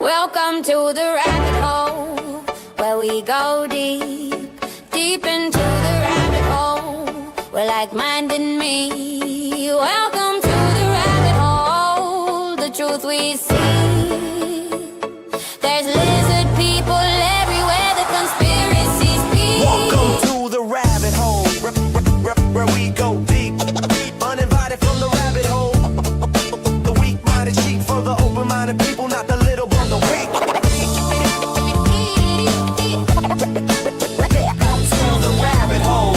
Welcome to the rabbit hole, where we go deep, deep into the rabbit hole. We're like-minded me. Welcome to the rabbit hole, the truth we see. There's lizard people everywhere, the conspiracies speak. Welcome to the rabbit hole, where we go deep, uninvited from the rabbit hole. The weak-minded sheep for the open-minded people, not the little but the weak. Welcome to the rabbit hole.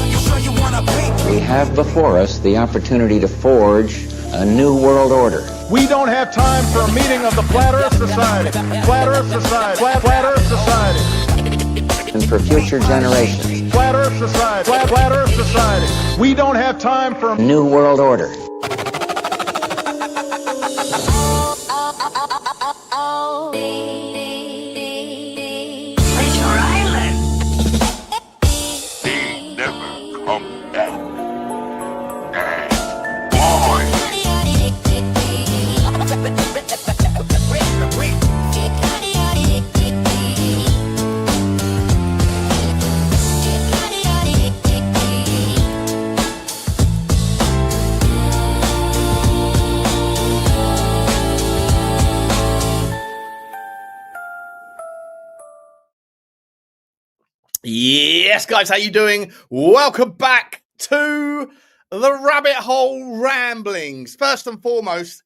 You sure you wanna be? We have before us the opportunity to forge a new world order. We don't have time for a meeting of the Flat Earth Society. Flat Earth Society. Flat Earth Society. And for future generations. Flat Earth Society. Flat Earth Society. We don't have time for a New world order. Treasure Island. They never come back. And boy, Yes, guys, how you doing? Welcome back to the Rabbit Hole Ramblings. First and foremost,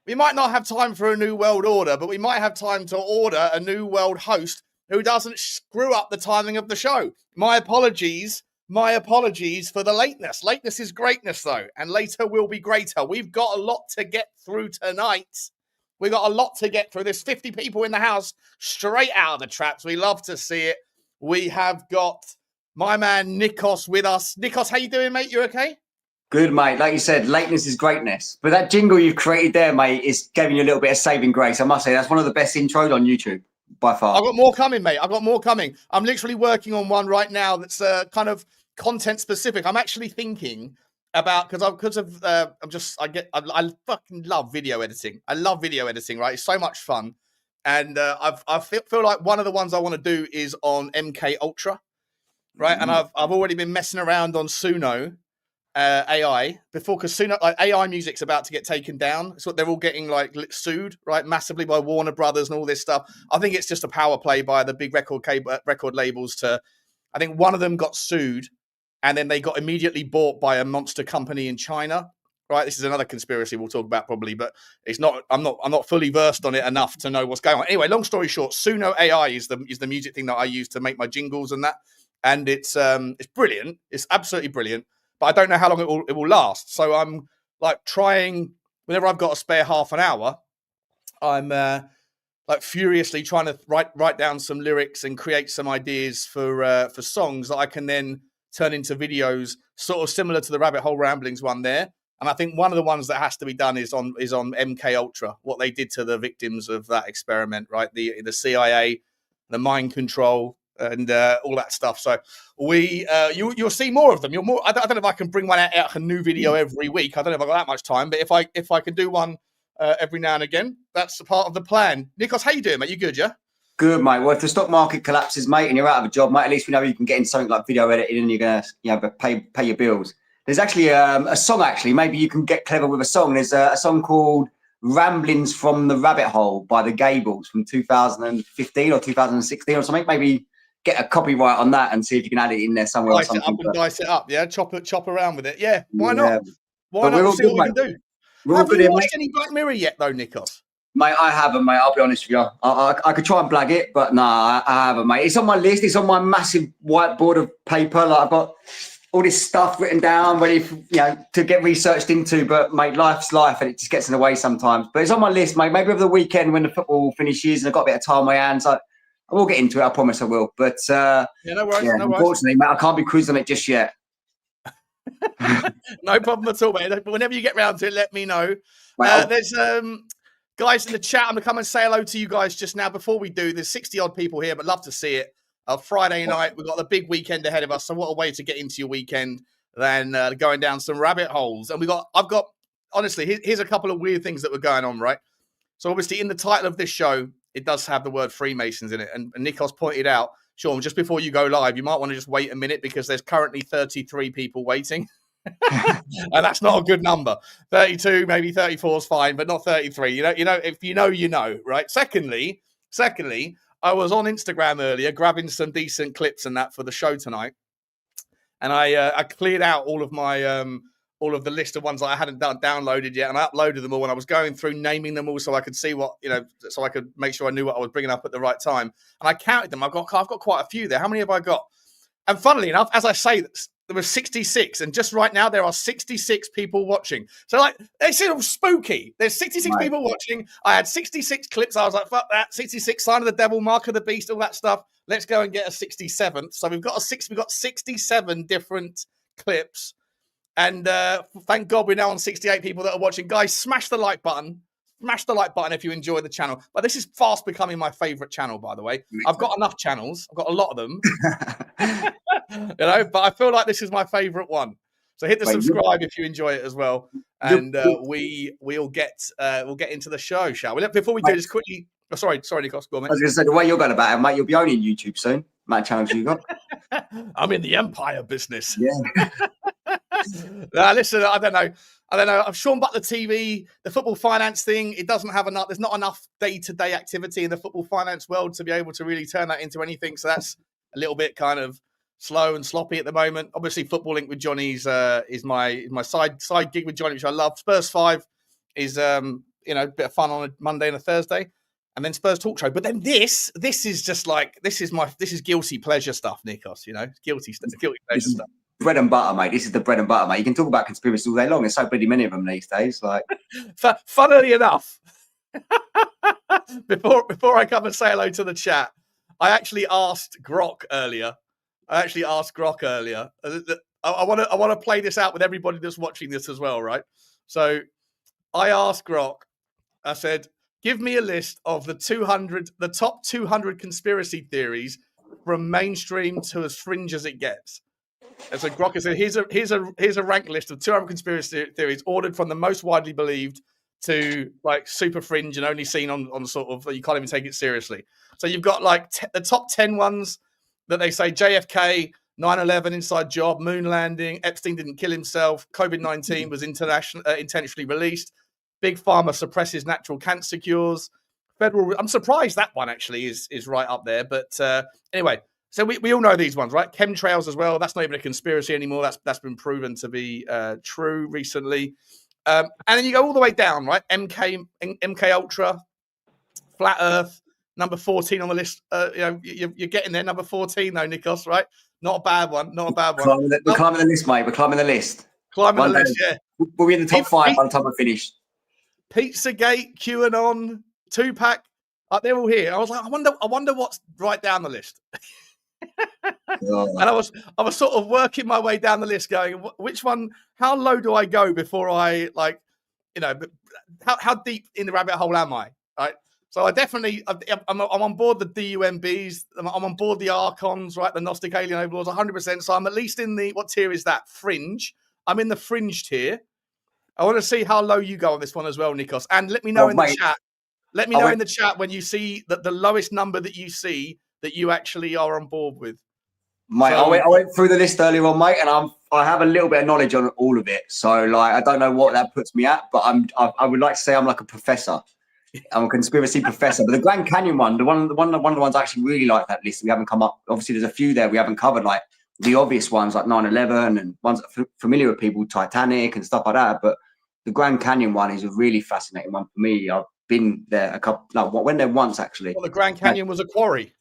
we might not have time for a new world order, but we might have time to order a new world host who doesn't screw up the timing of the show. My apologies for the lateness. Lateness is greatness, though, and later will be greater. We've got a lot to get through tonight. We got a lot to get through. There's 50 people in the house straight out of the traps. We love to see it. We have got my man Nikos with us. Nikos, how you doing, mate? You okay? Good, mate. Like you said, lateness is greatness. But that jingle you've created there, mate, is giving you a little bit of saving grace. I must say, that's one of the best intros on YouTube, by far. I've got more coming, mate. I've got more coming. I'm literally working on one right now that's kind of content specific. I'm actually thinking about, I fucking love video editing. I love video editing, right? It's so much fun. And I feel like one of the ones I want to do is on MK Ultra, right? And I've already been messing around on Suno AI before, because Suno AI music's about to get taken down. So they're all getting like sued, right, massively by Warner Brothers and all this stuff. I think it's just a power play by the big record labels to. I think one of them got sued, and then they got immediately bought by a monster company in China. Right, this is another conspiracy we'll talk about probably, but it's not. I'm not fully versed on it enough to know what's going on. Anyway, long story short, Suno AI is the music thing that I use to make my jingles and that, and it's brilliant. It's absolutely brilliant, but I don't know how long it will last. So I'm like trying whenever I've got a spare half an hour, I'm like furiously trying to write down some lyrics and create some ideas for songs that I can then turn into videos, sort of similar to the Rabbit Hole Ramblings one there. And I think one of the ones that has to be done is on MK Ultra, what they did to the victims of that experiment, right? The CIA, the mind control, and all that stuff. So you'll see more of them. I don't know if I can bring one out a new video every week. I don't know if I've got that much time, but if I can do one every now and again, that's a part of the plan. Nikos, how you doing, mate? You good, yeah? Good, mate. Well, if the stock market collapses, mate, and you're out of a job, mate, at least we know you can get into something like video editing and you're going to pay your bills. There's actually a song, actually. Maybe you can get clever with a song. There's a song called Ramblings from the Rabbit Hole by the Gables from 2015 or 2016 or something. Maybe get a copyright on that and see if you can add it in there somewhere. Dice it up and dice it up, yeah? Chop around with it. Yeah, why not? Why not? We'll see what we can do. Have you watched any Black Mirror yet, though, Nikos? Mate, I haven't, mate. I'll be honest with you. I could try and blag it, but nah, I haven't, mate. It's on my list. It's on my massive whiteboard of paper. Like, I've got all this stuff written down, ready for, to get researched into. But mate, life's life, and it just gets in the way sometimes. But it's on my list, mate. Maybe over the weekend when the football finishes and I've got a bit of time on my hands, I will get into it. I promise I will. But no worries. Unfortunately, mate, I can't be quizzed on it just yet. No problem at all, mate. But whenever you get round to it, let me know. There's guys in the chat. I'm gonna come and say hello to you guys just now. Before we do, there's 60 odd people here, but love to see it. Friday night, we've got the big weekend ahead of us. So what a way to get into your weekend than going down some rabbit holes. And I've got honestly, here's a couple of weird things that were going on, right? So obviously in the title of this show, it does have the word Freemasons in it. And Nikos pointed out, Sean, just before you go live, you might want to just wait a minute because there's currently 33 people waiting. And that's not a good number. 32, maybe 34 is fine, but not 33. If you know, right? Secondly, I was on Instagram earlier grabbing some decent clips and that for the show tonight. And I cleared out all of my all of the list of ones that I hadn't downloaded yet, and I uploaded them all. And I was going through naming them all so I could see what so I could make sure I knew what I was bringing up at the right time. And I counted them. I've got quite a few there. How many have I got? And funnily enough, as I say, there were 66, and just right now there are 66 people watching. So like, they seem spooky. There's 66 people watching. I had 66 clips. I was like, fuck that. 66, sign of the devil, mark of the beast, all that stuff. Let's go and get a 67th. So we've got 67 different clips. And thank God we're now on 68 people that are watching. Guys, smash the like button. Smash the like button if you enjoy the channel. But this is fast becoming my favorite channel, by the way. I've got enough channels. I've got a lot of them. But I feel like this is my favorite one. So hit the subscribe if you enjoy it as well. And we'll get into the show, shall we? Before we do this quickly. Oh, sorry, Nikos. Go on, mate. I was going to say, the way you're going about it, mate, you'll be owning YouTube soon. Amount of channels you got. I'm in the empire business. Yeah. Listen, I don't know. I've Sean Butler TV, the football finance thing. It doesn't have enough. There's not enough day-to-day activity in the football finance world to be able to really turn that into anything. So that's a little bit kind of slow and sloppy at the moment. Obviously, Football Link with Johnny's is my side gig with Johnny, which I love. Spurs 5 is a bit of fun on a Monday and a Thursday, and then Spurs Talk Show. But then this is just like this is guilty pleasure stuff, Nikos. Guilty pleasure stuff. Bread and butter, mate. This is the bread and butter, mate. You can talk about conspiracies all day long. There's so bloody many of them these days. Like, funnily enough, before I come and say hello to the chat, I actually asked Grok earlier. I want to play this out with everybody that's watching this as well, right? So I asked Grok. I said, "Give me a list of the top 200 conspiracy theories from mainstream to as fringe as it gets." And so Grok said, here's a rank list of 200 conspiracy theories ordered from the most widely believed to like super fringe and only seen on sort of, you can't even take it seriously. So you've got like the top 10 ones that they say JFK, 9/11, inside job, moon landing, Epstein didn't kill himself, COVID-19 was intentionally released, Big Pharma suppresses natural cancer cures, I'm surprised that one actually is right up there. But anyway, so we all know these ones, right? Chemtrails as well. That's not even a conspiracy anymore. That's been proven to be true recently. And then you go all the way down, right? MK Ultra, Flat Earth, number 14 on the list. You're getting there, number 14 though, Nikos, right? Not a bad one. We're climbing the list, mate. We're climbing the list. Climbing the list, yeah. We'll be in the top 5 by the time I finish. Pizzagate, QAnon, Tupac, they're all here. I was like, I wonder what's right down the list. And I was sort of working my way down the list, going, which one? How low do I go before I how deep in the rabbit hole am I? Right. So I'm on board the DUMBs. I'm on board the Archons, right? The Gnostic Alien Overlords, 100%. So I'm at least in what tier is that? Fringe. I'm in the fringe tier. I want to see how low you go on this one as well, Nikos. And let me know the chat. Let me know in the chat when you see that the lowest number that you see that you actually are on board with. Mate, I went through the list earlier on, mate, and I have a little bit of knowledge on all of it. So, like, I don't know what that puts me at, but I would like to say I'm like a professor. I'm a conspiracy professor. But the Grand Canyon one, one of the ones I actually really like that list. We haven't come up. Obviously, there's a few there we haven't covered, like the obvious ones like 9/11 and ones that are familiar with people, Titanic and stuff like that. But the Grand Canyon one is a really fascinating one for me. I've been there went there once actually. Well, the Grand Canyon was a quarry.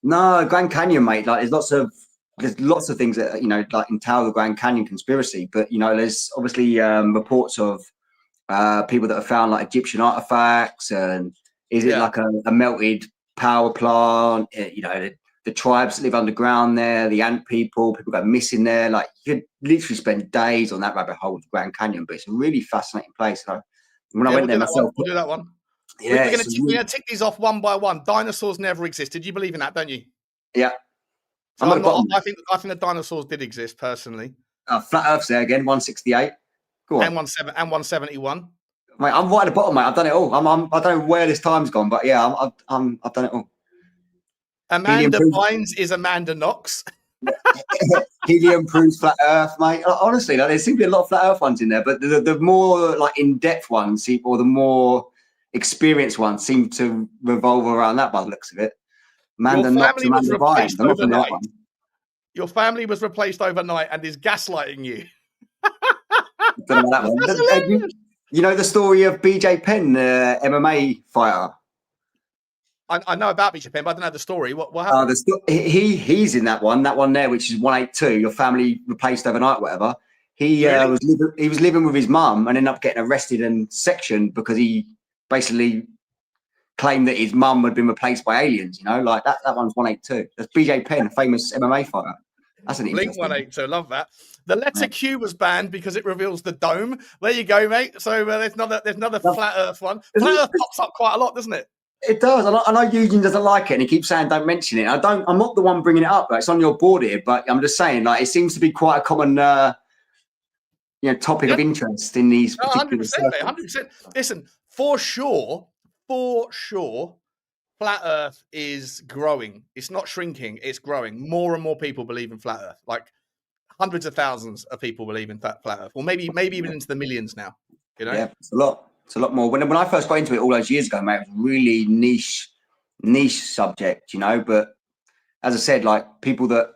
No, Grand Canyon, mate. Like, there's lots of things that like entail the Grand Canyon conspiracy. But there's obviously reports of people that have found like Egyptian artifacts, and is it like a melted power plant? The tribes that live underground there, the ant people go missing there. Like, you could literally spend days on that rabbit hole with the Grand Canyon, but it's a really fascinating place. I went there myself, we'll do that one. Yeah, we're going to tick these off one by one. Dinosaurs never existed. You believe in that, don't you? Yeah. So I think the dinosaurs did exist personally. Flat Earth's there again, 168. Go on. and 171. Mate, I'm right at the bottom, mate. I've done it all. I don't know where this time's gone, but yeah, I've done it all. Amanda Bynes is Amanda Knox. Helium proves flat Earth, mate. Honestly, like, there seems to be a lot of flat Earth ones in there, but the more like in-depth ones, or the more experienced ones, seem to revolve around that by the looks of it. Amanda Knox, Amanda Bynes. I'm not from that one. Your family was replaced overnight and is gaslighting you. Don't know that one. You know the story of BJ Penn, the MMA fighter? I know about BJ Penn, but I don't know the story. What happened? He's in that one there, which is 182. Your family replaced overnight, whatever. He was living with his mum and ended up getting arrested and sectioned because he basically claimed that his mum had been replaced by aliens. You know, like that one's 182. That's BJ Penn, a famous MMA fighter. That's an Link interesting 182. Love that. The letter Q was banned because it reveals the dome. There you go, mate. So there's another flat Earth one. Flat Earth pops up quite a lot, doesn't it? It does. I know Eugene doesn't like it, and he keeps saying don't mention it. I'm not the one bringing it up. It's on your board here, but I'm just saying, like, it seems to be quite a common, topic of interest in these particular 100%, mate, 100%. Listen, for sure, flat Earth is growing. It's not shrinking. It's growing. More and more people believe in flat Earth. Like hundreds of thousands of people believe in flat Earth, or maybe even into the millions now. You know, yeah, it's a lot. It's a lot more. When I first got into it all those years ago, mate, it was really niche subject, you know. But as I said, like people that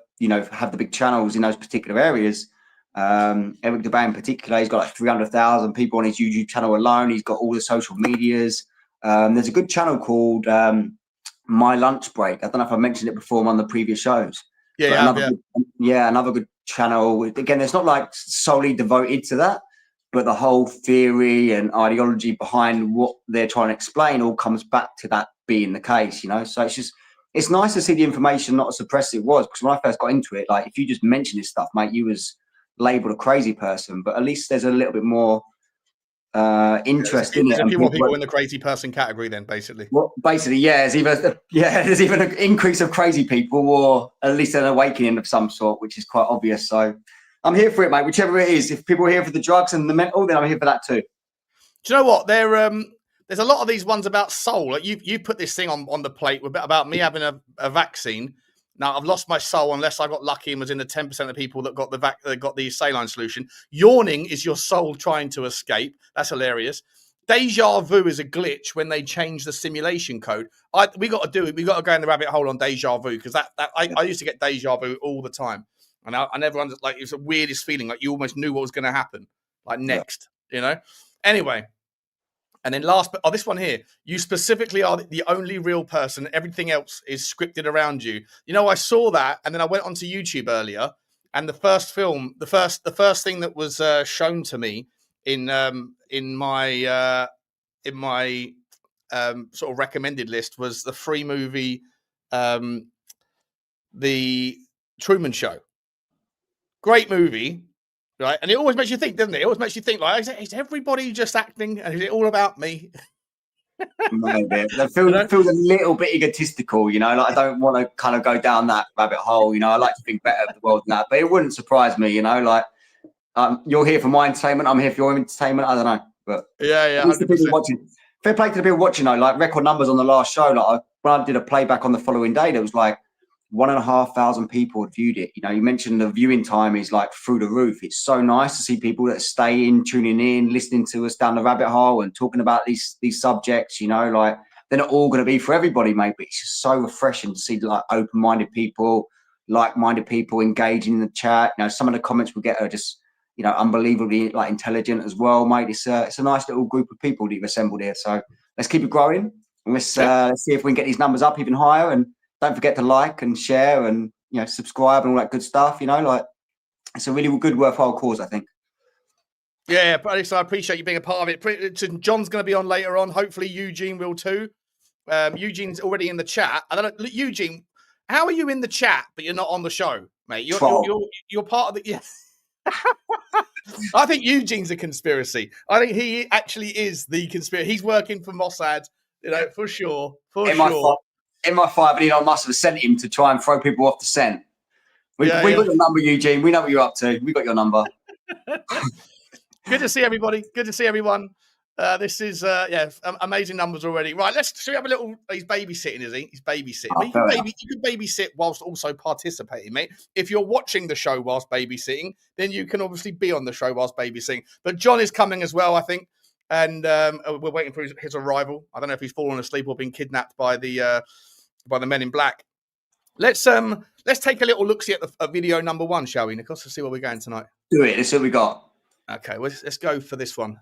have the big channels in those particular areas. Eric Dubay in particular, he's got like 300,000 people on his YouTube channel alone. He's got all the social medias. There's a good channel called My Lunch Break. I don't know if I mentioned it before on the previous shows. Another good channel. Again, it's not like solely devoted to that, but the whole theory and ideology behind what they're trying to explain all comes back to that being the case, you know. So it's nice to see the information not as suppressed as it was, because when I first got into it, like if you just mention this stuff, mate, you was labeled a crazy person. But at least there's a little bit more interest in it. There's a few more people in the crazy person category then, basically. Well, basically, yeah. There's even an increase of crazy people, or at least an awakening of some sort, which is quite obvious. So I'm here for it, mate. Whichever it is. If people are here for the drugs and the mental, then I'm here for that too. Do you know what? There's a lot of these ones about soul. Like you put this thing on the plate about me having a vaccine. Now I've lost my soul unless I got lucky and was in the 10% of people that got the saline solution. Yawning is your soul trying to escape. That's hilarious. Deja vu is a glitch when they change the simulation code. We got to go in the rabbit hole on deja vu, because I used to get deja vu all the time. And I never understood, like, it was the weirdest feeling, like you almost knew what was going to happen, like next, you know? Anyway, and then this one here, you specifically are the only real person. Everything else is scripted around you. You know, I saw that, and then I went onto YouTube earlier, and the first thing that was shown to me in my sort of recommended list was the free movie, The Truman Show. Great movie, right? And it always makes you think, doesn't it? It always makes you think, like, is everybody just acting, and is it all about me? Maybe. It feels a little bit egotistical, you know. Like, I don't want to kind of go down that rabbit hole, you know. I like to think better of the world than that, but it wouldn't surprise me, you know. Like, you're here for my entertainment, I'm here for your entertainment. I don't know, but yeah. People watching. Fair play to the people watching, though. Like record numbers on the last show. Like when I did a playback on the following day, there was like 1,500 people had viewed it. You know, you mentioned the viewing time is like through the roof. It's so nice to see people that stay in, tuning in, listening to us down the rabbit hole and talking about these subjects. You know, like they're not all going to be for everybody, mate, but it's just so refreshing to see like open-minded people, like-minded people engaging in the chat. You know, some of the comments we get are just, you know, unbelievably like intelligent as well, mate. It's a nice little group of people that you've assembled here. So let's keep it growing. And let's see if we can get these numbers up even higher. And don't forget to like and share and, you know, subscribe and all that good stuff. You know, like it's a really good, worthwhile cause, I think. Yeah, but so I appreciate you being a part of it. John's going to be on later on. Hopefully Eugene will too. Eugene's already in the chat. I don't know, Eugene, how are you in the chat but you're not on the show, mate? You're part of the. Yeah. I think Eugene's a conspiracy. I think he actually is the conspiracy. He's working for Mossad, you know, for sure. In my 5, Elon Musk have sent him to try and throw people off the scent. We got your number, Eugene. We know what you're up to. We got your number. Good to see everybody. Good to see everyone. This is amazing numbers already. Right, should we have a little? He's babysitting, is he? He's babysitting. Oh, You can babysit whilst also participating, mate. If you're watching the show whilst babysitting, then you can obviously be on the show whilst babysitting. But John is coming as well, I think, and we're waiting for his arrival. I don't know if he's fallen asleep or been kidnapped by the men in black. Let's take a little look see at video number 1, shall we, Nikos? Let's see where we're going tonight. Do it. Let's see what we got. Okay, well, let's go for this one.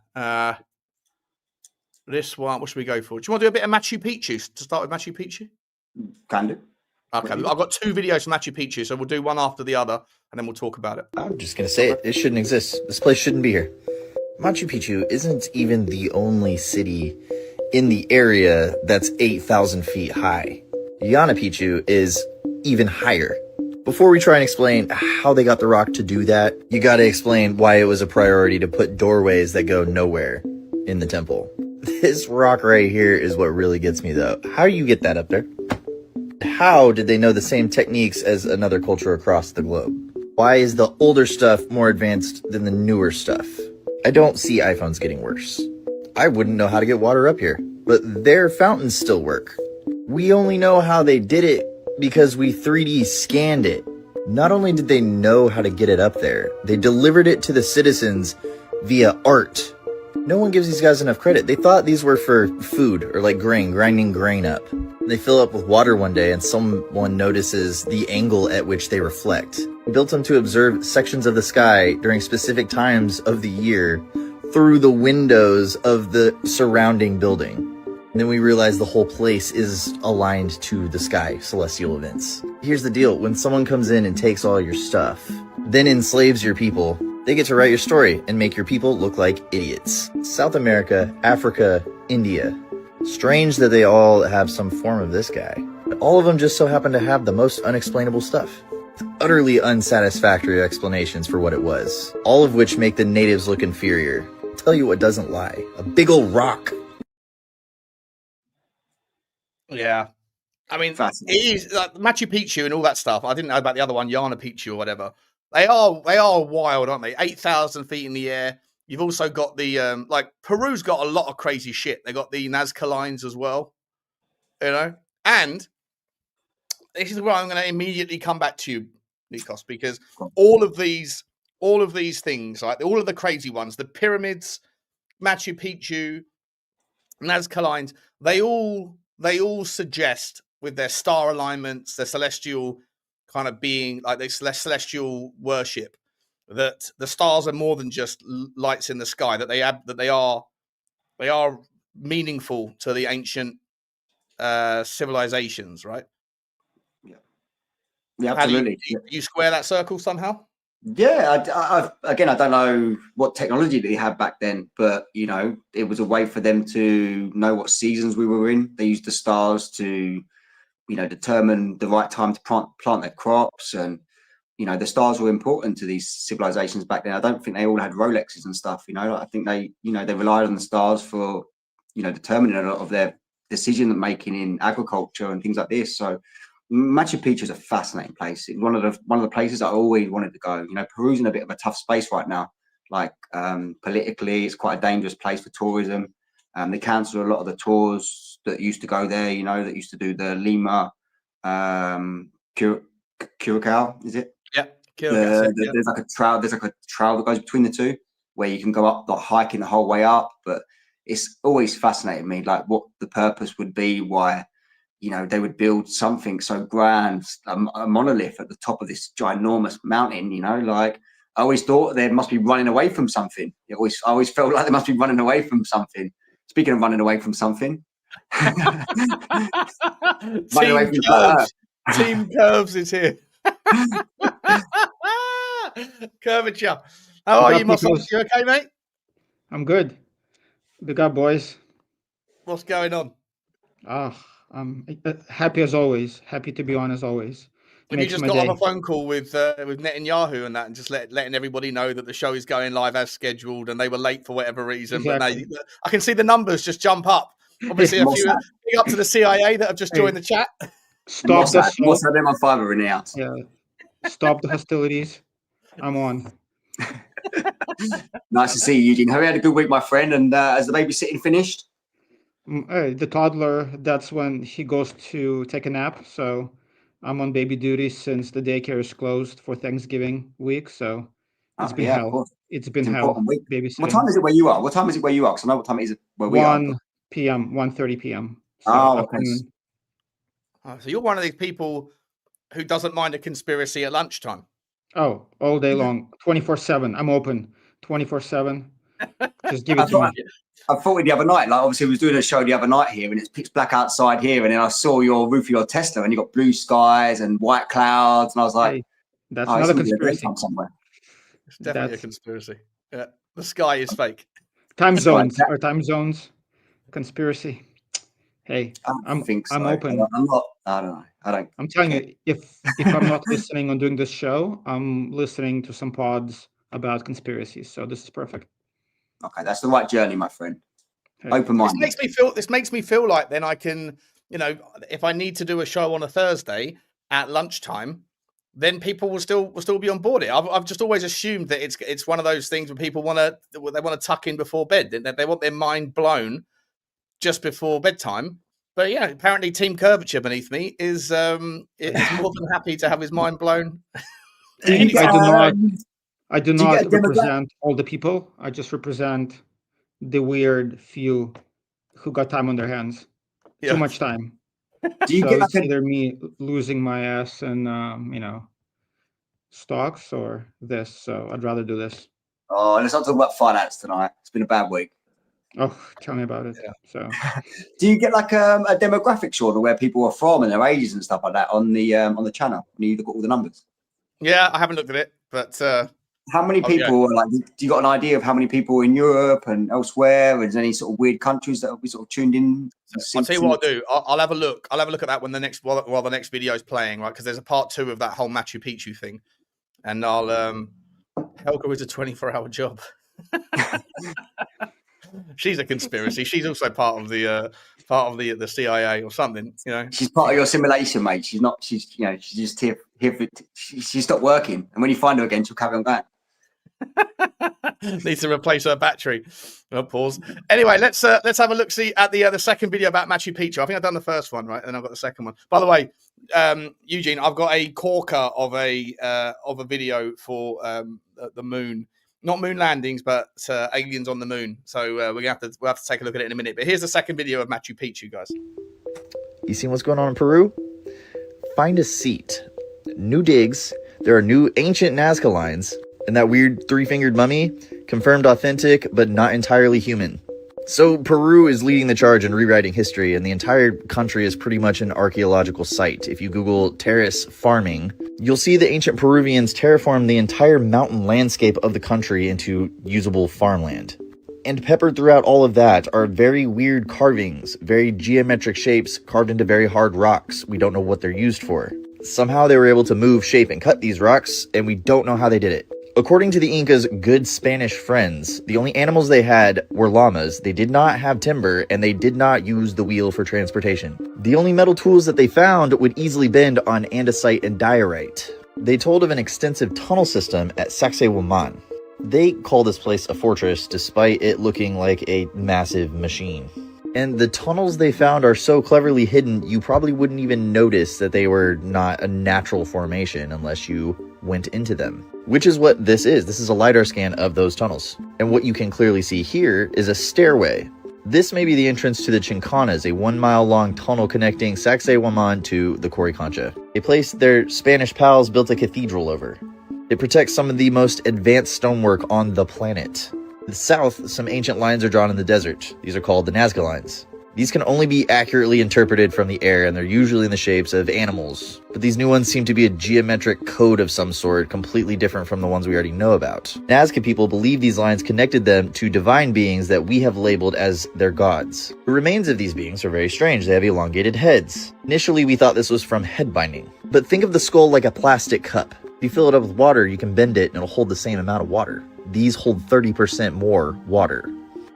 This one, what should we go for? Do you want to do a bit of Machu Picchu to start with Machu Picchu? Can do. Okay, I've got 2 videos from Machu Picchu, so we'll do one after the other, and then we'll talk about it. I'm just going to say it. It shouldn't exist. This place shouldn't be here. Machu Picchu isn't even the only city in the area that's 8,000 feet high. Yana Picchu is even higher. Before we try and explain how they got the rock to do that, you gotta explain why it was a priority to put doorways that go nowhere in the temple. This rock right here is what really gets me though. How do you get that up there? How did they know the same techniques as another culture across the globe? Why is the older stuff more advanced than the newer stuff? I don't see iPhones getting worse. I wouldn't know how to get water up here, but their fountains still work. We only know how they did it because we 3D scanned it. Not only did they know how to get it up there, they delivered it to the citizens via art. No one gives these guys enough credit. They thought these were for food or like grain, grinding grain up. They fill up with water one day and someone notices the angle at which they reflect. They built them to observe sections of the sky during specific times of the year through the windows of the surrounding building. And then we realize the whole place is aligned to the sky, celestial events. Here's the deal. When someone comes in and takes all your stuff, then enslaves your people, they get to write your story and make your people look like idiots. South America, Africa, India. Strange that they all have some form of this guy. But all of them just so happen to have the most unexplainable stuff. Utterly unsatisfactory explanations for what it was. All of which make the natives look inferior. I'll tell you what doesn't lie. A big old rock. Yeah. I mean, it is like Machu Picchu and all that stuff. I didn't know about the other one, Yana Picchu or whatever. They are wild, aren't they? 8,000 feet in the air. You've also got the like Peru's got a lot of crazy shit. They got the Nazca lines as well, you know. And this is where I'm going to immediately come back to you, Nikos, because all of these things, like all of the crazy ones, the pyramids, Machu Picchu, Nazca lines, they all suggest with their star alignments, their celestial kind of being, like their celestial worship, that the stars are more than just lights in the sky, that they are meaningful to the ancient civilizations, right? Yeah, absolutely. You square that circle somehow? Yeah, I don't know what technology they had back then, but you know, it was a way for them to know what seasons we were in. They used the stars to, you know, determine the right time to plant their crops, and you know, the stars were important to these civilizations back then. I don't think they all had Rolexes and stuff. You know, I think they relied on the stars for, you know, determining a lot of their decision making in agriculture and things like this. So Machu Picchu is a fascinating place. It's one of the places I always wanted to go. You know, Peru's in a bit of a tough space right now. Like politically, it's quite a dangerous place for tourism. They cancel a lot of the tours that used to go there. You know, that used to do the Lima, Curacao, is it? Yeah. There's like a trail. There's like a trail that goes between the two, where you can go up, like hiking the whole way up. But it's always fascinated me, like what the purpose would be, why, you know, they would build something so grand, a monolith at the top of this ginormous mountain. You know, like I always thought they must be running away from something. I always felt like they must be running away from something. Speaking of running away from something, Team Curves is here. Curvature. How are you, Muscle? You okay, mate? I'm good. Big up, boys. What's going on? I'm happy as always. Happy to be on as always. Have you just got on a phone call with Netanyahu and that, and just letting everybody know that the show is going live as scheduled, and they were late for whatever reason? Exactly. But I can see the numbers just jump up. Obviously, a few big up to the CIA that have just joined the chat. Stop them on Fiverr in the house. Yeah. Stop the hostilities. I'm on. Nice to see you, Eugene. Have you had a good week, my friend? And has the babysitting finished? The toddler, that's when he goes to take a nap. So I'm on baby duty since the daycare is closed for Thanksgiving week. So it's been Yeah, of hell. course. It's been It's an hell important week. What babysitting. time is it where you are? What time is it where you are? Because I know what time it is where we are. 1 p.m., 1:30 p.m. So Oh, okay. afternoon. Oh, so you're one of these people who doesn't mind a conspiracy at lunchtime. Oh, all day long, 24/7. I'm open 24/7. Just give it to me. I thought the other night, like obviously we was doing a show the other night here and it's pitch black outside here, and then I saw your roof of your Tesla and you got blue skies and white clouds, and I was like, Hey, that's oh, another it's gonna be a conspiracy. daytime somewhere. It's definitely a That's conspiracy. Yeah, the sky is fake. time Right, zones or time zones conspiracy. Hey, I don't I'm think so. I'm open. I'm not. I don't know. I don't. I'm telling you, if I'm not listening on doing this show, I'm listening to some pods about conspiracies. So this is perfect. Okay, that's the right journey, my friend. Hey. Open This minded. makes me feel like then I can, you know, if I need to do a show on a Thursday at lunchtime, then people will still be on board it. I've just always assumed that it's one of those things where people want to tuck in before bed. They want their mind blown just before bedtime. But yeah, apparently Team Curvature beneath me is more than happy to have his mind blown. I do not represent all the people. I just represent the weird few who got time on their hands. Yeah. Too much time. Do you So get it's either me losing my ass in stocks or this. So I'd rather do this. Oh, let's not talk about finance tonight. It's been a bad week. Oh, tell me about it. Yeah. So do you get like a demographic sort of where people are from and their ages and stuff like that on the channel when you look at all the numbers? Yeah, I haven't looked at it, but how many people are like? Do you got an idea of how many people in Europe and elsewhere? Is there any sort of weird countries that will be sort of tuned in? I'll tell you what I'll do. I'll have a look. I'll have a look at that when while the next video is playing, right? Because there's a part 2 of that whole Machu Picchu thing, and I'll Helga is a 24-hour job. She's a conspiracy. She's also part of the CIA or something. You know, she's part of your simulation, mate. She's not. She's she's just here for. She stopped working, and when you find her again, she'll carry on going. Needs to replace her battery. Oh, pause. Anyway, let's have a look. See at the second video about Machu Picchu. I think I've done the first one, right, and I've got the second one. By the way, Eugene, I've got a corker of a video for the moon. Not moon landings, but aliens on the moon. So we'll have to take a look at it in a minute. But here's the second video of Machu Picchu, guys. You seen what's going on in Peru? Find a seat. New digs. There are new ancient Nazca lines. And that weird 3-fingered mummy, confirmed authentic, but not entirely human. So Peru is leading the charge in rewriting history, and the entire country is pretty much an archaeological site. If you Google terrace farming, you'll see the ancient Peruvians terraformed the entire mountain landscape of the country into usable farmland. And peppered throughout all of that are very weird carvings, very geometric shapes carved into very hard rocks. We don't know what they're used for. Somehow they were able to move, shape, and cut these rocks, and we don't know how they did it. According to the Incas' good Spanish friends, the only animals they had were llamas, they did not have timber, and they did not use the wheel for transportation. The only metal tools that they found would easily bend on andesite and diorite. They told of an extensive tunnel system at Sacsayhuaman. They call this place a fortress, despite it looking like a massive machine. And the tunnels they found are so cleverly hidden, you probably wouldn't even notice that they were not a natural formation unless you went into them. Which is what this is. This is a LiDAR scan of those tunnels. And what you can clearly see here is a stairway. This may be the entrance to the Chincanas, a 1-mile-long tunnel connecting Sacsayhuaman to the Coricancha, a place their Spanish pals built a cathedral over. It protects some of the most advanced stonework on the planet. To the south, some ancient lines are drawn in the desert. These are called the Nazca lines. These can only be accurately interpreted from the air, and they're usually in the shapes of animals. But these new ones seem to be a geometric code of some sort, completely different from the ones we already know about. Nazca people believe these lines connected them to divine beings that we have labeled as their gods. The remains of these beings are very strange. They have elongated heads. Initially, we thought this was from head binding. But think of the skull like a plastic cup. If you fill it up with water, you can bend it and it'll hold the same amount of water. These hold 30% more water.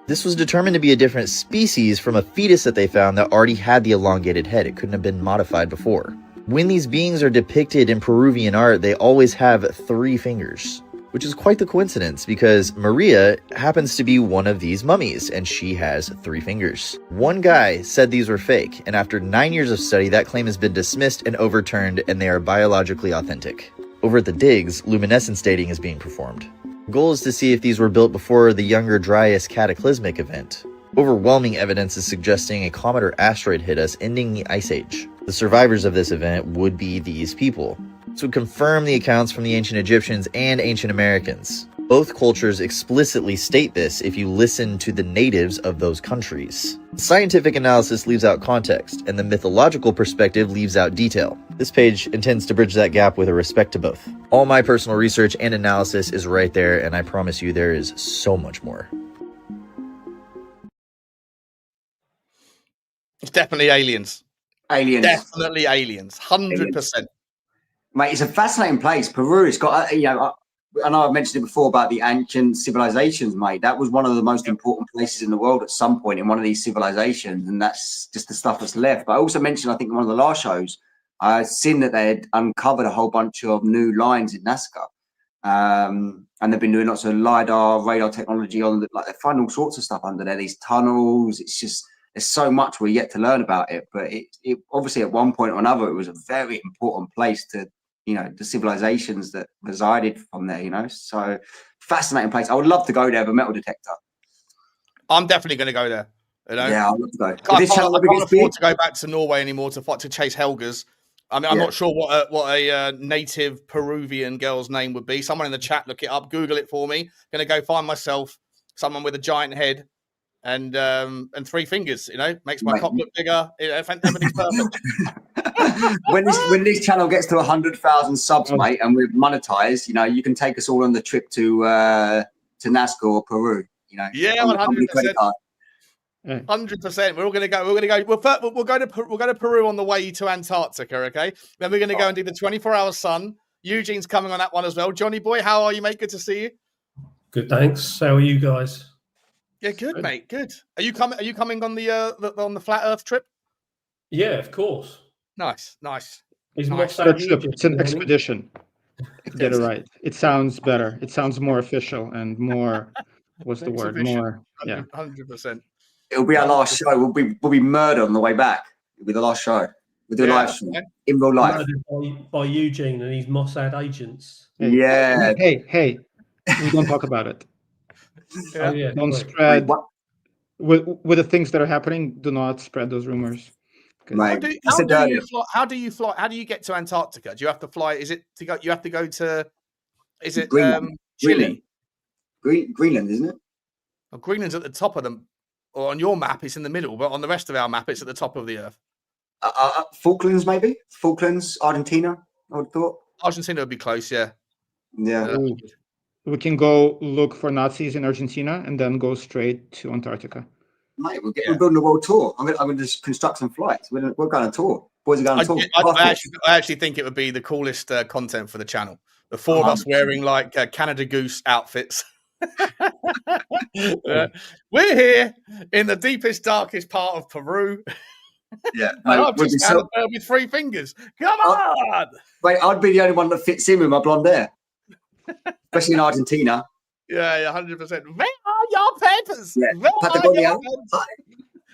This was determined to be a different species from a fetus that they found that already had the elongated head. It couldn't have been modified before. When these beings are depicted in Peruvian art, they always have 3 fingers. which is quite the coincidence because Maria happens to be one of these mummies and she has 3 fingers. One guy said these were fake, and after 9 years of study, that claim has been dismissed and overturned, and they are biologically authentic. Over at the digs, luminescence dating is being performed. The goal is to see if these were built before the Younger Dryas cataclysmic event. Overwhelming evidence is suggesting a comet or asteroid hit us, ending the Ice Age. The survivors of this event would be these people. This would confirm the accounts from the ancient Egyptians and ancient Americans. Both cultures explicitly state this if you listen to the natives of those countries. The scientific analysis leaves out context, and the mythological perspective leaves out detail. This page intends to bridge that gap with a respect to both. All my personal research and analysis is right there, and I promise you there is so much more. It's definitely aliens. Aliens. Definitely aliens. 100%. Mate, it's a fascinating place. Peru, it's got, I know I've mentioned it before about the ancient civilizations, mate. That was one of the most important places in the world at some point in one of these civilizations, and that's just the stuff that's left. But I also mentioned, I think, in one of the last shows, I'd seen that they had uncovered a whole bunch of new lines in Nazca. And they've been doing lots of LiDAR, radar technology on the, like, they find all sorts of stuff under there, these tunnels. It's just, there's so much we're yet to learn about it. But it obviously at one point or another, it was a very important place to, the civilizations that resided from there, so fascinating place. I would love to go there with a metal detector. I'm definitely going to go there. Yeah, I'd love to go. I can't afford to go back to Norway anymore to chase Helgas. I mean, I'm not sure what a native Peruvian girl's name would be. Someone in the chat, look it up, Google it for me. Going to go find myself someone with a giant head and 3 fingers. Makes my cock look bigger. Everything's perfect. when this channel gets to 100,000 subs, mate, and we're monetized, you can take us all on the trip to Nazca or Peru. Yeah, 100%. 100%. We're all going to go. We'll go to Peru on the way to Antarctica. Okay. Then we're going to go and do the 24-hour sun. Eugene's coming on that one as well. Johnny boy, how are you, mate? Good to see you. Good, thanks. How are you guys? Yeah, good, mate. Good. Are you coming on the flat Earth trip? Yeah, of course. Nice. It's an expedition. Get it right. It sounds better. It sounds more official and more. What's the word? More. Yeah. 100%. It'll be our last show. We'll be murdered on the way back. It'll be the last show. We'll do a live stream in real life. By Eugene and his Mossad agents. Yeah. Hey. We don't talk about it. Yeah. Oh, yeah. Don't spread. With the things that are happening, do not spread those rumors. How do you fly? How do you get to Antarctica? Do you have to fly? Is it to go? You have to go to. Is it Greenland? Chile? Greenland, isn't it? Oh, Greenland's at the top of them. Or on your map, it's in the middle, but on the rest of our map, it's at the top of the Earth. Falklands, maybe. Falklands, Argentina. I would have thought. Argentina would be close, yeah. Yeah. We can go look for Nazis in Argentina and then go straight to Antarctica. Mate, we're building a world tour. I'm going to just construct some flights. We're going on a tour. Boys are going on tour. I actually think it would be the coolest content for the channel. The 4 of us wearing like Canada Goose outfits. We're here in the deepest, darkest part of Peru. Yeah, I've just found a bird with 3 fingers. Come on! Wait, I'd be the only one that fits in with my blonde hair, especially in Argentina. Yeah, 100%. Where are your papers? Yeah, Patagonia.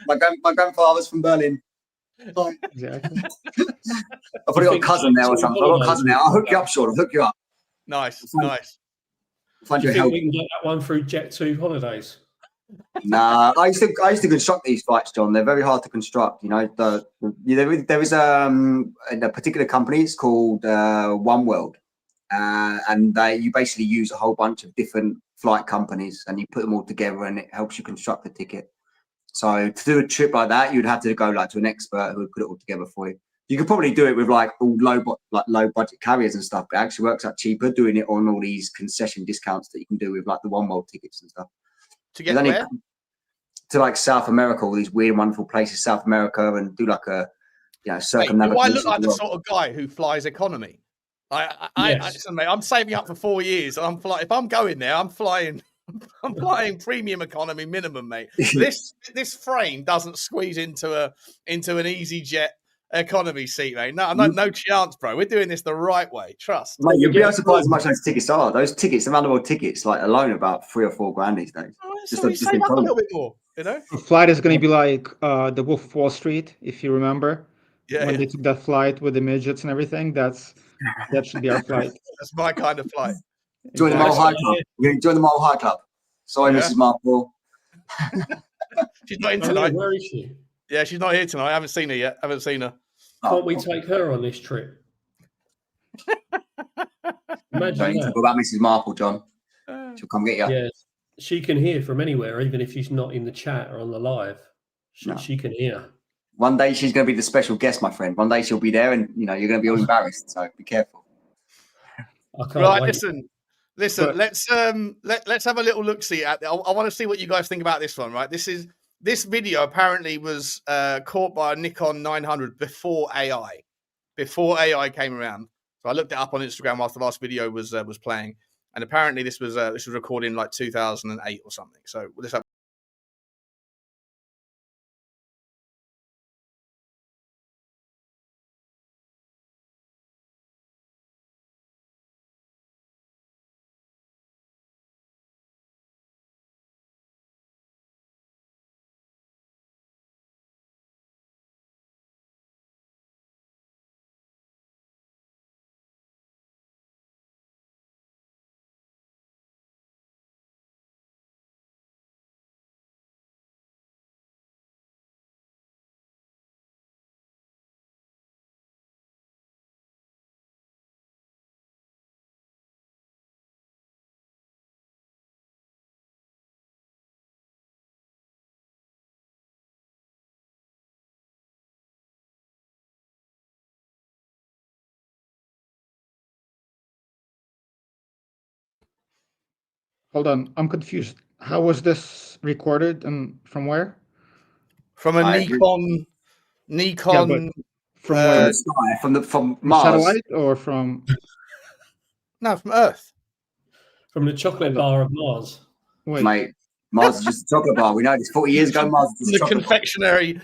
My grandfather's from Berlin. Exactly. I've probably got a cousin there or something. I've got a cousin there. I'll hook you up, Sean. I'll hook you up. Nice. Do you think we can get that one through Jet2 holidays? Nah, I used to construct these flights, John. They're very hard to construct. There is a particular company. It's called One World, and you basically use a whole bunch of different flight companies, and you put them all together, and it helps you construct the ticket. So to do a trip like that, you'd have to go to an expert who would put it all together for you. You could probably do it with all low budget carriers and stuff, but it actually works out cheaper doing it on all these concession discounts that you can do with the One World tickets and stuff. To get where? To South America, all these weird, wonderful places, South America, and do circumnavigation. Do I look like the sort of guy who flies economy? Listen, mate, I'm saving up for 4 years, and I'm flying. If I'm going there, I'm flying. I'm flying premium economy minimum, mate. This frame doesn't squeeze into an easy jet economy seat, mate. No chance, bro. We're doing this the right way. Trust. Mate, you'll be surprised how much those tickets are. Those tickets, the roundabout tickets, like alone, about $3 or $4 grand these days. So we save up a little bit more, you know. The flight is going to be like the Wolf of Wall Street, if you remember. Yeah, when they took that flight with the midgets and everything, that should be our flight. That's my kind of flight. Join the Mile High Club. We're going to join the Mile High Club. Sorry, Mrs. Marple. She's not in tonight. Where is she? Yeah, she's not here tonight. I haven't seen her yet. Can't we take her on this trip? Imagine Don't that. talk about Mrs. Marple, John. She'll come get you. Yeah, she can hear from anywhere, even if she's not in the chat or on the live. She can hear. One day she's going to be the special guest, my friend. One day she'll be there, and you're going to be all embarrassed. So be careful. I can't Right, wait. listen. Let's have a little look. See, I want to see what you guys think about this one. Right, this video apparently was caught by a Nikon 900 before AI came around. So I looked it up on Instagram whilst the last video was playing, and apparently this was recorded in like 2008 or something. So let's have. Hold on, I'm confused. How was this recorded and from where? From a Nikon. Yeah, but from where? From Mars. Satellite or from? No, from Earth. From the chocolate bar of Mars. Wait. Mate, Mars is just a chocolate bar. We know this. 40 years ago, Mars was just a the confectionery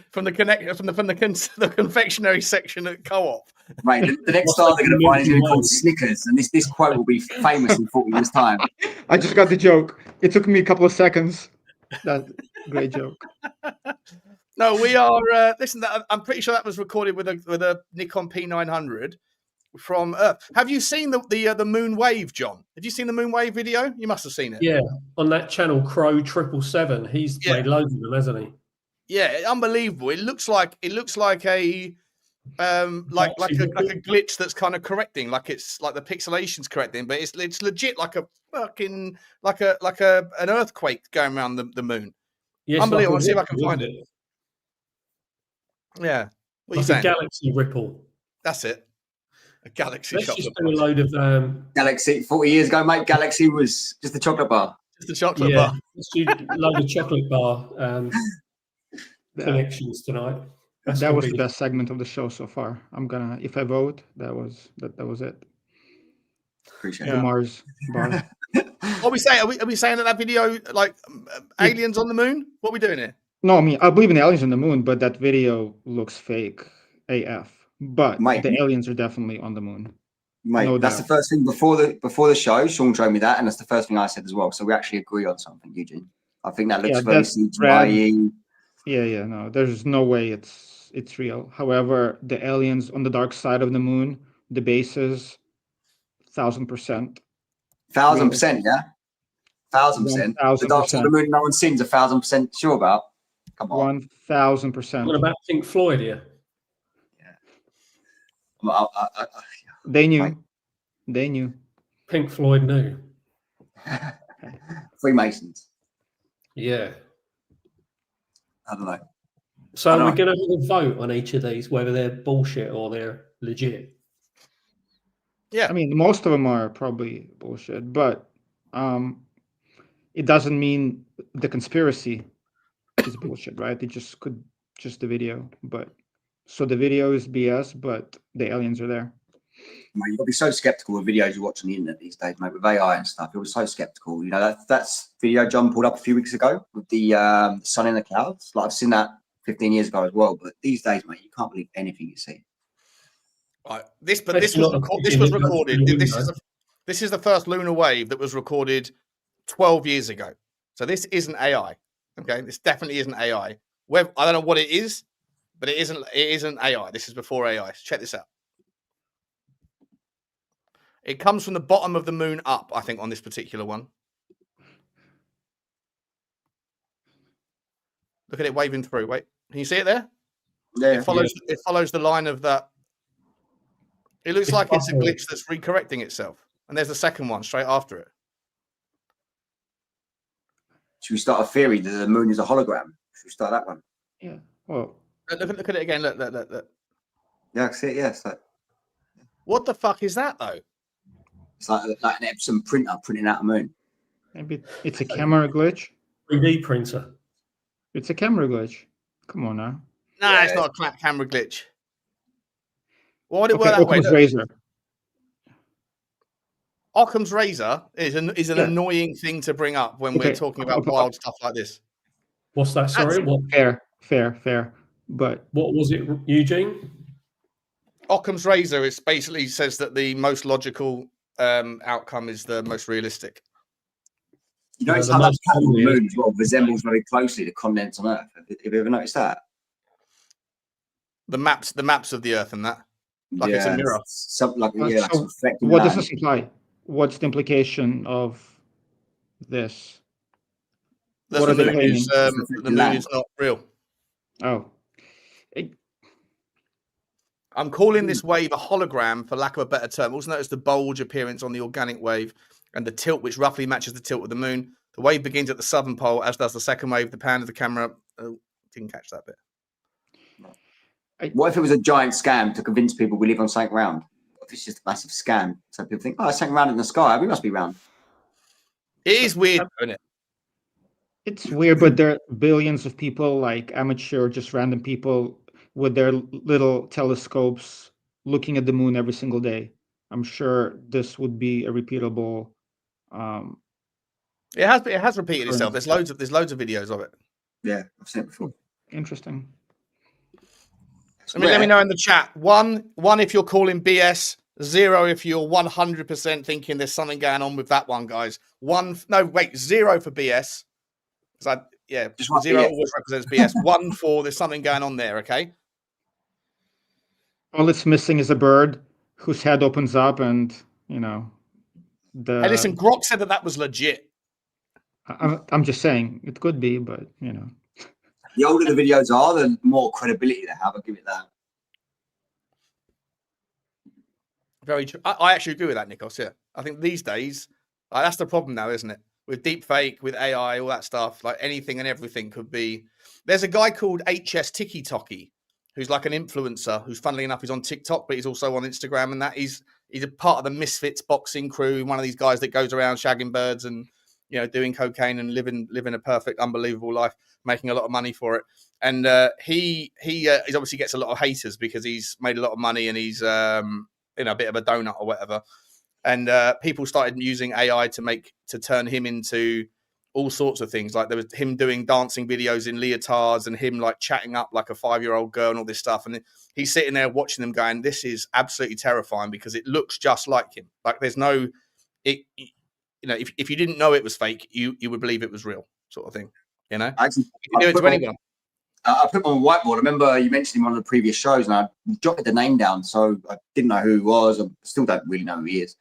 section at Co-op. Mate, the next star they're going to find is going to be called Snickers, and this quote will be famous in 40 years' time. I just got the joke. It took me a couple of seconds. That's a great joke. No, we are. Listen, I'm pretty sure that was recorded with a Nikon P900 from Earth. Have you seen the moon wave, John? Have you seen the moon wave video? You must have seen it. Yeah, on that channel Crow 777. He's made loads of them, hasn't he? Yeah, unbelievable. It looks like a like a glitch that's kind of correcting, like it's like the pixelation's correcting, but it's legit like a fucking like an earthquake going around the moon. Yes, unbelievable. Like Let's see if I can find it. Yeah, what are you saying? A galaxy ripple. That's it. A galaxy. Let's just do a load of Galaxy. 40 years ago, mate, Galaxy was just a chocolate bar. Just a chocolate bar. Let's do a load of chocolate bar connections tonight. That was the best segment of the show so far. I'm gonna, if I vote, that was it. Appreciate the it. Mars bar. What are we saying? Are we saying that video like aliens on the moon? What are we doing here? No, I mean I believe in aliens on the moon, but that video looks fake AF. But the aliens are definitely on the moon. Mate, no that's doubt. the first thing before the show. Sean showed me that, and that's the first thing I said as well. So we actually agree on something, Eugene. I think that looks very CGI. Yeah, no, there's no way it's real. However, the aliens on the dark side of the moon, the bases, 1,000%. 1,000%, yeah. 1,000%. The dark side of the moon, no one's seen. 1,000% sure about. Come on. 1,000%. What about Pink Floyd here? They knew. They knew. Pink Floyd knew. Freemasons. Yeah. I don't know. So we're going to have a vote on each of these, whether they're bullshit or they're legit. Yeah. I mean, most of them are probably bullshit, but it doesn't mean the conspiracy is bullshit, right? It just the video, but so the video is BS, but the aliens are there. Mate, you've got to be so skeptical of videos you watch on the internet these days, mate, with AI and stuff. You'll be so skeptical. You know, that's video John pulled up a few weeks ago with the sun in the clouds. Like, I've seen that 15 years ago as well. But these days, mate, you can't believe anything you see. Right. This was recorded. This is the first lunar wave that was recorded 12 years ago. So this isn't AI. Okay, this definitely isn't AI. I don't know what it is, but it isn't AI. This is before AI. Check this out. It comes from the bottom of the moon up, I think, on this particular one. Look at it waving through. Wait, can you see it there? Yeah. It follows the line of that. It looks like it's a glitch that's recorrecting itself. And there's the second one straight after it. Should we start a theory that the moon is a hologram? Should we start that one? Yeah. Well, look at it again. Look. Yeah, I can see it. Yeah. So, what the fuck is that though? it's like an Epson printer printing out a moon. Maybe it's a camera glitch. 3D printer. It's a camera glitch. Come on now. Nah, Yeah. it's not a camera glitch. Why would it Okay, work that way? Occam's razor. Occam's razor is an annoying thing to bring up when we're talking about wild stuff like this. What's that? Sorry, what? Fair. But what was it, Eugene? Occam's razor is basically says that the most logical outcome is the most realistic. You notice how that pattern on the moon as well resembles very closely the continents on Earth. Have you ever noticed that? The maps of the Earth and that, like it's a mirror. Something like so what does this imply? What's the implication of this? What are they claiming? The moon is not real. Oh. I'm calling this wave a hologram, for lack of a better term. Also notice the bulge appearance on the organic wave and the tilt, which roughly matches the tilt of the moon. The wave begins at the southern pole, as does the second wave. The pan of the camera. Oh, didn't catch that bit. What if it was a giant scam to convince people we live on something round? What if it's just a massive scam? So people think, oh, it's something round in the sky. We must be round. It is weird, isn't it? It's weird, but there are billions of people, like amateur, just random people with their little telescopes looking at the moon every single day. I'm sure this would be a repeatable. It has repeated itself. There's loads of videos of it. Yeah, I've seen it before. Interesting. Let me know in the chat. One if you're calling BS. 0 if you're 100% thinking there's something going on with that one, guys. 0 for BS. Just 0 always represents BS. 1 for there's something going on there. Okay. All it's missing is a bird whose head opens up, and Hey, listen, Grok said that was legit. I'm just saying it could be, but the older the videos are, the more credibility they have. I'll give it that. Very true. I actually agree with that, Nikos. Yeah, I think these days that's the problem now, isn't it? With deep fake, with AI, all that stuff, like anything and everything could be. There's a guy called HS Tiki Toki, who's like an influencer, who's funnily enough is on TikTok, but he's also on Instagram, and that he's a part of the Misfits boxing crew, one of these guys that goes around shagging birds and doing cocaine and living a perfect, unbelievable life, making a lot of money for it. And he obviously gets a lot of haters because he's made a lot of money and he's a bit of a donut or whatever. And people started using AI to turn him into all sorts of things. Like there was him doing dancing videos in leotards and him like chatting up like a 5-year-old girl and all this stuff. And he's sitting there watching them going, this is absolutely terrifying because it looks just like him. Like there's no, if you didn't know it was fake, you would believe it was real, sort of thing. Actually, you can do it to anyone. I put him on a whiteboard. I remember you mentioned him on one of the previous shows, and I jotted the name down, so I didn't know who he was. I still don't really know who he is,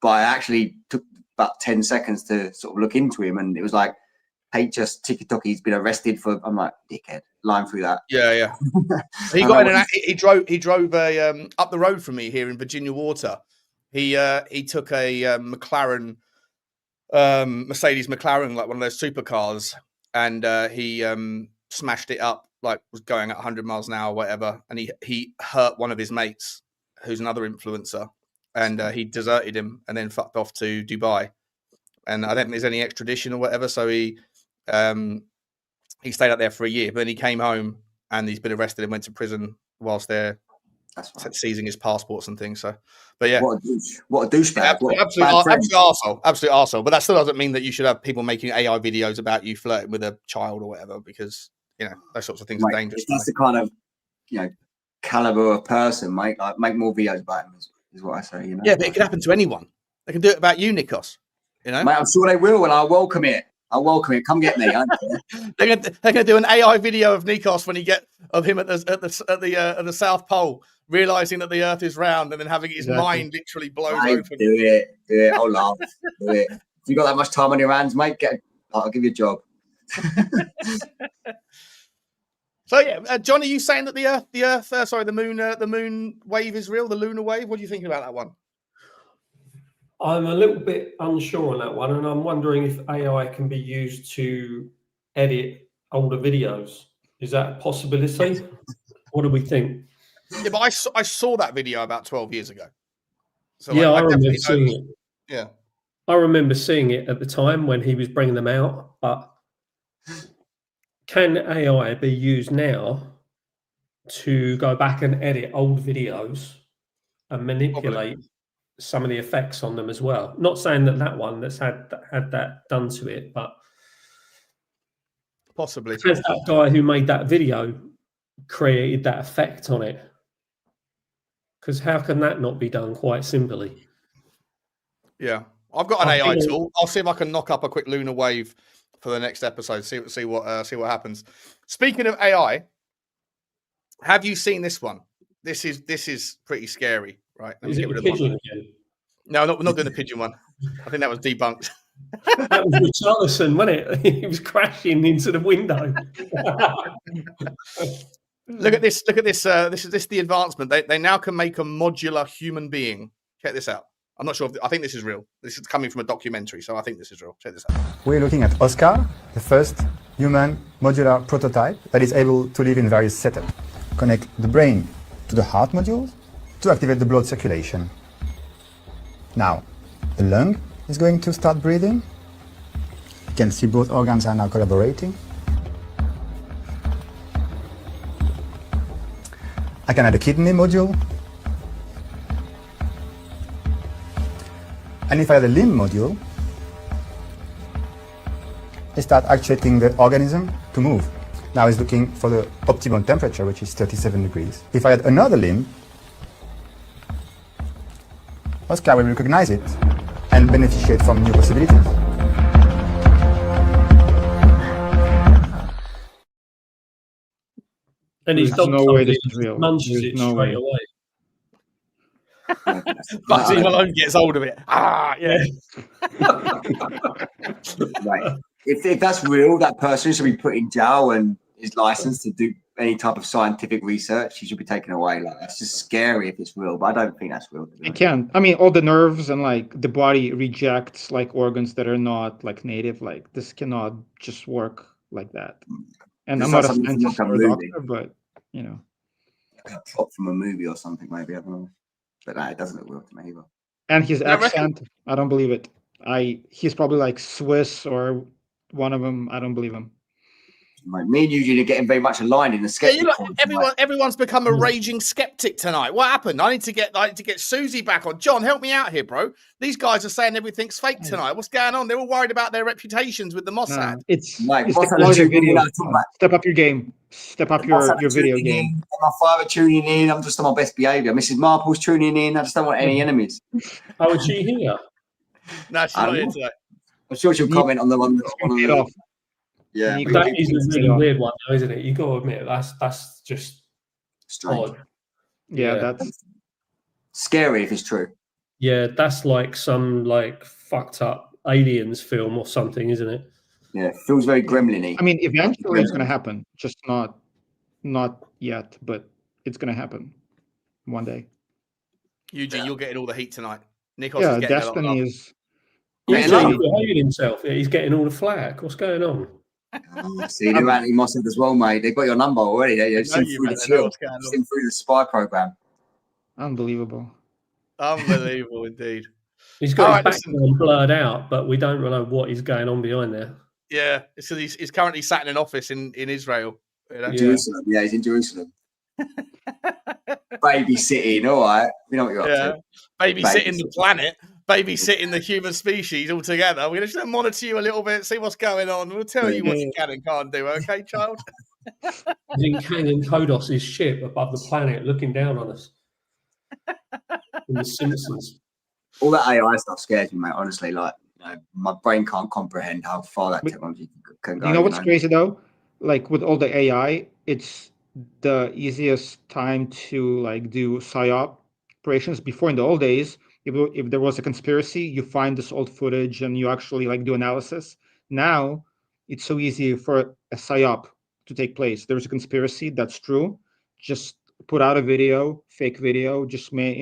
but I actually took about 10 seconds to sort of look into him, and it was like, HS Tiki-Toki's been arrested for. I'm like, dickhead, lying through that. Yeah. He got in he drove up the road from me here in Virginia Water. He took a McLaren, Mercedes McLaren, like one of those supercars, and he smashed it up, like was going at 100 miles an hour, whatever. And he hurt one of his mates, who's another influencer, and he deserted him and then fucked off to Dubai. And I don't think there's any extradition or whatever. So he stayed out there for a year, but then he came home and he's been arrested and went to prison whilst they're seizing his passports and things. So, but yeah, what a douchebag! Absolute arsehole. But that still doesn't mean that you should have people making AI videos about you flirting with a child or whatever, because you know, those sorts of things Mate, are dangerous. if that's the kind of, you know, caliber of person, mate, like, make more videos about him, is what I say, you know. Yeah, but it could happen to anyone. They can do it about you, Nikos. You know, mate, I'm sure they will, and I welcome it. I welcome it. Come get me. I don't care. they're gonna do an AI video of Nikos when he get of him at the South Pole, realizing that the Earth is round, and then having his mind literally blows open. Do it. I'll laugh. Do it. If you got that much time on your hands, mate, I'll give you a job. So yeah, John, are you saying that the moon wave is real? The lunar wave? What do you think about that one? I'm a little bit unsure on that one, and I'm wondering if AI can be used to edit older videos. Is that a possibility? What do we think? Yeah, but I saw that video about 12 years ago. So yeah, like, I remember seeing it. Yeah, I remember seeing it at the time when he was bringing them out. But can AI be used now to go back and edit old videos and manipulate some of the effects on them as well? Not saying that one that's had that done to it, but possibly. Has that guy who made that video created that effect on it? Because how can that not be done quite simply? Yeah, I've got an AI tool. I'll see if I can knock up a quick lunar wave for the next episode. See what happens. Speaking of AI, have you seen this one? This is pretty scary, right? Is it a pigeon again? No, we're not doing the pigeon one. I think that was debunked. That was Richarlison, wasn't it? He was crashing into the window. Look at this. This is the advancement. They now can make a modular human being. Check this out. I'm not sure. I think this is real. This is coming from a documentary, so I think this is real. Check this out. We're looking at Oscar, the first human modular prototype that is able to live in various setups. Connect the brain to the heart modules to activate the blood circulation. Now, the lung is going to start breathing. You can see both organs are now collaborating. I can add a kidney module. And if I add a limb module, I start actuating the organism to move. Now it's looking for the optimum temperature, which is 37 degrees. If I add another limb, Oscar will recognize it and beneficiate from new possibilities. And his dog no way this is real. munches it straight away. Bugsy Malone gets hold of it. Yeah. Right. If that's real, that person should be put in jail and is licensed to do any type of scientific research. He should be taken away. Like, that's just scary if it's real, but I don't think that's real. It can't. I mean, all the nerves and like the body rejects like organs that are not like native. Like this cannot just work like that. And I'm not a scientist or a doctor, but you know, like a plot from a movie or something, maybe. I don't know. But it doesn't look real to me either. And his accent, I don't believe it. He's probably like Swiss or one of them. I don't believe him. Like, me and Eugene are getting very much aligned in the skeptic. Yeah, everyone's become a raging skeptic tonight. What happened? I need to get Susie back on. John, help me out here, bro. These guys are saying everything's fake tonight. What's going on? They're all worried about their reputations with the Mossad. It's Mossad video. Step up your game. Step up your video game. My father tuning in. I'm just on my best behaviour. Mrs. Marple's tuning in. I just don't want any enemies. Oh, is she here? No, she's not here today. I'm sure she'll comment on the one. Yeah, that is a really weird one, though, isn't it? You got to admit that's just strange. Odd. Yeah, that's scary if it's true. Yeah, that's like some like fucked up aliens film or something, isn't it? Yeah, it feels very gremlin-y. I mean, eventually it's going to happen. Just not yet, but it's going to happen one day. Eugene, you're getting all the heat tonight. Nikos yeah, is getting Destiny is. He's behaving himself. He's getting all the flack. What's going on? See, they're anti-Mossad as well, mate. They've got your number already. They've seen through the spy program. Unbelievable. Unbelievable indeed. He's got his background blurred out, but we don't know what is going on behind there. Yeah, so he's currently sat in an office in Israel. You know? Jerusalem. Yeah, he's in Jerusalem. Babysitting, all right. We know what you're up to. Babysitting the planet, babysitting the human species all together. We're going to just monitor you a little bit, see what's going on. We'll tell you what you can and can't do, okay, child? He's in Kang and Kodos' ship above the planet, looking down on us. In The Simpsons. All that AI stuff scares me, mate. Honestly, like, you know, my brain can't comprehend how far that technology can go. You know what's crazy though? Like with all the AI, it's the easiest time to like do psyop operations. Before, in the old days, if there was a conspiracy, you find this old footage and you actually like do analysis. Now it's so easy for a psyop to take place. There's a conspiracy that's true. Just put out a video, fake video, just make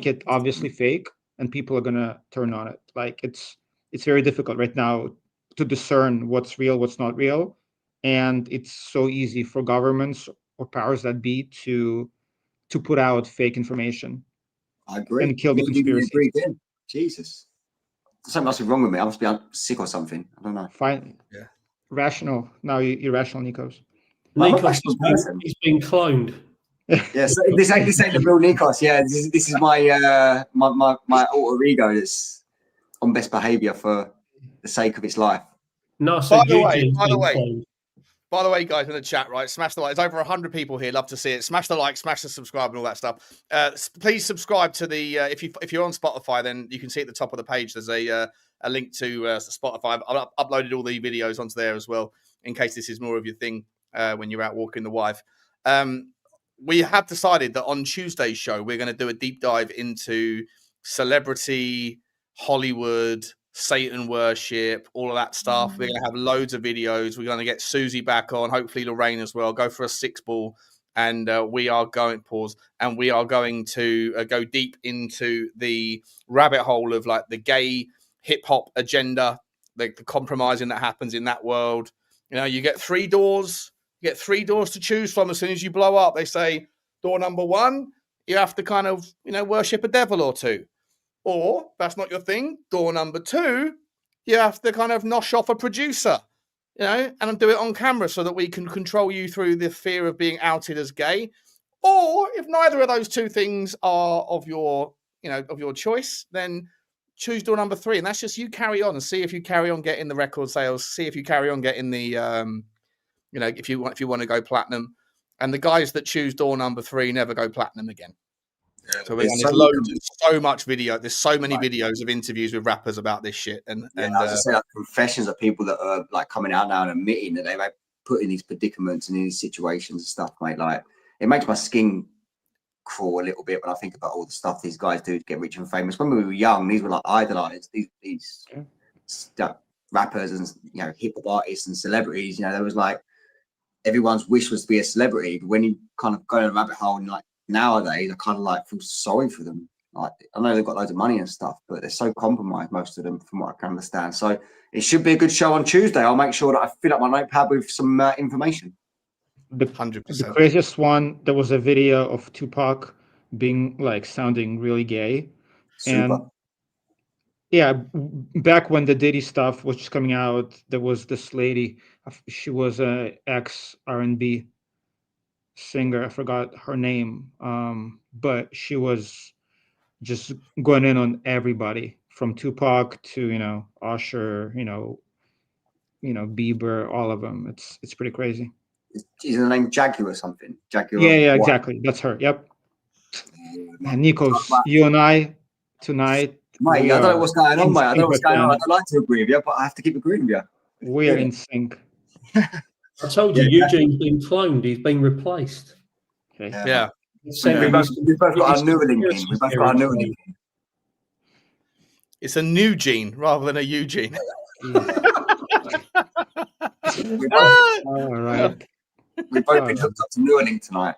it obviously fake, and people are gonna turn on it. Like it's very difficult right now to discern what's real, what's not real, and it's so easy for governments or powers that be to put out fake information. I agree. And kill the Maybe you conspiracy. agree then. Jesus, something must be wrong with me. I must be sick or something. I don't know. Fine. Yeah. Rational. Now you're rational, Nikos. Nikos, he's been cloned. Yeah, so this ain't the real Nikos. Yeah, this is my my alter ego that's on best behaviour for the sake of its life. No, so by the way, guys in the chat, right? Smash the like. There's over 100 people here. Love to see it. Smash the like, smash the subscribe, and all that stuff. Please subscribe to the. If you're on Spotify, then you can see at the top of the page. There's a link to Spotify. I've uploaded all the videos onto there as well, in case this is more of your thing when you're out walking the wife. We have decided that on Tuesday's show we're going to do a deep dive into celebrity, Hollywood, Satan worship, all of that stuff. We're going to have loads of videos. We're going to get Susie back on, hopefully Lorraine as well. Go for a 6-ball, and we are going to go deep into the rabbit hole of like the gay hip hop agenda, like the compromising that happens in that world. You know, you get 3 doors. You get 3 doors to choose from. As soon as you blow up, they say door number 1, you have to kind of worship a devil or 2. Or, that's not your thing, door number 2, you have to kind of nosh off a producer, and do it on camera so that we can control you through the fear of being outed as gay. Or, if neither of those 2 things are of your choice, then choose door number 3. And that's just you carry on and see if you carry on getting the record sales, see if you carry on getting the, if you want to go platinum. And the guys that choose door number 3 never go platinum again. So there's so much video. There's so many videos of interviews with rappers about this shit, and I was just saying, like, confessions of people that are like coming out now and admitting that they put in these predicaments and in these situations and stuff, mate. Like, it makes my skin crawl a little bit when I think about all the stuff these guys do to get rich and famous. When we were young, these were like idolized. These rappers and hip hop artists and celebrities. There was like everyone's wish was to be a celebrity. But when you kind of go in a rabbit hole and like. Nowadays, I kind of like feel sorry for them. Like, I know they've got loads of money and stuff, but they're so compromised, most of them, from what I can understand. So it should be a good show on Tuesday. I'll make sure that I fill up my notepad with some information. The 100%. The craziest one, there was a video of Tupac being like sounding really gay. Super. And yeah, back when the Diddy stuff was just coming out, there was this lady. She was a ex R&B singer. I forgot her name, but she was just going in on everybody from Tupac to Usher, Bieber, all of them. It's pretty crazy. Is her name Jaguar or something? Jaguar. Yeah, exactly. That's her. Yep. And Nikos, you and I tonight. Mate, I don't know what's going on, mate. I don't know what's going on. I'd like to agree with you, but I have to keep agreeing with you. We are in sync. I told you, Eugene's been cloned. He's been replaced. Okay. Yeah. We both got our Neuralink in. We both got our Neuralink in. It's a new gene rather than a Eugene. All right. We've both been hooked up to Neuralink tonight.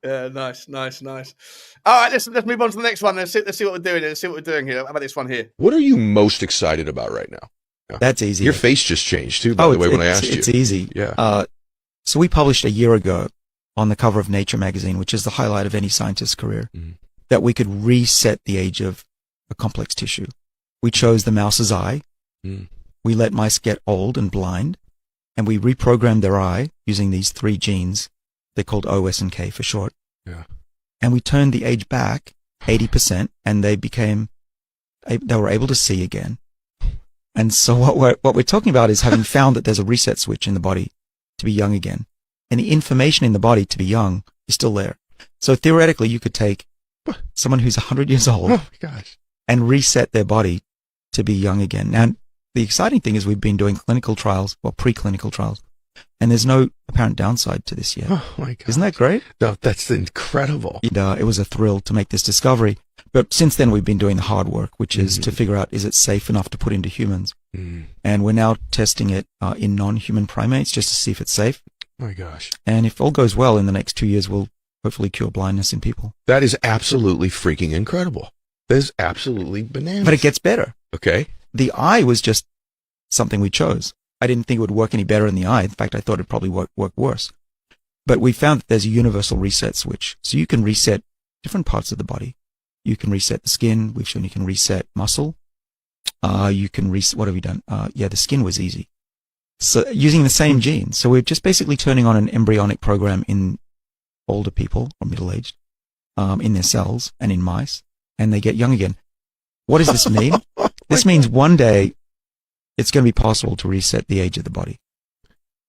Yeah, nice. All right, let's move on to the next one. Let's see what we're doing. Let's see what we're doing here. How about this one here? What are you most excited about right now? That's easy. Your face just changed too, by the way, when I asked you. It's easy. Yeah. So we published a year ago on the cover of Nature magazine, which is the highlight of any scientist's career, that we could reset the age of a complex tissue. We chose the mouse's eye. We let mice get old and blind, and we reprogrammed their eye using these 3 genes. They're called O, S, and K for short. Yeah. And we turned the age back 80%, and they were able to see again. And so what we're talking about is having found that there's a reset switch in the body to be young again. And the information in the body to be young is still there. So theoretically, you could take someone who's 100 years old and reset their body to be young again. Now, the exciting thing is we've been doing clinical trials, or preclinical trials, and there's no apparent downside to this yet. Oh my God. Isn't that great? No, that's incredible. And, it was a thrill to make this discovery. But since then, we've been doing the hard work, which is to figure out, is it safe enough to put into humans? And we're now testing it in non-human primates just to see if it's safe. My gosh. And if all goes well, in the next 2 years, we'll hopefully cure blindness in people. That is absolutely freaking incredible. That is absolutely bananas. But it gets better. Okay. The eye was just something we chose. I didn't think it would work any better in the eye. In fact, I thought it'd probably work worse. But we found that there's a universal reset switch. So you can reset different parts of the body. You can reset the skin. We've shown you can reset muscle. You can reset, what have we done? The skin was easy. So using the same gene. So we're just basically turning on an embryonic program in older people or middle-aged, in their cells and in mice, and they get young again. What does this mean? This means one day it's going to be possible to reset the age of the body.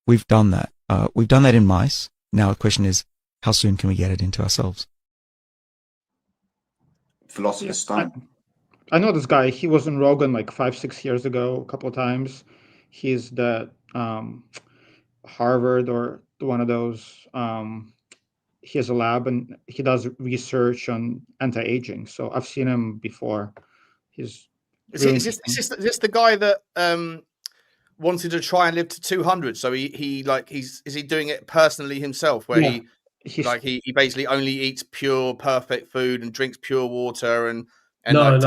We've done that. We've done that in mice. Now the question is, how soon can we get it into ourselves? Philosopher's Stone. I know this guy. He was in Rogan like 5-6 years ago, a couple of times. He's the Harvard or one of those. He has a lab and he does research on anti-aging. So I've seen him before. He's Is this the guy that wanted to try and live to 200? So is he doing it personally himself, where he basically only eats pure, perfect food and drinks pure water and no,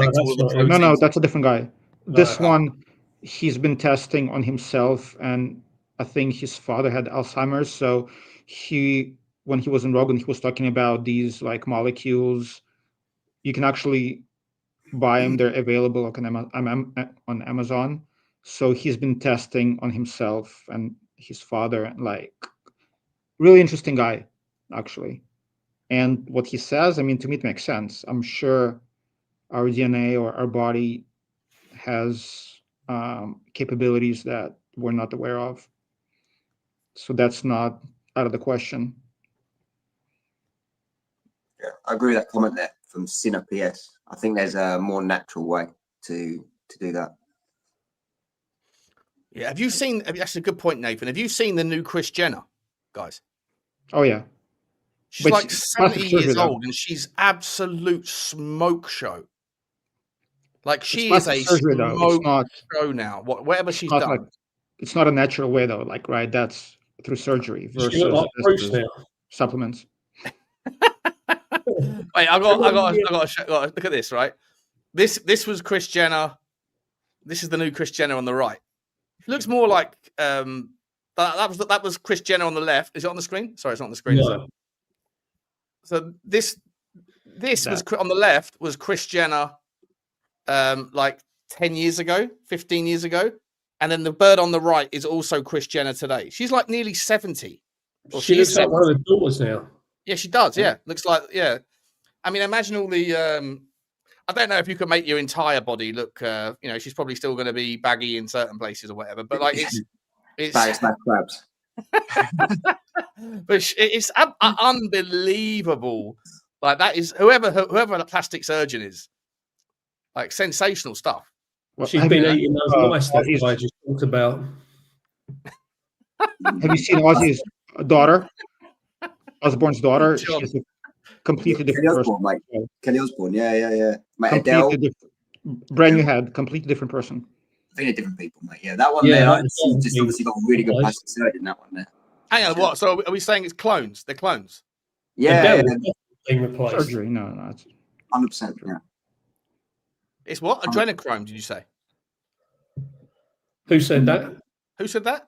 that's a different guy. This one, he's been testing on himself, and I think his father had Alzheimer's. So when he was in Rogan, he was talking about these like molecules. You can actually buy them; they're available on Amazon. So he's been testing on himself and his father. Like, really interesting guy, actually. And what he says, I mean, to me, it makes sense. I'm sure our DNA or our body has capabilities that we're not aware of. So that's not out of the question. Yeah, I agree with that comment there from Sinner PS. I think there's a more natural way to do that. Yeah, have you seen? That's a good point, Nathan. Have you seen the new Kris Jenner, guys? Oh yeah, she's like 70 years old, and she's absolute smoke show. Like she is a smoke show now. Whatever she's done, like, it's not a natural way though. Like that's through surgery versus supplements. Wait, I got to look at this. Right, this was Kris Jenner. This is the new Kris Jenner on the right. It looks more like that was Kris Jenner on the left. Is it on the screen? Sorry, it's not on the screen. No. So this was on the left was Kris Jenner, like 10 years ago, 15 years ago, and then the bird on the right is also Kris Jenner today. She's like nearly 70. She looks like one of the daughters now. Yeah, she does. Yeah, looks like I mean, imagine all the. I don't know if you can make your entire body look. She's probably still going to be baggy in certain places or whatever. But like, it's crabs. But it's unbelievable. Like that is whoever the plastic surgeon is. Like sensational stuff. Well, she's been eating those mice that I just talked about. Have you seen Ozzy's daughter? Osbourne's daughter. She's a completely different person. Kelly Osbourne, yeah. Mate, Adele. Brand new head, completely different person. I think they're different people, mate. Yeah, that one there, just obviously got a really good plastic surgeon, that one there. Hang on, what? So are we saying it's clones? They're clones? Yeah. Surgery, no, it's 100%. Yeah. It's what? Adrenochrome, did you say? Who said that? Who said that?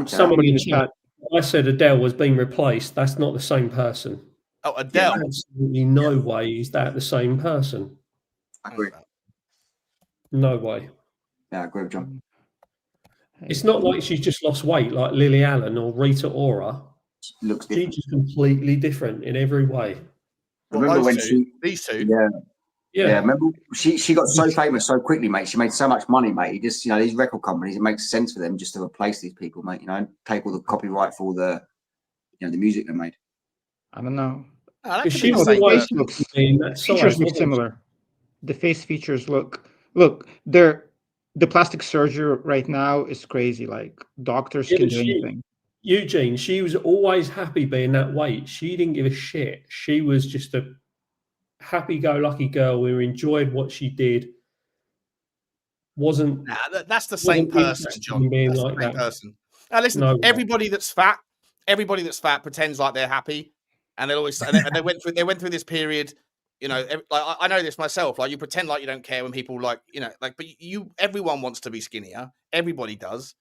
Someone in the chat. I said Adele was being replaced. That's not the same person. Oh, Adele. Absolutely no way is that the same person. I agree. No way. Yeah, I agree with John. It's not like she's just lost weight like Lily Allen or Rita Ora. Looks different. She's just completely different in every way. Remember when these two? Yeah. Yeah, remember she got so famous so quickly, mate. She made so much money, mate. You just, these record companies, it makes sense for them just to replace these people, mate. And take all the copyright for all the, the music they made. I don't know. That She could be was the same always person. looks, being that features size, look wasn't she? similar. The face features look. The plastic surgery right now is crazy. Like doctors Yeah, can but do anything. Eugene, she was always happy being that weight. She didn't give a shit. She was just a happy-go-lucky girl who enjoyed what she did. Wasn't that's the same person, John. being That's like the same that. person. Now listen, No. everybody that's fat pretends like they're happy, and they always and they went through this period. Like I know this myself. Like you pretend like you don't care when people but everyone wants to be skinnier. Everybody does.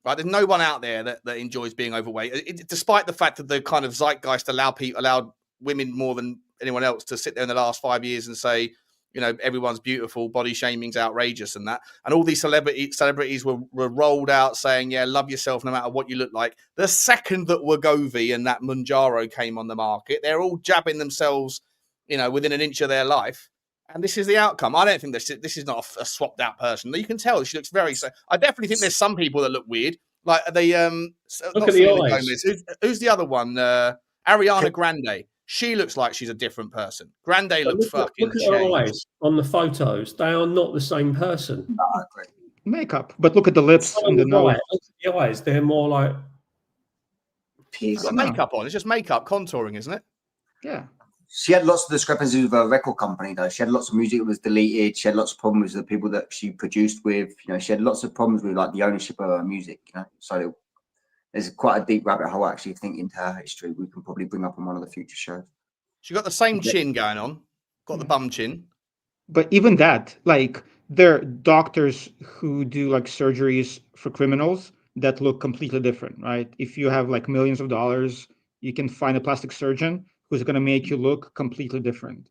Right? There's no one out there that enjoys being overweight, despite the fact that the kind of zeitgeist allowed women more than anyone else to sit there in the last 5 years and say, everyone's beautiful, body shaming's outrageous, and all these celebrities were rolled out saying, yeah, love yourself no matter what you look like. The second that Wegovy and that Mounjaro came on the market, they're all jabbing themselves, within an inch of their life. And this is the outcome. I don't think this is not a swapped out person. You can tell she looks very. I definitely think there's some people that look weird. Like they look at the eyes. Who's the other one? Ariana Grande. She looks like she's a different person. Grande looks fucking look at changed. her eyes on the photos. They are not the same person. No, I agree. Makeup, but look at the lips and the nose. Look at the eyes. They're more like. She's got makeup on. It's just makeup contouring, isn't it? Yeah. She had lots of discrepancies with her record company, though. She had lots of music that was deleted. She had lots of problems with the people that she produced with. She had lots of problems with like the ownership of her music. So there's quite a deep rabbit hole actually thinking into her history. We can probably bring up on one of the future shows. She got the same chin going on. Got the bum chin. But even that, like, there are doctors who do like surgeries for criminals that look completely different, right? If you have like millions of dollars, you can find a plastic surgeon who's going to make you look completely different.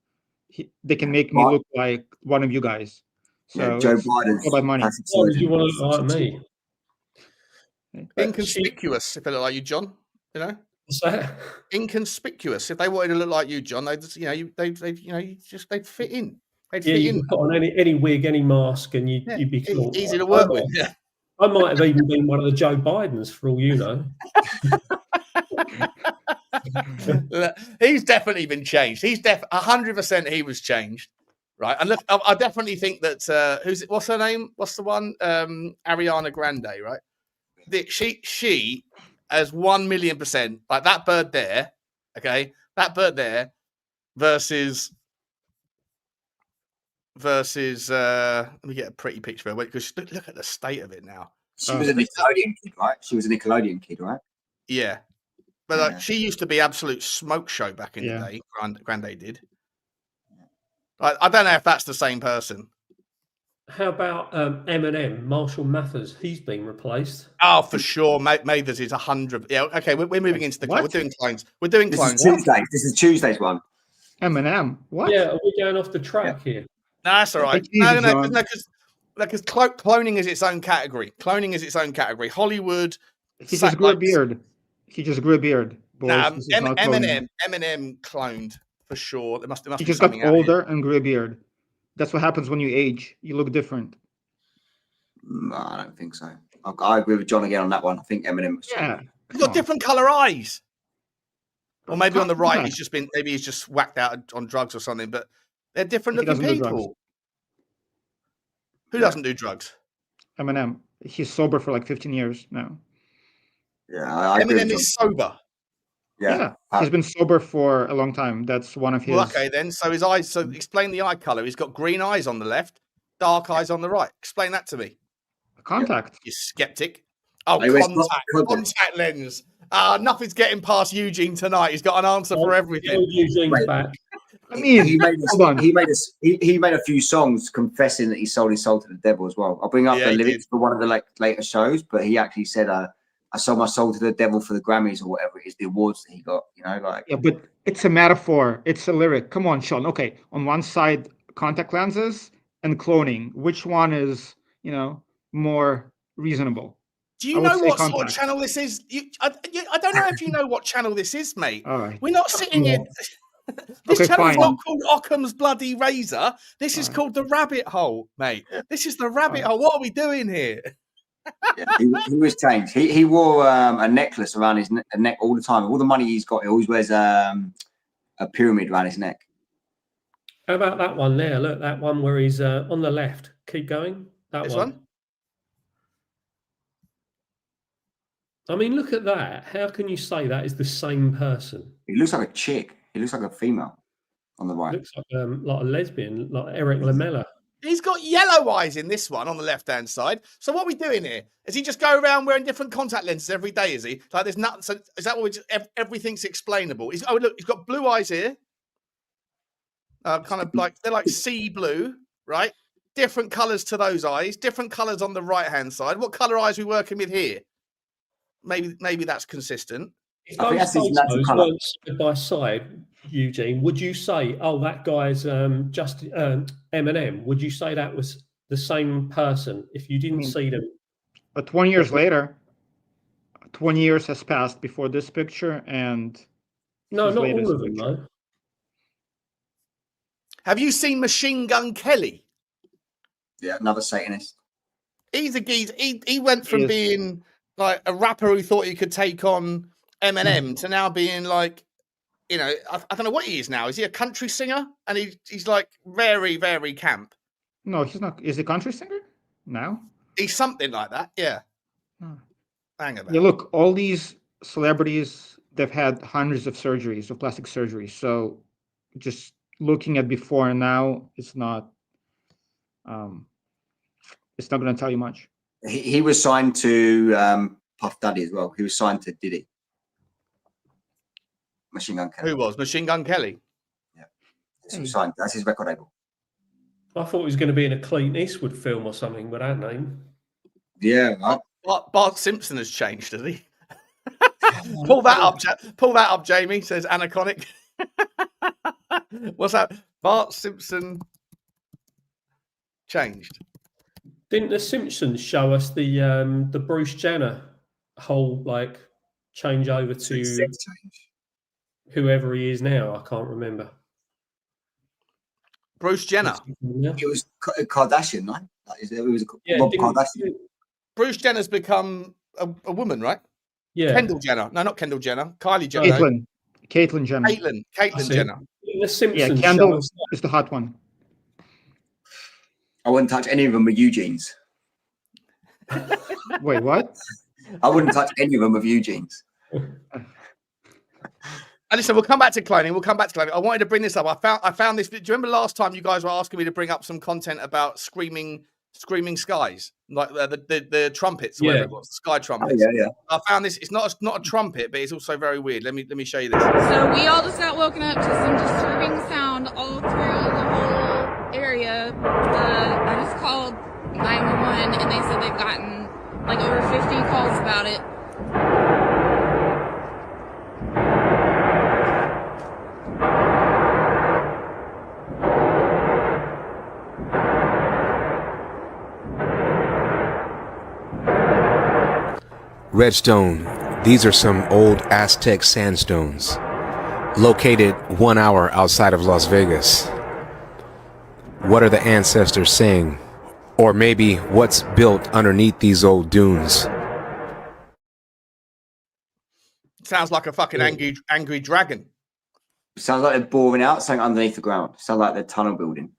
They can make me look like one of you guys. So Joe it's Biden's all about money. Why would you want to look like me? Inconspicuous, if they look like you, John. What's that? Inconspicuous. If they wanted to look like you, John, they'd fit in. They'd fit in. You can put on any wig, any mask, and you'd be cool. Easy to work with. Yeah. I might have even been one of the Joe Bidens, for all you know. He's definitely been changed. He's 100% he was changed, right? And look, I definitely think that what's her name? What's the one? Ariana Grande, right? She has 1,000,000% like that bird there. Okay, that bird there versus. Let me get a pretty picture of it because look at the state of it now. She was a Nickelodeon kid, right? She was a Nickelodeon kid, right? Yeah. But she used to be absolute smoke show back in the day. Grande did. I don't know if that's the same person. How about Eminem, Marshall Mathers? He's been replaced. Oh, for sure. Mathers is 100. Yeah. Okay, we're moving into the. We're doing clones. We're doing clones. This is Tuesday's one. Eminem. What? Yeah, are we going off the track here? No, that's all right. No, because cloning is its own category. Cloning is its own category. Hollywood. He just grew a beard. He just grew a beard. Boys, Eminem cloned for sure. There must he be just got something older and grew a beard. That's what happens when you age. You look different. No, I don't think so. I agree with John again on that one. I think Eminem. He's got different color eyes. Or maybe on the right, he's just whacked out on drugs or something. But they're different looking people. Who doesn't do drugs? Eminem. He's sober for like 15 years now. Yeah, Eminem is sober. Yeah. He's been sober for a long time. That's one of his. Well, okay, then. So his eyes. So explain the eye color. He's got green eyes on the left, dark eyes on the right. Explain that to me. Contact. You skeptic. Oh, contact lens. Nothing's getting past Eugene tonight. He's got an answer for everything. Eugene's back. I mean, he made a few songs confessing that he sold his soul to the devil as well. I'll bring up the lyrics for one of the later shows, but he actually said, "I sold my soul to the devil for the Grammys or whatever it is, the awards that he got." Yeah, but it's a metaphor. It's a lyric. Come on, Sean. Okay, on one side, contact lenses and cloning. Which one is more reasonable? Do you know what sort of channel this is? I don't know if you know what channel this is, mate. All right. We're not sitting here. This Okay, channel is fine. not called Occam's Bloody Razor. This is Alright. called the Rabbit Hole, mate. This is the Rabbit Alright. Hole. What are we doing here? He was changed. He wore a necklace around his neck all the time. All the money he's got, he always wears a pyramid around his neck. How about that one there? Look, that one where he's on the left. Keep going. That This one. one? I mean, look at that. How can you say that is the same person? He looks like a chick. He looks like a female on the right. Looks like a lesbian, like Eric Lamella. He's got yellow eyes in this one on the left-hand side. So what are we doing here? Is he just go around wearing different contact lenses every day, is he? Like there's nothing. So is that what we just, everything's explainable? Oh, look, he's got blue eyes here. Kind of like, they're like sea blue, right? Different colours to those eyes. Different colours on the right-hand side. What colour eyes are we working with here? Maybe that's consistent. If those photos weren't side by side, Eugene, would you say, oh, that guy's just Eminem? Would you say that was the same person if you didn't see them? But 20 years later, 20 years has passed before this picture and no, his not latest all of them, picture. though. Have you seen Machine Gun Kelly? Yeah, another Satanist. He's a geese. He went from being like a rapper who thought he could take on Eminem to now being like, you know, I don't know what he is now. Is he a country singer? And he's like very, very camp. No, he's not. Is he a country singer now? He's something like that. Yeah. Oh. Hang about. Yeah, look, all these celebrities, they've had hundreds of surgeries, of plastic surgery. So just looking at before and now, it's not going to tell you much. He was signed to Puff Daddy as well. He was signed to Diddy. Machine Gun Kelly. Who was Machine Gun Kelly? Yeah, he was signed. That's his record label. I thought he was going to be in a Clint Eastwood film or something with that name. Yeah, right. Bart Simpson has changed, has he? Pull that up, Jamie. Says Anaconic. What's that? Bart Simpson changed. Didn't the Simpsons show us the Bruce Jenner whole like change over to whoever he is now? I can't remember. Bruce Jenner. It was Kardashian, right? It was Yeah, Bob Kardashian. Bruce Jenner's become a woman, right? Yeah. Kendall Jenner. No, not Kendall Jenner. Kylie Jenner. Caitlyn Jenner. Caitlyn Jenner. The Simpsons. Yeah, Kendall is the hot one. I wouldn't touch any of them with Eugene's. Wait, what? I wouldn't touch any of them with Eugene's. And listen, we'll come back to cloning. I wanted to bring this up. I found this. Do you remember last time you guys were asking me to bring up some content about screaming skies, like the trumpets, or whatever it was, the sky trumpets? Oh, yeah. I found this. It's not a trumpet, but it's also very weird. Let me show you this. So we all just got woken up to some disturbing sound all through the whole area. I just called 911 and they said they've gotten like over 50 calls about it. Redstone. These are some old Aztec sandstones, located 1 hour outside of Las Vegas. What are the ancestors saying? Or maybe what's built underneath these old dunes? Sounds like a fucking angry dragon. Sounds like they're boring out something underneath the ground. Sounds like they're tunnel building.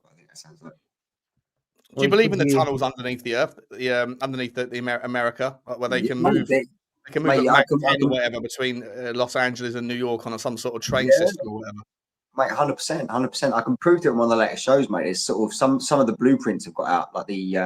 I think that sounds like. Do you believe in the tunnels underneath the earth, underneath the America, where they can move? They can move a Mach 10 or whatever between Los Angeles and New York on some sort of train system or whatever. Mate, 100%. I can prove to it on one of the latest shows, mate. It's sort of some of the blueprints have got out, like the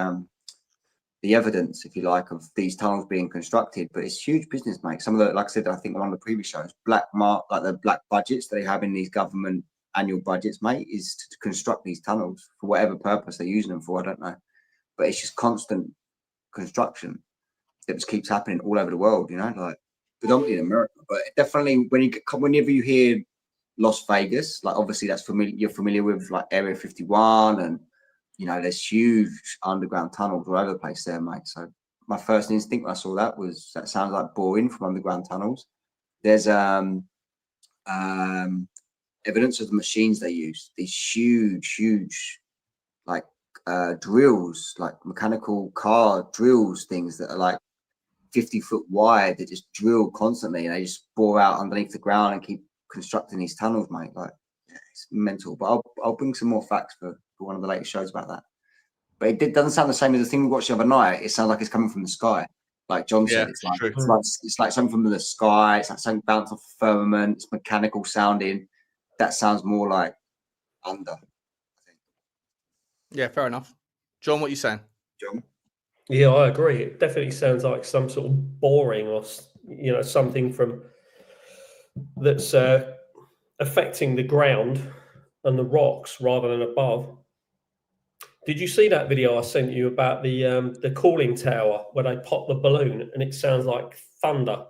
evidence, if you like, of these tunnels being constructed. But it's huge business, mate. Some of the, like I said, I think one of the previous shows, like the black budgets that they have in these government annual budgets, mate, is to construct these tunnels for whatever purpose they're using them for. I don't know, but it's just constant construction that just keeps happening all over the world. You know, like predominantly in America, but definitely whenever you hear Las Vegas, like obviously that's familiar. You're familiar with like Area 51, and you know there's huge underground tunnels all over the place there, mate. So my first instinct when I saw that was that sounds like boring from underground tunnels. There's evidence of the machines they use. These huge, like drills, like mechanical car drills, things that are like 50-foot wide that just drill constantly, and they just bore out underneath the ground and keep constructing these tunnels, mate. Like, yeah, it's mental. But I'll bring some more facts for one of the latest shows about that. But it doesn't sound the same as the thing we watched the other night. It sounds like it's coming from the sky. Like John said, it's like something from the sky. It's like something bounced off the firmament. It's mechanical sounding. That sounds more like thunder. Yeah, fair enough. John, what are you saying? John? Yeah, I agree. It definitely sounds like some sort of boring or, you know, something from that's affecting the ground and the rocks rather than above. Did you see that video I sent you about the cooling tower where they pop the balloon and it sounds like thunder?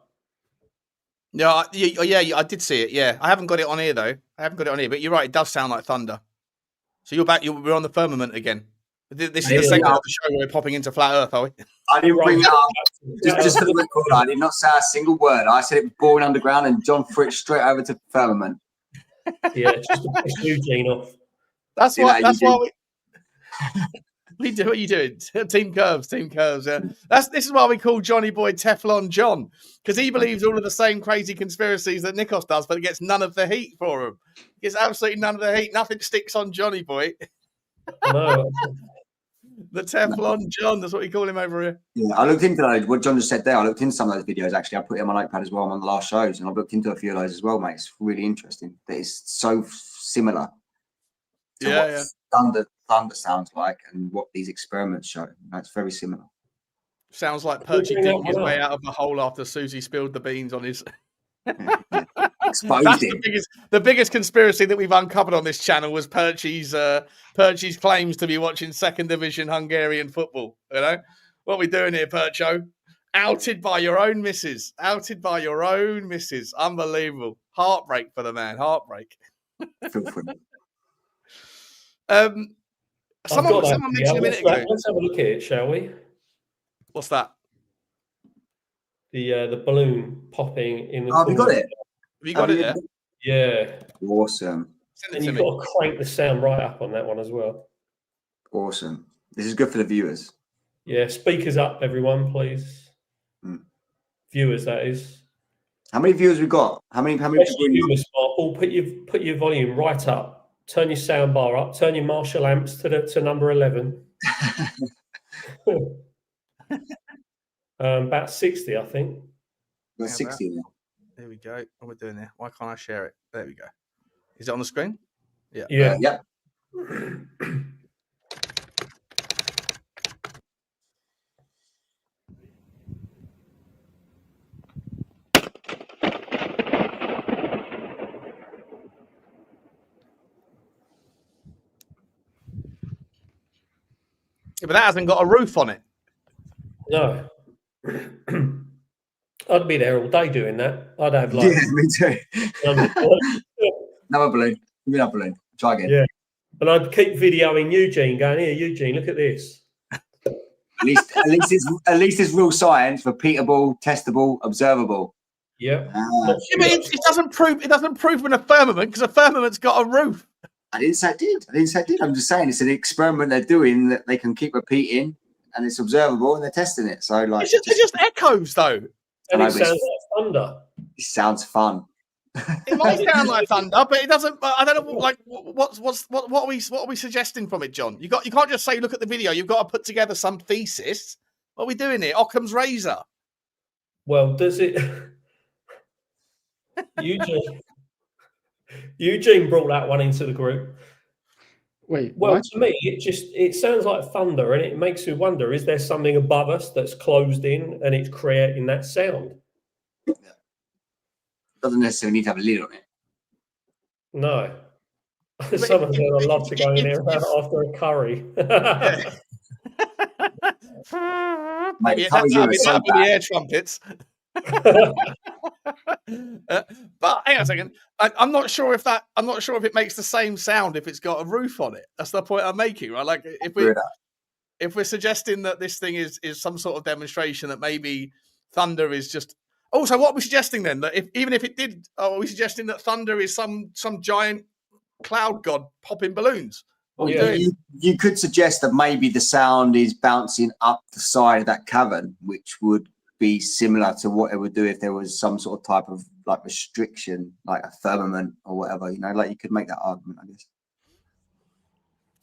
Yeah, I did see it. Yeah, I haven't got it on here though. But you're right. It does sound like thunder. So you're back. We're on the firmament again. This is the segment of the show where we're popping into flat Earth, are we? I didn't bring it up. Just for the record, I did not say a single word. I said it was boring underground, and John threw it straight over to firmament. Yeah, just to piss Eugene off. That's why we do what you doing. Team curves. Yeah. This is why we call Johnny Boy Teflon John, because he believes all of the same crazy conspiracies that Nikos does, but it gets none of the heat for him. He gets absolutely none of the heat. Nothing sticks on Johnny Boy. No. The Teflon John, that's what we call him over here. Yeah, I looked into those. What John just said there, I looked into some of those videos actually. I put it on my notepad as well. I'm on the last shows, and I've looked into a few of those as well, mate. It's really interesting. That it's so similar to what thunder sounds like and what these experiments show. It's very similar. Sounds like Perchy digging his way out of the hole after Susie spilled the beans on his. That's the biggest conspiracy that we've uncovered on this channel was Perchy's claims to be watching second division Hungarian football. You know what are we doing here, Percho? Outed by your own missus. Unbelievable. Heartbreak for the man. Heartbreak. Someone mentioned a minute ago. Let's have a look at it, shall we? What's that? The balloon popping in the. Oh, have you got it? Have you got it there? Yeah. Awesome. And you've got to crank the sound right up on that one as well. Awesome. This is good for the viewers. Yeah, speakers up, everyone, please. Viewers, that is. How many viewers we got? How many viewers, Paul, put your volume right up. Turn your sound bar up. Turn your Marshall amps to number 11. About 60, I think. About 60 now. There we go. What are we doing there? Why can't I share it? There we go. Is it on the screen? Yeah. Yeah. Yeah. Yeah, but that hasn't got a roof on it. No. I'd be there all day doing that. I'd have like. Yeah, me too. Another balloon. Give me another balloon. Try again. Yeah. And I'd keep videoing Eugene, going, here, Eugene, look at this. At least it's real science, repeatable, testable, observable. Yeah. It doesn't prove in a firmament because a firmament's got a roof. I didn't say it did. I'm just saying it's an experiment they're doing that they can keep repeating, and it's observable, and they're testing it. So like, it's just echoes though. And it sounds like thunder. It sounds fun. It might sound like thunder, but it doesn't. I don't know. Like, what are we suggesting from it, John? You can't just say look at the video. You've got to put together some thesis. What are we doing here? Occam's razor. Well, does it? Eugene brought that one into the group. Wait. Well, what? to me, it sounds like thunder, and it makes you wonder: is there something above us that's closed in, and it's creating that sound? Yeah. Doesn't necessarily need to have a lid on it. No. Someone said I'd love to go in there after a curry. Maybe that would be air trumpets. But hang on a second. I'm not sure if it makes the same sound if it's got a roof on it. That's the point I'm making, right? Like if we're suggesting that this thing is some sort of demonstration that maybe thunder is just Also, what are we suggesting then? That even if it did, are we suggesting that thunder is some giant cloud god popping balloons? What are we doing? You could suggest that maybe the sound is bouncing up the side of that cavern, which would be similar to what it would do if there was some sort of type of like restriction, like a firmament or whatever. You know, like you could make that argument, I guess.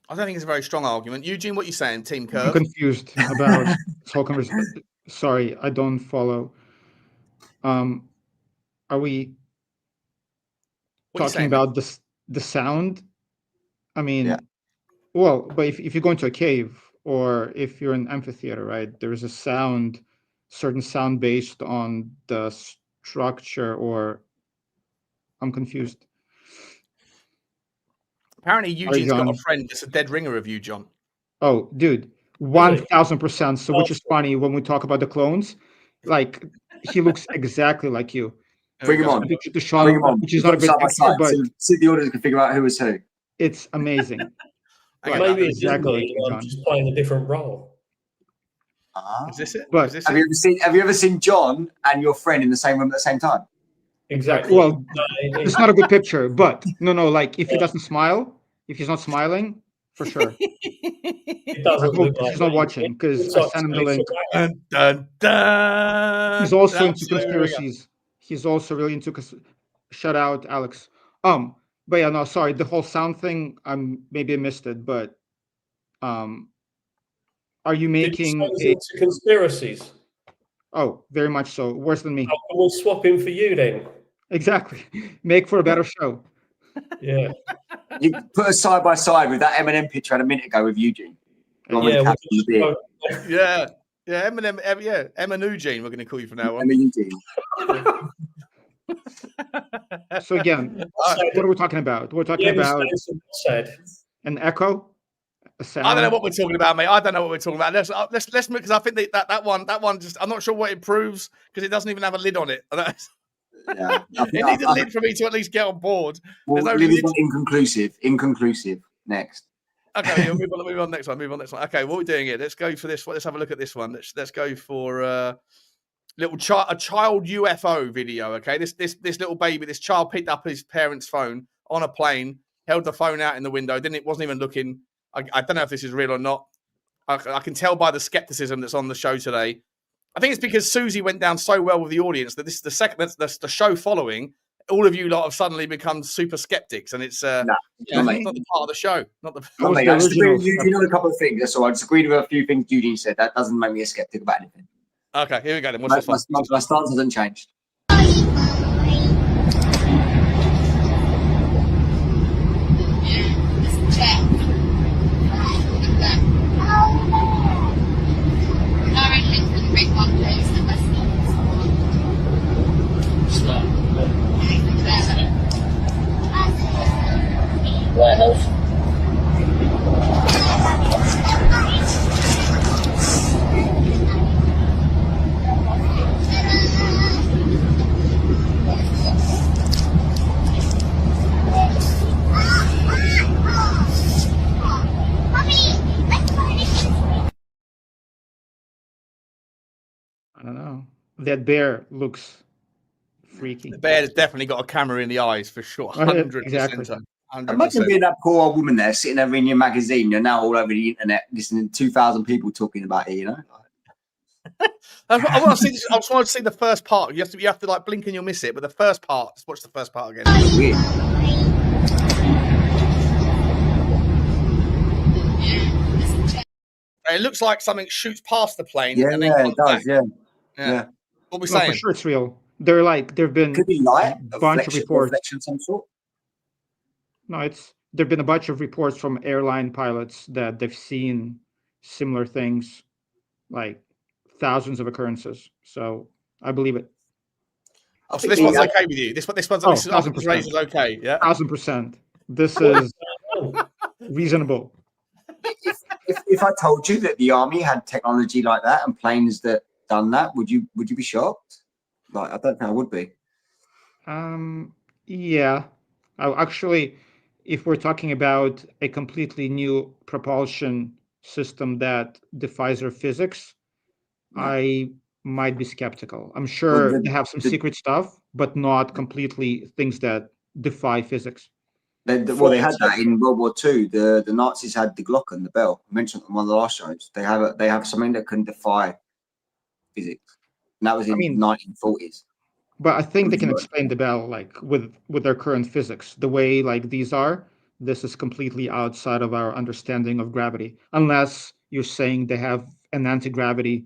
I don't think it's a very strong argument. Eugene, what are you saying, Team Curve? I'm confused about this whole conversation. Sorry, I don't follow. Are we talking about the sound? I mean, well, but if you go into a cave or if you're in an amphitheater, right, there is a sound, certain sound based on the structure, or I'm confused. Apparently, Eugene's got a friend that's a dead ringer of you, John. Oh, dude, 1000%. So, which is funny when we talk about the clones, like he looks exactly like you. Bring him on. Bring him on. Which is not a good picture, but see the audience can figure out who is who. It's amazing. Maybe it's exactly like I'm just playing a different role. Is this it? But have you ever seen John and your friend in the same room at the same time? Exactly. Well, it's not a good picture, but no, like if he doesn't smile, if he's not smiling, for sure. It doesn't look like he's not watching because I sent him the link. Dun, dun, dun. He's also into conspiracies. He's also really into. Shout out, Alex. But yeah, no, sorry. The whole sound thing, maybe I missed it, but are you making into conspiracies? Oh, very much so. Worse than me. We'll swap him for you then. Exactly. Make for a better show. Yeah. You put us side by side with that Eminem picture a minute ago with Eugene. Yeah, Eminem. Eugene. We're going to call you from now on. Eugene. So again, what are we talking about? We're talking about an echo. I don't know what we're talking about, mate. I don't know what we're talking about. Let's move, because I think that one just, I'm not sure what it proves because it doesn't even have a lid on it. Yeah, it needs a lid for me to at least get on board. Well, inconclusive. Next. Okay, we'll move on next one. Okay, what are we doing here? Let's go for this one. Let's have a look at this one. Let's go for a child UFO video. Okay, this little baby, this child picked up his parents' phone on a plane, held the phone out in the window, wasn't even looking. I don't know if this is real or not. I can tell by the skepticism that's on the show today. I think it's because Susie went down so well with the audience that this is the show following. All of you lot have suddenly become super skeptics, and it's not the part of the show. Not the. You know a couple of things. So I disagreed with a few things Eugene said. That doesn't make me a skeptic about anything. Okay, here we go then. What's this one? My stance hasn't changed. I don't know. That bear looks freaky. The bear has definitely got a camera in the eyes for sure. 100%. Exactly. 100%. Imagine being that poor old woman there sitting there reading your magazine. You're now all over the internet listening to 2,000 people talking about it, you know? I want to see this. I just want to see the first part. You have to like blink and you'll miss it. But the first part, let's watch the first part again. Weird. It looks like something shoots past the plane. Yeah, and then it does. back. Yeah. What are we No, saying? for sure it's real. There've been Could be light, a bunch of reports. Reflection, some sort. No, there've been a bunch of reports from airline pilots that they've seen similar things, like thousands of occurrences. So I believe it. Oh, so this one's okay with you? This one's 1000%. is okay, yeah? 1000%. This is reasonable. If I told you that the army had technology like that and planes that done that, would you be shocked? Like, I don't think I would be. Yeah. Actually, if we're talking about a completely new propulsion system that defies our physics, I might be skeptical. I'm sure Well, they have some secret stuff, but not completely things that defy physics. Well, they had that in World War II. The Nazis had the Glocken, the bell. I mentioned it on one of the last shows. They have something that can defy physics, and that was in 1940s. But I think they can explain the bell like with their current physics. The way like these are, this is completely outside of our understanding of gravity. Unless you're saying they have an anti-gravity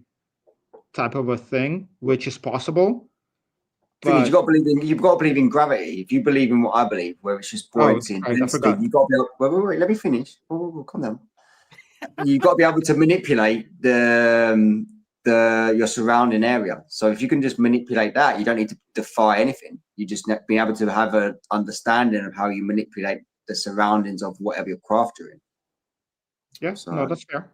type of a thing, which is possible. You've got to believe in gravity. If you believe in what I believe, where it's just buoyancy and density, you've got to be able, wait, let me finish. Calm down. You've got to be able to manipulate your surrounding area. So if you can just manipulate that, you don't need to defy anything. You just be able to have an understanding of how you manipulate the surroundings of whatever your craft you're in. Yeah, no, that's fair.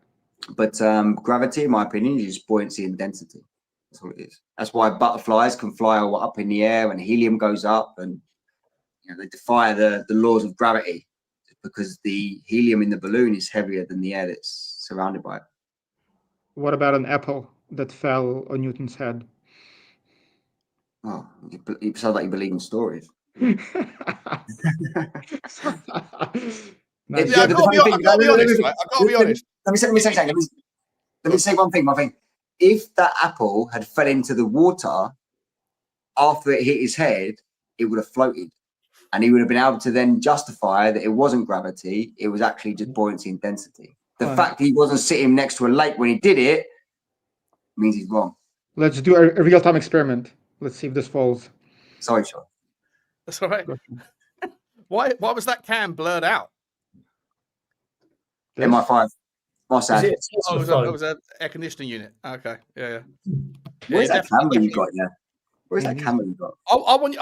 But gravity, in my opinion, is just buoyancy and density. That's what it is. That's why butterflies can fly up in the air and helium goes up, and they defy the laws of gravity because the helium in the balloon is heavier than the air that's surrounded by it. What about an apple that fell on Newton's head? Oh, you sound like you believe in stories. I've got to be honest, right? I've got to be honest. Let me say something. Let me say one thing. If that apple had fell into the water after it hit his head, it would have floated. And he would have been able to then justify that it wasn't gravity, it was actually just buoyancy and density. The fact that he wasn't sitting next to a lake when he did it means he's wrong. Let's do a real-time experiment. Let's see if this falls. Sorry, Sean. That's all right. Why was that cam blurred out? MI5. It was an air conditioning unit. Okay, yeah. Where's that camera you got? Yeah. Where's that camera you got? I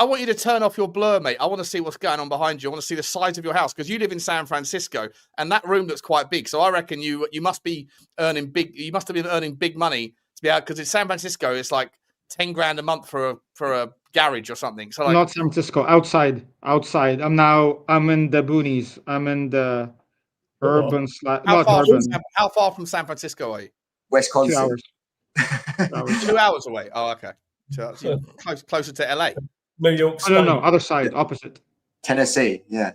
want you to turn off your blur, mate. I want to see what's going on behind you. I want to see the size of your house because you live in San Francisco and that room looks quite big. So I reckon you must be earning big. You must have been earning big money to be out because in San Francisco it's like 10 grand a month for a garage or something. So like, not San Francisco, outside. I'm in the boonies. I'm in the urban. How far from San Francisco are you? Wisconsin. 2 hours. 2 hours away. Oh, okay. So closer to LA. New York State. No, other side, opposite. Tennessee, yeah.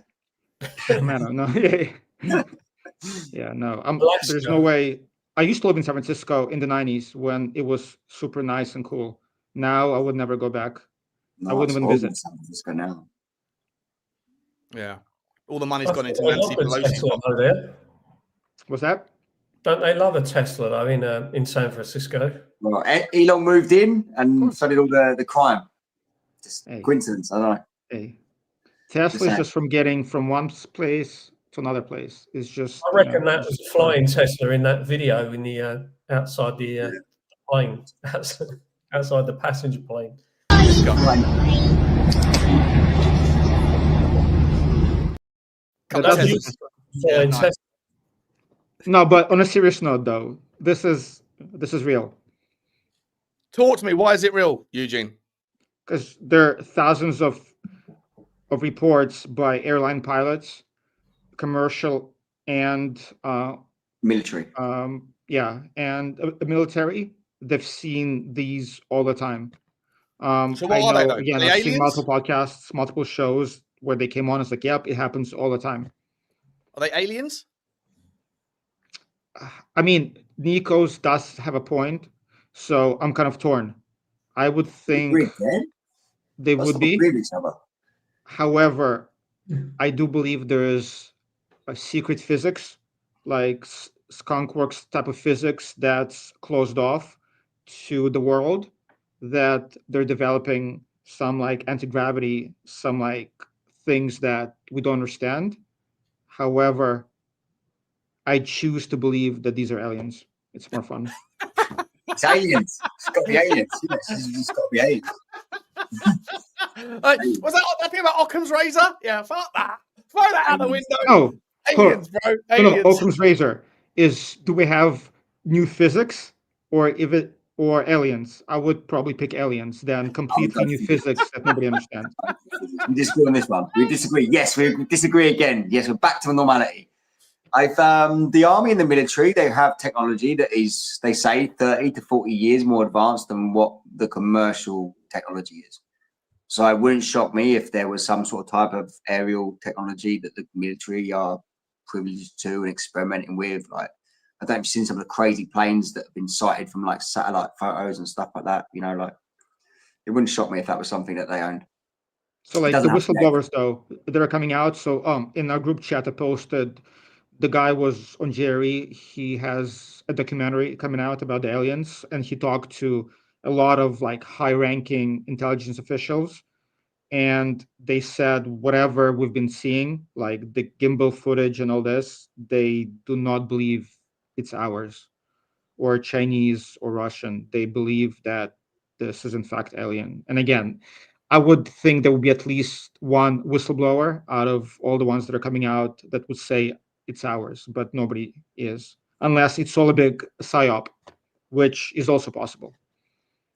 No. Yeah, no. There's no way. I used to live in San Francisco in the 90s when it was super nice and cool. Now I would never go back. I wouldn't even visit. San Francisco now. Yeah. All the money's gone into Nancy Pelosi. What's that? Don't they love a Tesla though in San Francisco? Well, Elon moved in and so did all the crime. Just coincidence, I don't know. Hey. Tesla is just from getting from one place to another place. It's just. I reckon that was a flying Tesla in that video in the outside the plane, outside the passenger plane. No, but on a serious note, though, this is real. Talk to me. Why is it real, Eugene? Because there are thousands of reports by airline pilots, commercial and military. And military. They've seen these all the time. So what are they, though? Again, I've seen multiple podcasts, multiple shows where they came on. It's like, yep, it happens all the time. Are they aliens? I mean, Nikos does have a point, so I'm kind of torn. I would think they would be. However, I do believe there is a secret physics, like skunkworks type of physics that's closed off to the world, that they're developing some like anti-gravity, some like things that we don't understand. However, I choose to believe that these are aliens. It's more fun. It's aliens. It's got to be aliens. It's got to be aliens. Was that thing about Occam's razor? Yeah, fuck that. Throw that out the window. No, aliens, bro. Aliens. No, Occam's razor is: do we have new physics, or aliens? I would probably pick aliens than completely new physics that nobody understands. We disagree on this one. We disagree. Yes, we disagree again. Yes, we're back to normality. The army and the military, they have technology that is, they say, 30 to 40 years more advanced than what the commercial technology is. So it wouldn't shock me if there was some sort of type of aerial technology that the military are privileged to and experimenting with. Like, I don't know if you've seen some of the crazy planes that have been sighted from like satellite photos and stuff like that. You know, like, it wouldn't shock me if that was something that they owned. So like the whistleblowers though, that are coming out. So in our group chat I posted, the guy was on Jerry. He has a documentary coming out about the aliens, and he talked to a lot of like high-ranking intelligence officials, and they said whatever we've been seeing, like the gimbal footage and all this, they do not believe it's ours or Chinese or Russian. They believe that this is in fact alien. And again, I would think there would be at least one whistleblower out of all the ones that are coming out that would say it's ours, but nobody is, unless it's all a big psyop, which is also possible.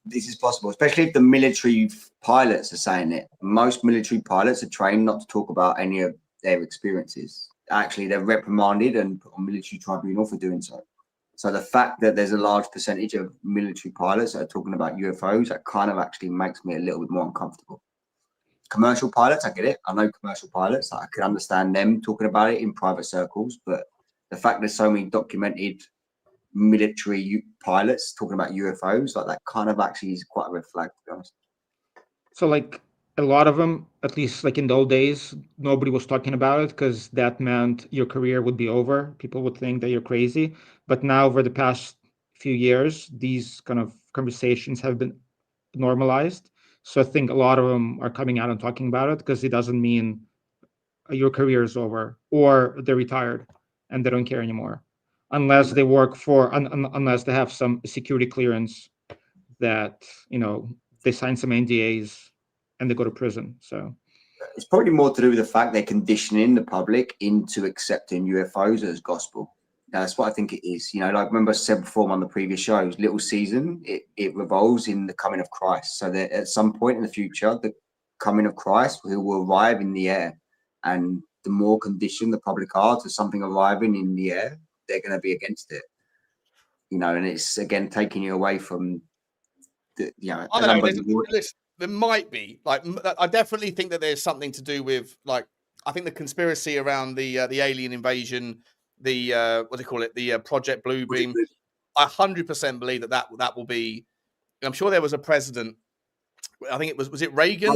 This is possible, especially if the military pilots are saying it. Most military pilots are trained not to talk about any of their experiences. Actually, they're reprimanded and put on military tribunal for doing so. So the fact that there's a large percentage of military pilots that are talking about UFOs, that kind of actually makes me a little bit more uncomfortable. Commercial pilots, I get it. I know commercial pilots. I can understand them talking about it in private circles. But the fact there's so many documented military pilots talking about UFOs, like that kind of actually is quite a red flag, to be honest. So like a lot of them, at least like in the old days, nobody was talking about it because that meant your career would be over. People would think that you're crazy. But now over the past few years, these kind of conversations have been normalized. So I think a lot of them are coming out and talking about it because it doesn't mean your career is over or they're retired and they don't care anymore, unless they work for, unless they have some security clearance that, you know, they sign some NDAs and they go to prison. So it's probably more to do with the fact they're conditioning the public into accepting UFOs as gospel. Now, that's what I think it is. You know, like remember I said before on the previous shows, Little Season, it revolves in the coming of Christ. So that at some point in the future, the coming of Christ will arrive in the air. And the more conditioned the public are to something arriving in the air, they're going to be against it. You know, and it's again taking you away from the, you know, I don't know. There might be, like, I definitely think that there's something to do with, like, I think the conspiracy around the alien invasion, the what do you call it, the Project Bluebeam. I 100% believe that will be. I'm sure there was a president. I think it was it Reagan?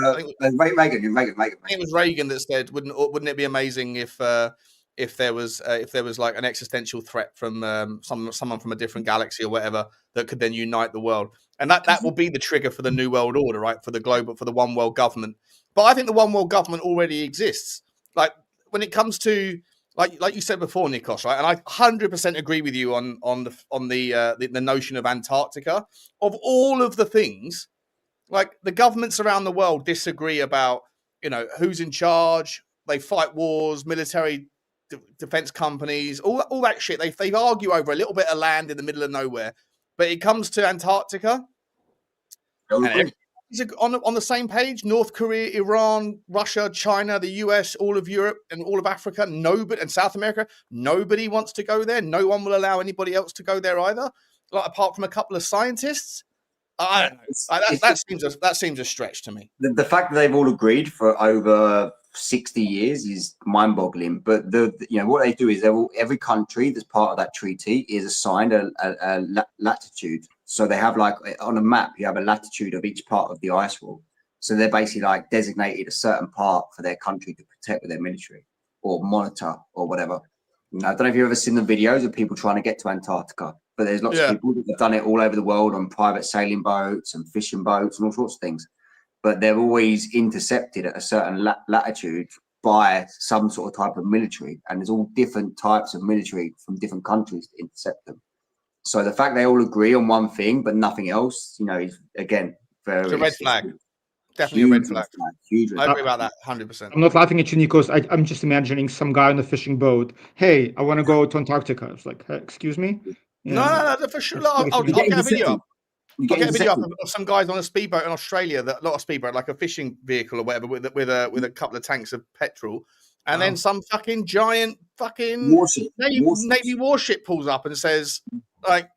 I think Reagan. It was Reagan that said, "Wouldn't it be amazing if there was like an existential threat from someone from a different galaxy or whatever that could then unite the world?" And that will be the trigger for the new world order, right? For the one world government. But I think the one world government already exists. Like when it comes to like you said before, Nikos, right? And I 100% agree with you on the notion of Antarctica. Of all of the things, like the governments around the world disagree about, you know, who's in charge. They fight wars, military defense companies, all that shit. They argue over a little bit of land in the middle of nowhere. But it comes to Antarctica, and everybody's on the same page. North Korea, Iran, Russia, China, the US, all of Europe, and all of Africa. Nobody, and South America. Nobody wants to go there. No one will allow anybody else to go there either. Like apart from a couple of scientists. I don't know. That seems a stretch to me. The fact that they've all agreed for over 60 years is mind-boggling. But you know what they do is every country that's part of that treaty is assigned a latitude. So they have, like, on a map, you have a latitude of each part of the ice wall. So they're basically like designated a certain part for their country to protect with their military or monitor or whatever. You know, I don't know if you've ever seen the videos of people trying to get to Antarctica. But there's lots of people that have done it all over the world on private sailing boats and fishing boats and all sorts of things. But they're always intercepted at a certain latitude by some sort of type of military. And there's all different types of military from different countries to intercept them. So the fact they all agree on one thing but nothing else, you know, is, again, it's a red flag. Definitely a red flag. Huge red flag. I agree about that 100%. I'm not laughing at you, Nikos. I'm just imagining some guy on a fishing boat. Hey, I want to go to Antarctica. It's like, excuse me? No, for sure. I'll get a video up. You I get get a video up intercepted. of some guys on a speedboat in Australia, that not a speedboat, like a fishing vehicle or whatever, with a couple of tanks of petrol, and then some fucking giant fucking Navy warship pulls up and says, like,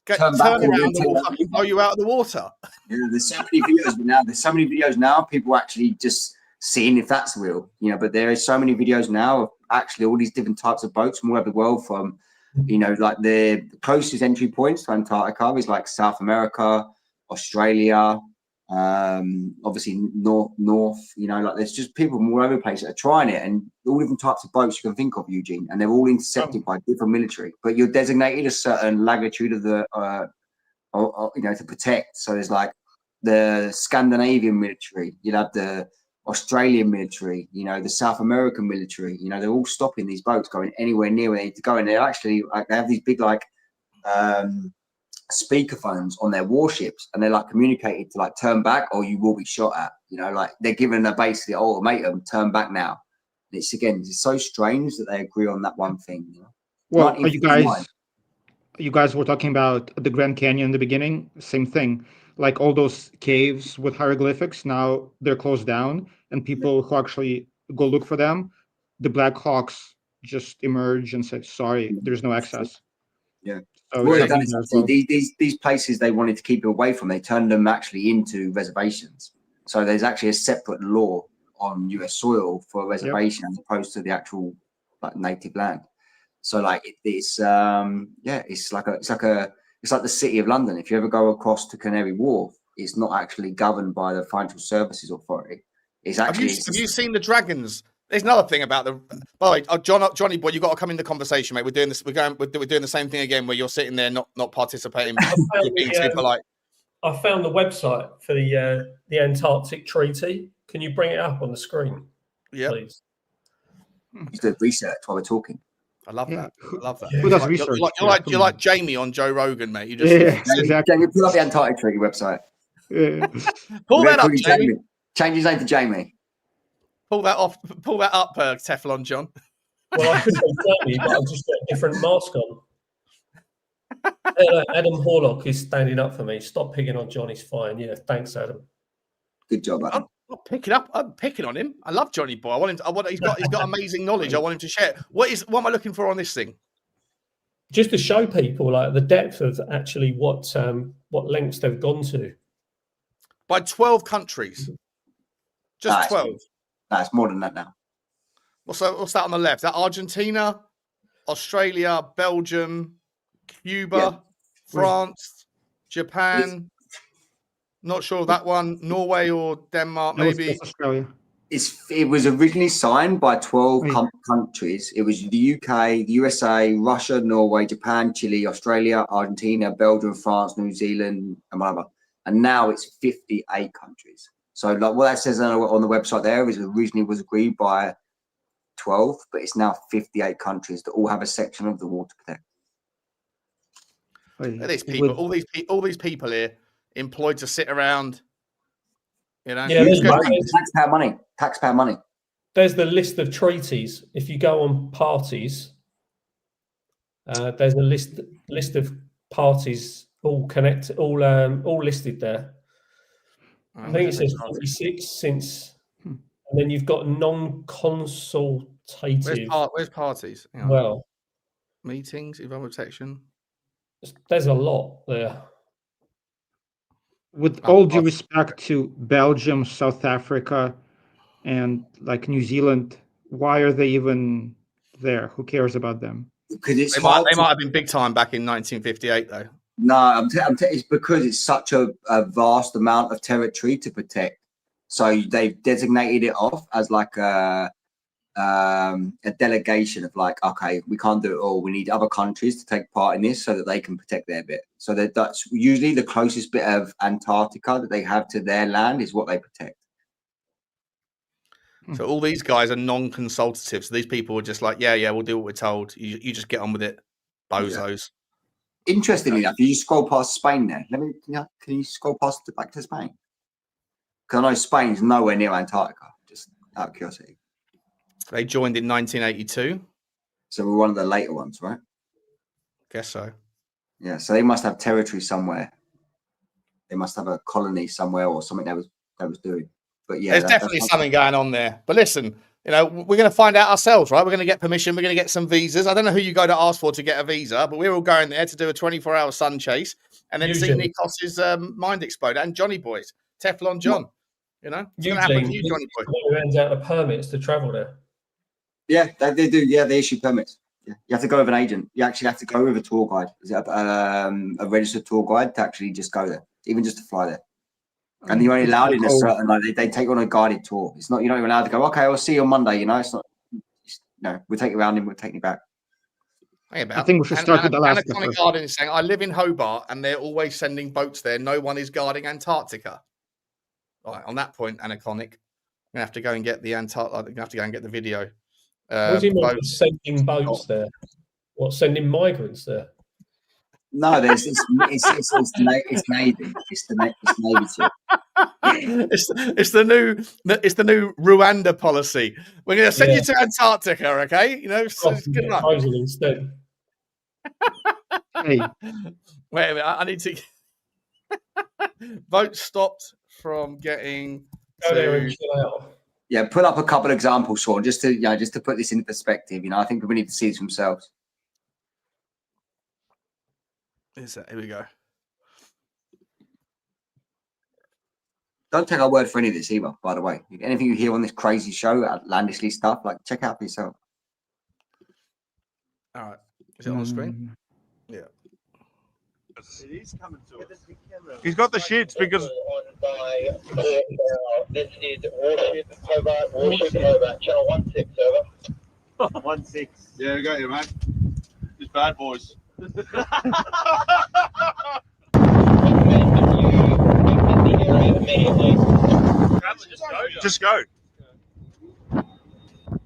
Turn turn back or around and we'll we'll fucking blow you out of the water. Yeah, there's so many videos now. There's so many videos now. People actually just seeing if that's real, you know. But there is so many videos now of actually all these different types of boats from all over the world. From, you know, like the closest entry points to Antarctica is like South America, Australia, obviously north. You know, like there's just people from all over the place that are trying it, and all different types of boats you can think of, Eugene, and they're all intercepted by different military. But you're designated a certain latitude of the you know, to protect. So there's like the Scandinavian military, you'll have the Australian military, you know, the South American military, you know, they're all stopping these boats going anywhere near where they need to go. And they're actually like, they have these big like speakerphones on their warships, and they're like communicated to like turn back or you will be shot at, you know, like they're given a basically ultimatum, turn back now. And it's so strange that they agree on that one thing, you know? Well, are you guys were talking about the Grand Canyon in the beginning, same thing. Like all those caves with hieroglyphics, now they're closed down, and people who actually go look for them, the Black Hawks just emerge and say, sorry, there's no access. Yeah. So Well, they've done it actually, these places they wanted to keep away from, they turned them actually into reservations. So there's actually a separate law on US soil for a reservation as opposed to the actual like native land. So like it's like the City of London. If you ever go across to Canary Wharf, it's not actually governed by the Financial Services Authority. It's actually. Have you seen the dragons? There's another thing about the. By the way, Johnny boy, you got to come in the conversation, mate. We're doing this. We're doing the same thing again, where you're sitting there not participating. You're being too polite. I found the website for the Antarctic Treaty. Can you bring it up on the screen, please? You do research while we're talking. I love that. I love that. Who does research? You're like Jamie on Joe Rogan, mate. You just exactly. Jamie, pull up the Antarctic Treaty website. Pull that up, Jamie. Change his name to Jamie. Pull that off. Pull that up, Teflon John. Well, I could say Jamie, but I've just got a different mask on. Adam Horlock is standing up for me. Stop picking on John. He's fine. Yeah, thanks, Adam. Good job, Adam. I'm not picking up. I'm picking on him. I love Johnny Boy. I want him. He's got amazing knowledge. I want him to share. What am I looking for on this thing? Just to show people like the depth of actually what lengths they've gone to. By 12 countries. Just 12. That's more than that now. What's that on the left? Is that Argentina, Australia, Belgium, Cuba, France, Japan. Not sure of that one. Norway or Denmark, maybe. It's Australia. It was originally signed by 12 countries. It was the UK, the USA, Russia, Norway, Japan, Chile, Australia, Argentina, Belgium, France, New Zealand, and whatever. And now it's 58 countries. So like what that says on the website there is originally was agreed by 12, but it's now 58 countries that all have a section of the water protect. Look at these people, all these people here employed to sit around, you know. Yeah, taxpayer money. There's the list of treaties. If you go on parties, there's a list of parties all listed there. I think it says 56 since, and then you've got non-consultative. Where's parties? Well, meetings, environmental protection. There's a lot there. With all due respect to Belgium, South Africa, and like New Zealand, why are they even there? Who cares about them? Because they might have been big time back in 1958, though. No, it's because it's such a vast amount of territory to protect. So they've designated it off as like a delegation of like, okay, we can't do it all. We need other countries to take part in this so that they can protect their bit. So that's usually the closest bit of Antarctica that they have to their land is what they protect. So all these guys are non-consultative. So these people are just like, yeah, we'll do what we're told. You just get on with it, bozos. Yeah. Interestingly enough, you scroll past Spain there. Can you scroll back to Spain? Because I know Spain's nowhere near Antarctica, just out of curiosity. They joined in 1982. So we're one of the later ones, right? Guess so. Yeah, so they must have territory somewhere. They must have a colony somewhere or something that was doing. But yeah, there's definitely something going on there. But listen, you know, we're going to find out ourselves, right? We're going to get permission. We're going to get some visas. I don't know who you go to ask for to get a visa, but we're all going there to do a 24-hour sun chase and then see Nikos's mind explode. And Johnny Boys, Teflon John. You know, it's going to happen to you, Johnny Boy. Who ends out the permits to travel there? Yeah, they do. Yeah, they issue permits. Yeah, you have to go with an agent. You actually have to go with a tour guide. Is it a registered tour guide to actually just go there, even just to fly there? And you're only allowed in a certain, like, they take you on a guided tour. It's not, you're not even allowed to go, okay, I'll see you on Monday. You know, it's not, no, we'll take you around and we'll take you back. I think we should start with Alaska first. Garden is saying, I live in Hobart and they're always sending boats there. No one is guarding Antarctica. Right, on that point, Anaconic, I'm going to have to go and get the Antarctica. I'm going to have to go and get the video. What do you mean sending boats there? What, sending migrants there? No, it's Navy. It's the Navy too. It's the new Rwanda policy. We're going to send you to Antarctica, okay? You know, so it's good luck. Instead. Hey, wait a minute. I need to. Vote stopped from getting. Go there and chill out. Yeah, pull up a couple of examples, Sean, just to put this into perspective. You know, I think people need to see this themselves. Here we go. Don't take our word for any of this either, by the way. Anything you hear on this crazy show, outlandishly stuff, like, check out for yourself. All right. Is it on the screen? Yeah. It is coming to us. He's got the shits because... This is Warship, Hobart, channel 16, over. 16. Yeah, we got you, mate. Just bad boys. Just go.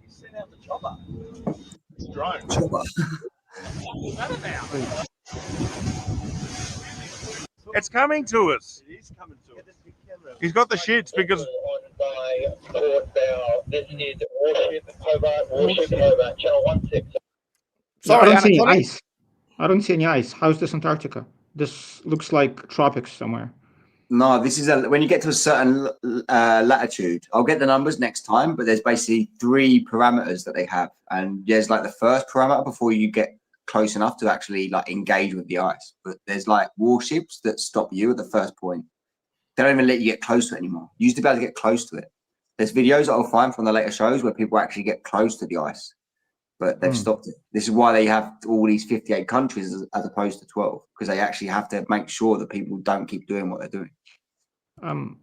Send out the chopper. It's drone. What's that about? It's coming to us. It is coming to us. He's got the shits because... This is Warship, Hobart, channel 16. Sorry, I don't see any ice. I don't see any ice. How's this Antarctica? This looks like tropics somewhere. No, this is when you get to a certain latitude. I'll get the numbers next time, but there's basically 3 parameters that they have, and there's like the first parameter before you get close enough to actually like engage with the ice. But there's like warships that stop you at the first point. They don't even let you get close to it anymore. You used to be able to get close to it. There's videos that I'll find from the later shows where people actually get close to the ice, but they've stopped it. This is why they have all these 58 countries as opposed to 12, because they actually have to make sure that people don't keep doing what they're doing. I'm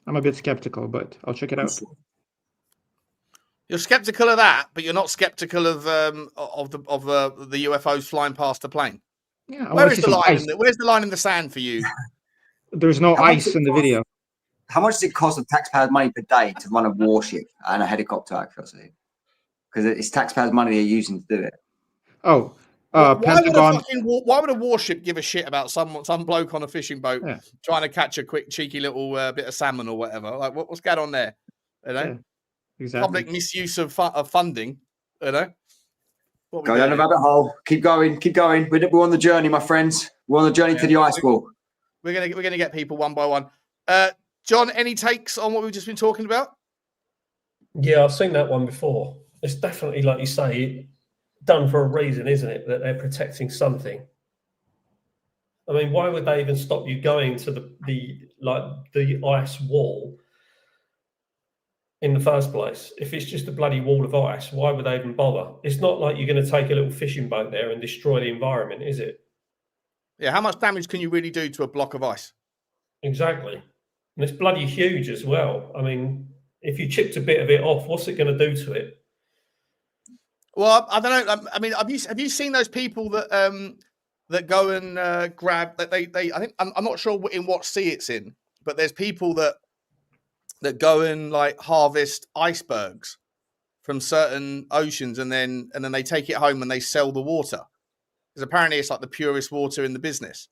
a bit skeptical, but I'll check it out. You're skeptical of that, but you're not skeptical of the UFOs flying past the plane. Yeah, where's the line in the sand for you? There's no ice in the video. How much does it cost of taxpayers' money per day to run a warship and a helicopter, actually? Because it's taxpayers' money they're using to do it. Oh, Pentagon. Why would a warship give a shit about some bloke on a fishing boat trying to catch a quick, cheeky little bit of salmon or whatever? Like, what's going on there? You know, yeah, exactly. Public misuse of funding. You know, go down the rabbit hole. Keep going. Keep going. We're on the journey, my friends. We're on the journey to the ice wall. We're gonna get people one by one. John, any takes on what we've just been talking about? Yeah, I've seen that one before. It's definitely, like you say, done for a reason, isn't it? That they're protecting something. I mean, why would they even stop you going to the ice wall in the first place? If it's just a bloody wall of ice, why would they even bother? It's not like you're going to take a little fishing boat there and destroy the environment, is it? Yeah, how much damage can you really do to a block of ice? Exactly. And it's bloody huge as well. I mean, if you chipped a bit of it off, what's it going to do to it? Well, I don't know. I mean, have you seen those people that go and grab that they I think I'm not sure in what sea it's in, but there's people that go and like harvest icebergs from certain oceans and then they take it home and they sell the water. Because apparently it's like the purest water in the business.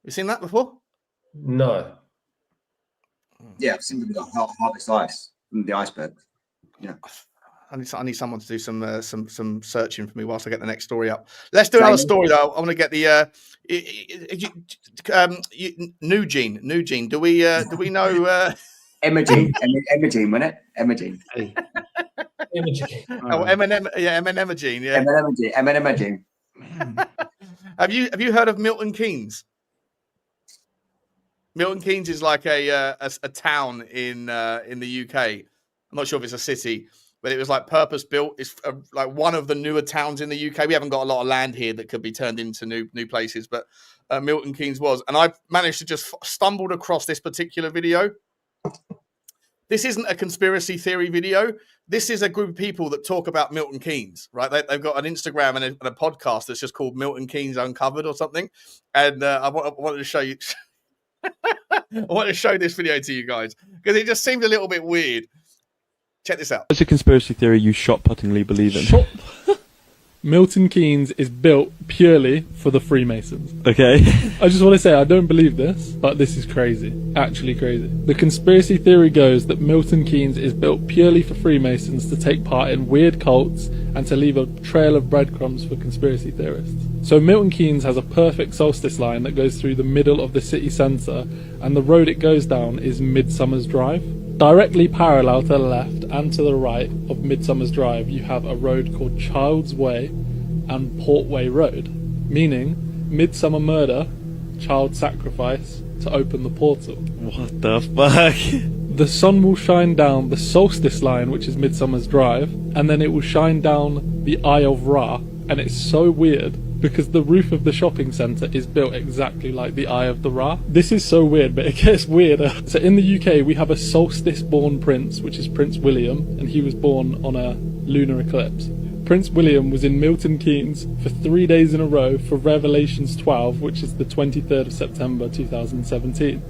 You seen that before? No. Yeah, I've seen people that harvest ice from the icebergs. Yeah. I need someone to do some searching for me whilst I get the next story up. Let's do another story though. I want to get the Nugene. Do we know Emma-Jean, wasn't it? Emma-Jean. Oh, Eminem, yeah, Emma-Jean, yeah. Emma-Jean. Have you heard of Milton Keynes? Milton Keynes is like a town in the UK. I'm not sure if it's a city, but it was like purpose built. It's like one of the newer towns in the UK. We haven't got a lot of land here that could be turned into new places, but Milton Keynes was. And I managed to just stumbled across this particular video. This isn't a conspiracy theory video. This is a group of people that talk about Milton Keynes, right? They've got an Instagram and a podcast that's just called Milton Keynes Uncovered or something. And I wanted to show you. I want to show this video to you guys because it just seemed a little bit weird. Check this out. What's a conspiracy theory you shot-puttingly believe in? Milton Keynes is built purely for the Freemasons. Okay. I just want to say, I don't believe this, but this is crazy. Actually crazy. The conspiracy theory goes that Milton Keynes is built purely for Freemasons to take part in weird cults and to leave a trail of breadcrumbs for conspiracy theorists. So Milton Keynes has a perfect solstice line that goes through the middle of the city centre, and the road it goes down is Midsummer's Drive. Directly parallel to the left and to the right of Midsummer's Drive, you have a road called Child's Way and Portway Road, meaning Midsummer Murder, child sacrifice to open the portal. What the fuck? The sun will shine down the solstice line, which is Midsummer's Drive, and then it will shine down the Eye of Ra, and it's so weird because the roof of the shopping centre is built exactly like the Eye of the Ra. This is so weird, but it gets weirder. So in the UK, we have a solstice-born prince, which is Prince William, and he was born on a lunar eclipse. Prince William was in Milton Keynes for 3 days in a row for Revelations 12, which is the 23rd of September 2017.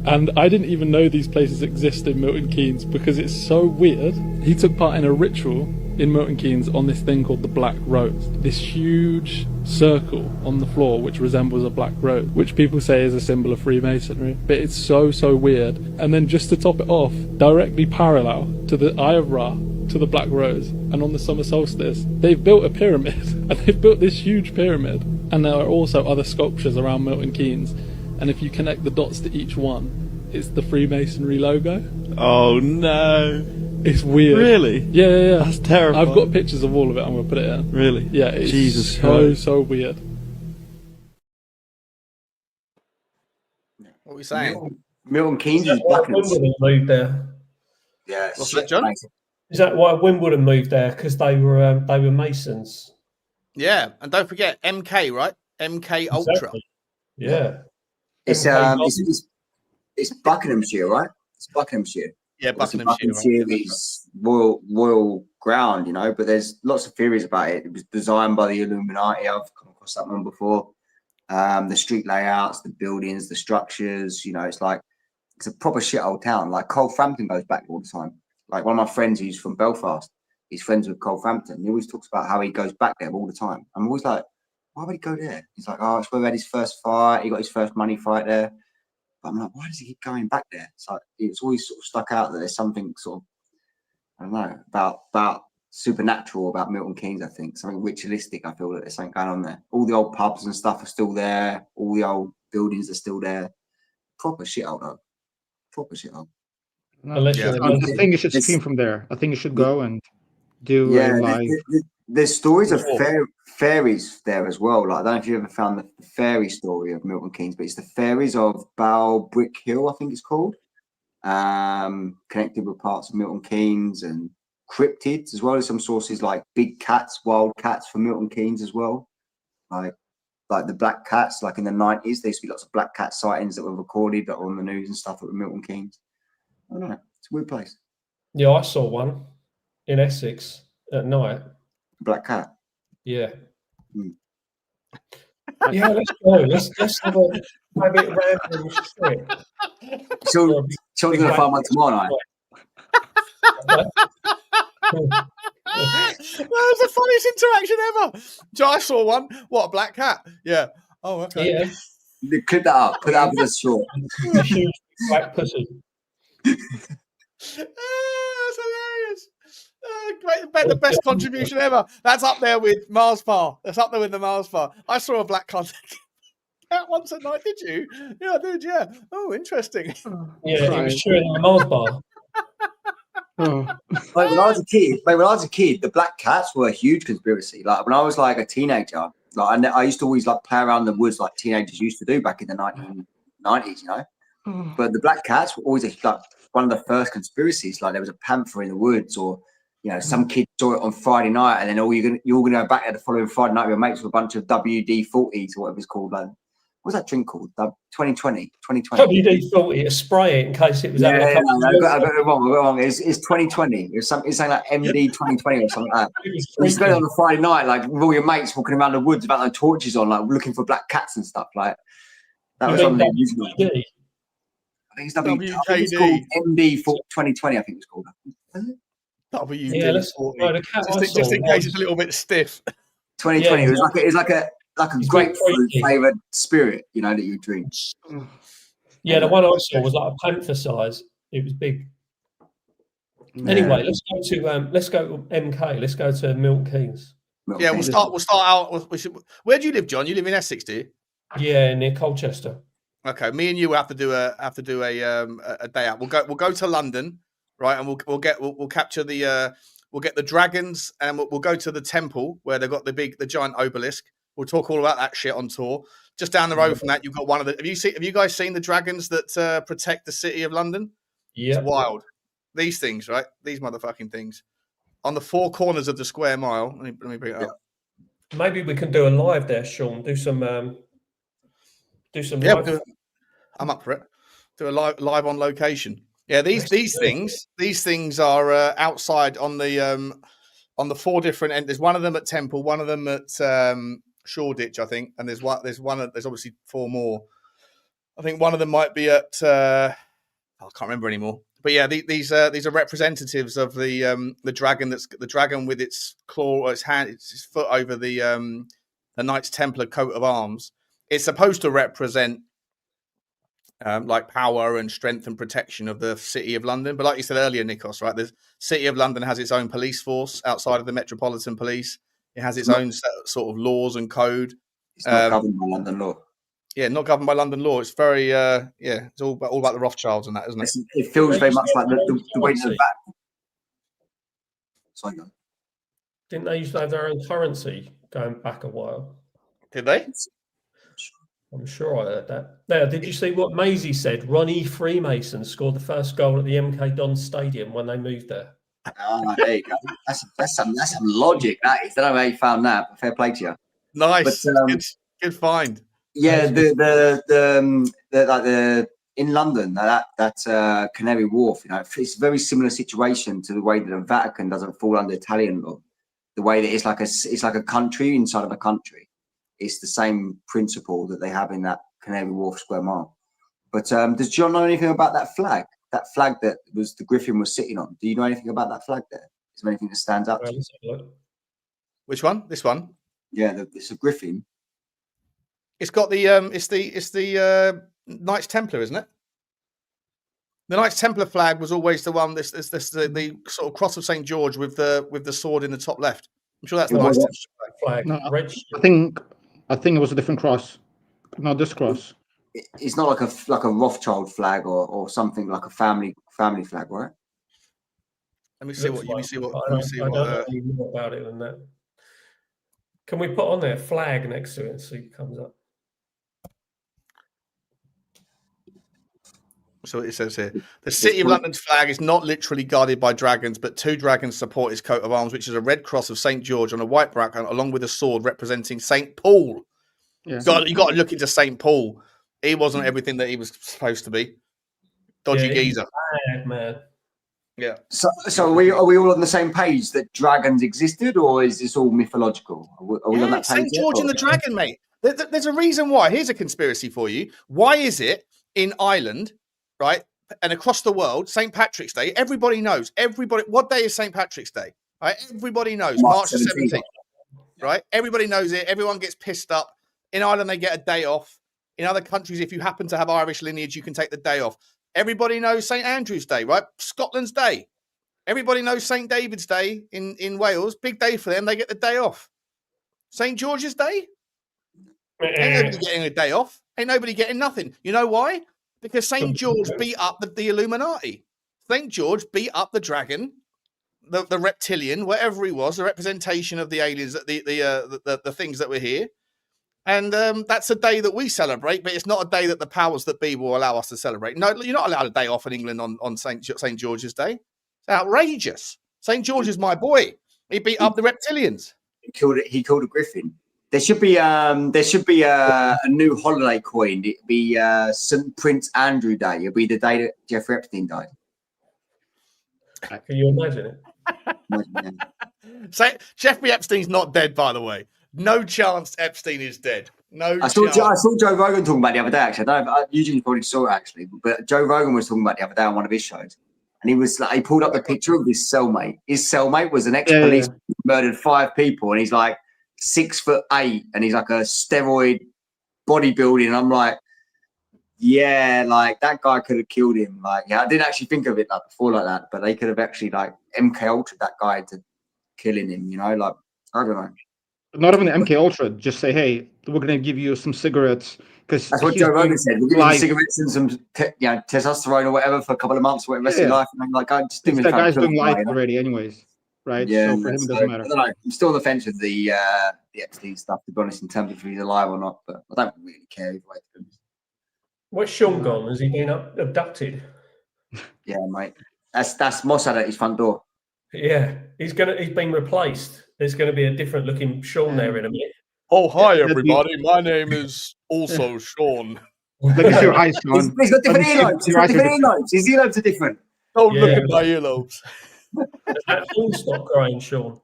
And I didn't even know these places exist in Milton Keynes because it's so weird. He took part in a ritual in Milton Keynes on this thing called the Black Rose. This huge circle on the floor which resembles a black rose, which people say is a symbol of Freemasonry. But it's so weird. And then just to top it off, directly parallel to the Eye of Ra, to the Black Rose, and on the summer solstice, they've built a pyramid. And they've built this huge pyramid. And there are also other sculptures around Milton Keynes. And if you connect the dots to each one, it's the Freemasonry logo. Oh no. It's weird. Really? Yeah. That's terrifying. I've got pictures of all of it. I'm going to put it in. Really? Yeah, it's Jesus Christ. so weird. What are we saying? Milton Keynes is Buckingham. Wimbledon moved there. Yeah. What's that, John? Is that why Wimbledon moved there? Because they were Masons. Yeah, and don't forget MK, right? MK Ultra. Exactly. Yeah. It's Buckinghamshire, right? It's Buckinghamshire. Yeah, Buckinghamshire is royal ground, you know. But there's lots of theories about it. It was designed by the Illuminati. I've come across that one before. The street layouts, the buildings, the structures. You know, it's a proper shithole town. Like Colfampton goes back all the time. Like one of my friends who's from Belfast, he's friends with Colfampton. He always talks about how he goes back there all the time. I'm always like, why would he go there? He's like, oh, it's where he had his first fight. He got his first money fight there. But I'm like, why does he keep going back there? It's like it's always sort of stuck out that there's something sort of, I don't know, about supernatural about Milton Keynes. I think something ritualistic. I feel that there's something going on there. All the old pubs and stuff are still there. All the old buildings are still there. Proper shithole though. Proper shithole. No, I think you should stream from there. I think you should go and do live. There's stories of fairies there as well. Like I don't know if you ever found the fairy story of Milton Keynes, but it's the fairies of Bow Brick Hill, I think it's called. Connected with parts of Milton Keynes and cryptids as well as some sources like big cats, wild cats for Milton Keynes as well. Like the black cats, like in the 90s, there used to be lots of black cat sightings that were recorded that were on the news and stuff at Milton Keynes. I don't know. It's a weird place. Yeah, I saw one in Essex at night. Black cat. Yeah. Yeah, let's go. Let's have a bit random strip. So going to find one tomorrow night. That was the funniest interaction ever. So I saw one. What, a black cat? Yeah. Oh, okay. Yeah. Clip that up. Put that up as a short. A huge black pussy. That's hilarious. Great The best contribution ever. That's up there with Mars Bar. That's up there with the Mars Bar. I saw a black contact cat once at night. Did you? Yeah, I did. Yeah. Oh, interesting. Yeah, he was chewing the Mars bar. Like when I was a kid, the black cats were a huge conspiracy. Like when I was like a teenager, like I used to always like play around the woods like teenagers used to do back in the 1990s, you know. But the black cats were always like one of the first conspiracies. Like there was a panther in the woods, or you know, some kid saw it on Friday night, and then you're all gonna go back there the following Friday night with your mates with a bunch of WD-40s or whatever it's called. What's that drink called? 2020. WD-40 to spray it in case it was having a couple I got it wrong. It's 2020. It's something like MD 2020 or something like that. We used to go on a Friday night, like with all your mates walking around the woods without no torches on, like looking for black cats and stuff. Like that was something usual. I think it's it's called MD 2020. I think it's called. WD-40. Just in case it's a little bit stiff. 2020. It was like a grapefruit flavoured spirit, you know, that you drink. Yeah, the one I saw was like a panther size. It was big. Anyway, let's go to MK. Let's go to Milton Keynes. Yeah, we'll start out. Where do you live, John? You live in Essex, do you? Yeah, near Colchester. Okay, me and you have to do a day out. We'll go to London, right? And we'll capture we'll get the dragons, and we'll go to the temple where they've got the giant obelisk. We'll talk all about that shit on tour. Just down the road from that, you've got one of the. Have you guys seen the dragons that protect the city of London? Yeah, it's wild. These things, right? These motherfucking things on the four corners of the square mile. Let me bring it up. Maybe we can do a live there, Sean. Do some. Yeah, I'm up for it. Do a live on location. Yeah, these things are outside on the four different ends. There's one of them at Temple, one of them at Shoreditch, I think, and there's obviously four more. I think one of them might be at I can't remember anymore. But yeah, these are representatives of the dragon. That's the dragon with its claw, or its hand, its foot over the Knights Templar coat of arms. It's supposed to represent like power and strength and protection of the city of London. But like you said earlier, Nikos, right? The city of London has its own police force outside of the Metropolitan Police. It has its own sort of laws and code. It's not governed by London law. Yeah, not governed by London law. It's very, it's all about the Rothschilds and that, isn't it? It feels very much like the way to the back. Sorry, go on. Didn't they used to have their own currency going back a while? Did they? I'm sure I heard that. Now, did you see what Maisie said? Ronnie Freemasons scored the first goal at the MK Dons Stadium when they moved there. Oh, there you go. That's some logic. That is. I don't know how you found that. But fair play to you. Nice. But, good find. Yeah, in London, that Canary Wharf, you know, it's a very similar situation to the way that the Vatican doesn't fall under Italian law. The way that it's like a country inside of a country. It's the same principle that they have in that Canary Wharf Square Mile. But does John know anything about that flag? That flag that the Griffin was sitting on. Do you know anything about that flag there? Is there anything that stands out to you? Which one? This one? Yeah, it's a Griffin. It's got the it's the Knights Templar, isn't it? The Knights Templar flag was always the one. This the sort of cross of St. George with the sword in the top left. I'm sure that's the Knights Templar flag. No, I think it was a different cross. Not this cross. It's not like a Rothschild flag or something like a family flag, right? Let me see what. I don't know any more about it than that. Can we put on there flag next to it and see it comes up? So it says here, the City of London's flag is not literally guarded by dragons, but two dragons support its coat of arms, which is a red cross of St. George on a white background, along with a sword representing St. Paul. Yeah. You got to look into St. Paul. He wasn't everything that he was supposed to be. Dodgy geezer. Bad, man. Yeah. So are we all on the same page that dragons existed, or is this all mythological? Are we on that page? St. George and the dragon, mate. There's a reason why. Here's a conspiracy for you. Why is it in Ireland, right, and across the world, St. Patrick's Day, everybody knows. What day is St. Patrick's Day? Right? Everybody knows. March the 17th. Right? Everybody knows it. Everyone gets pissed up. In Ireland, they get a day off. In other countries, if you happen to have Irish lineage, you can take the day off. Everybody knows St. Andrew's Day, right? Scotland's Day. Everybody knows St. David's Day in Wales. Big day for them. They get the day off. St. George's Day? Ain't nobody getting a day off. Ain't nobody getting nothing. You know why? Because St. George beat up the Illuminati. St. George beat up the dragon, the reptilian, whatever he was, the representation of the aliens, the things that were here. And that's a day that we celebrate, but it's not a day that the powers that be will allow us to celebrate. No, you're not allowed a day off in England on St. George's Day. It's outrageous. St. George is my boy. He beat up the reptilians. He killed a griffin. There should be a new holiday coin. It'd be St. Prince Andrew Day. It'd be the day that Jeffrey Epstein died. Can you imagine it? So Jeffrey Epstein's not dead, by the way. No chance Epstein is dead. I saw Joe Rogan talking about it the other day, actually. I don't know if Eugene probably saw it, actually. But Joe Rogan was talking about it the other day on one of his shows. And he was like, he pulled up the picture of his cellmate. His cellmate was an ex-police who murdered 5 people. And he's like 6'8", and he's like a steroid bodybuilding. And I'm like, yeah, like that guy could have killed him. Like, yeah, I didn't actually think of it like before like that, but they could have actually like MK Ultra that guy into killing him, you know, like, I don't know. Not even the MK Ultra, just say, hey, we're going to give you some cigarettes. Because that's what Joe Rogan said. We'll give you cigarettes and some testosterone or whatever for a couple of months or the rest of your life. And I'm like, I just didn't. That guy's doing life already, anyways, right? Yeah, so for him, it doesn't matter. I don't know. I'm still on the fence with the Epstein stuff, to be honest, in terms of if he's alive or not. But I don't really care either way. Where's Sean gone? Has he been abducted? Yeah, mate. That's Mossad at his front door. Yeah, he's been replaced. There's going to be a different looking Sean there in a minute. Oh, hi, everybody. My name is also Sean. Look at your eyes, Sean. He's got different earlobes. He's got different earlobes. His earlobes are different. Don't look at my earlobes. Does that horn stop growing, Sean?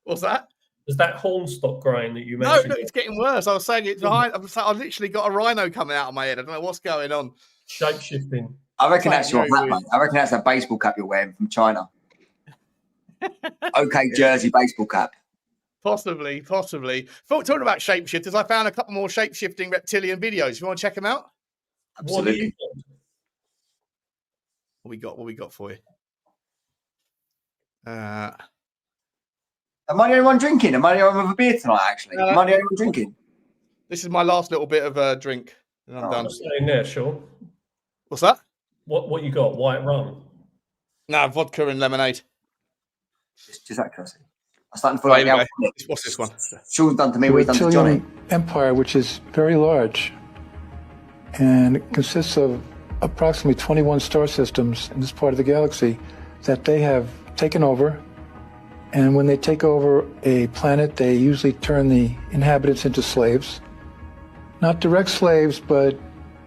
What's that? Does that horn stop growing that you mentioned? No, it's getting worse. I was saying it's behind. I've literally got a rhino coming out of my head. I don't know what's going on. Shape shifting. I reckon that's your hat, mate. I reckon that's a baseball cap you're wearing from China. Okay, jersey baseball cap. Possibly. Talking about shapeshifters, I found a couple more shapeshifting reptilian videos. You want to check them out? Absolutely. What we got for you? Am I the only one drinking? Am I the only one with a beer tonight, actually? Am I the only one drinking? This is my last little bit of drink. And I'm done. What's in there, Sean? What's that? What you got? White rum? No, vodka and lemonade. Just out of curiosity. I'm starting to feel like anyway, what's this one? Sean's done to me what he's done to Johnny. Empire, which is very large, and it consists of approximately 21 star systems in this part of the galaxy that they have taken over. And when they take over a planet, they usually turn the inhabitants into slaves. Not direct slaves, but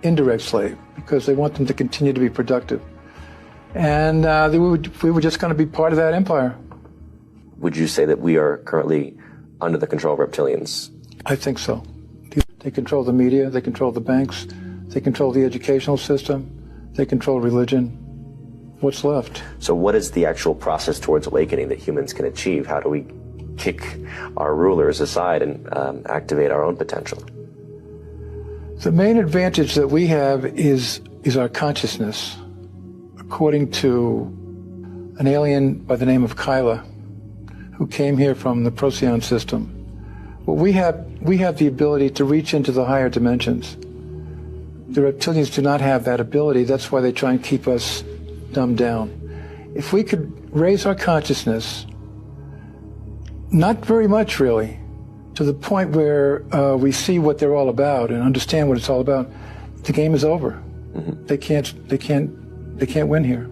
indirect slave, because they want them to continue to be productive. And we were just going to be part of that empire. Would you say that we are currently under the control of reptilians? I think so. They control the media, they control the banks, they control the educational system, they control religion. What's left? So what is the actual process towards awakening that humans can achieve? How do we kick our rulers aside and activate our own potential? The main advantage that we have is our consciousness. According to an alien by the name of Kyla, who came here from the Procyon system, well, we have the ability to reach into the higher dimensions. The reptilians do not have that ability. That's why they try and keep us dumbed down. If we could raise our consciousness, not very much really, to the point where we see what they're all about and understand what it's all about, the game is over. Mm-hmm. They can't win here.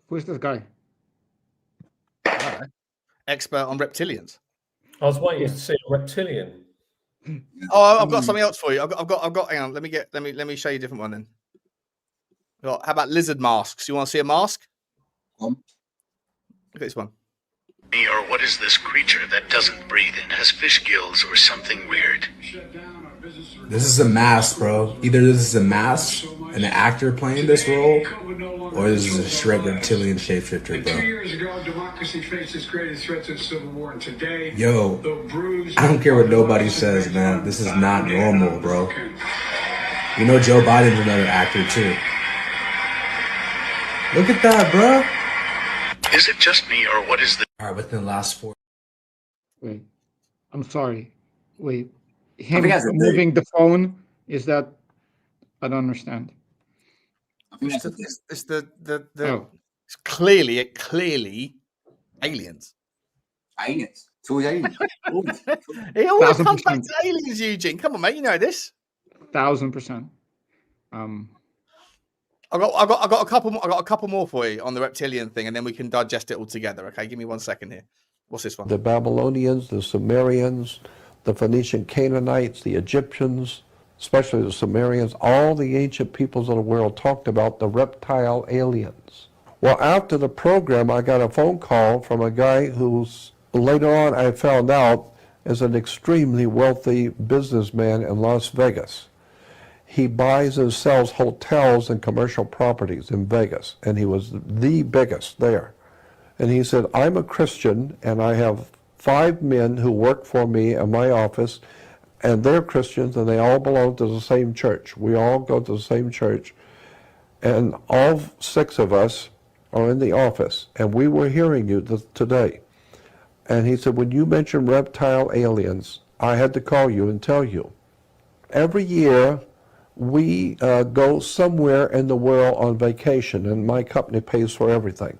Who's this guy? Expert on reptilians. I was waiting to see a reptilian. Oh, I've got something else for you. I've got. Hang on. Let me show you a different one then. How about lizard masks? You want to see a mask? Look at this one. Or what is this creature that doesn't breathe and has fish gills or something weird? This is a mask, bro. Either this is a mask, an actor playing this role, or this is a straight reptilian shapeshifter, bro. 2 years ago, democracy faced its greatest threat to the Civil War, and today, yo, I don't care what nobody says, man. This is not normal, bro. You know Joe Biden's another actor, too. Look at that, bro. Is it just me, or what is the... All right, within the last 4. Wait, I'm sorry. Wait, I him think that's a moving the phone, is that? I don't understand. It's the Oh. it's clearly aliens. Aliens. It's always aliens. Always. It always 1000%. comes back to aliens, Eugene. Come on, mate, you know this. 1000%. I got a couple more. I got a couple more for you on the reptilian thing, and then we can digest it all together. Okay, give me 1 second here. What's this one? The Babylonians, the Sumerians, the Phoenician Canaanites, the Egyptians, especially the Sumerians, all the ancient peoples of the world talked about the reptile aliens. Well, after the program, I got a phone call from a guy who's, later on I found out, is an extremely wealthy businessman in Las Vegas. He buys and sells hotels and commercial properties in Vegas, and he was the biggest there. And he said, I'm a Christian, and I have 5 men who work for me in my office, and they're Christians, and they all belong to the same church. We all go to the same church, and all 6 of us are in the office, and we were hearing you today. And he said, when you mentioned reptile aliens, I had to call you and tell you. Every year, we go somewhere in the world on vacation, and my company pays for everything.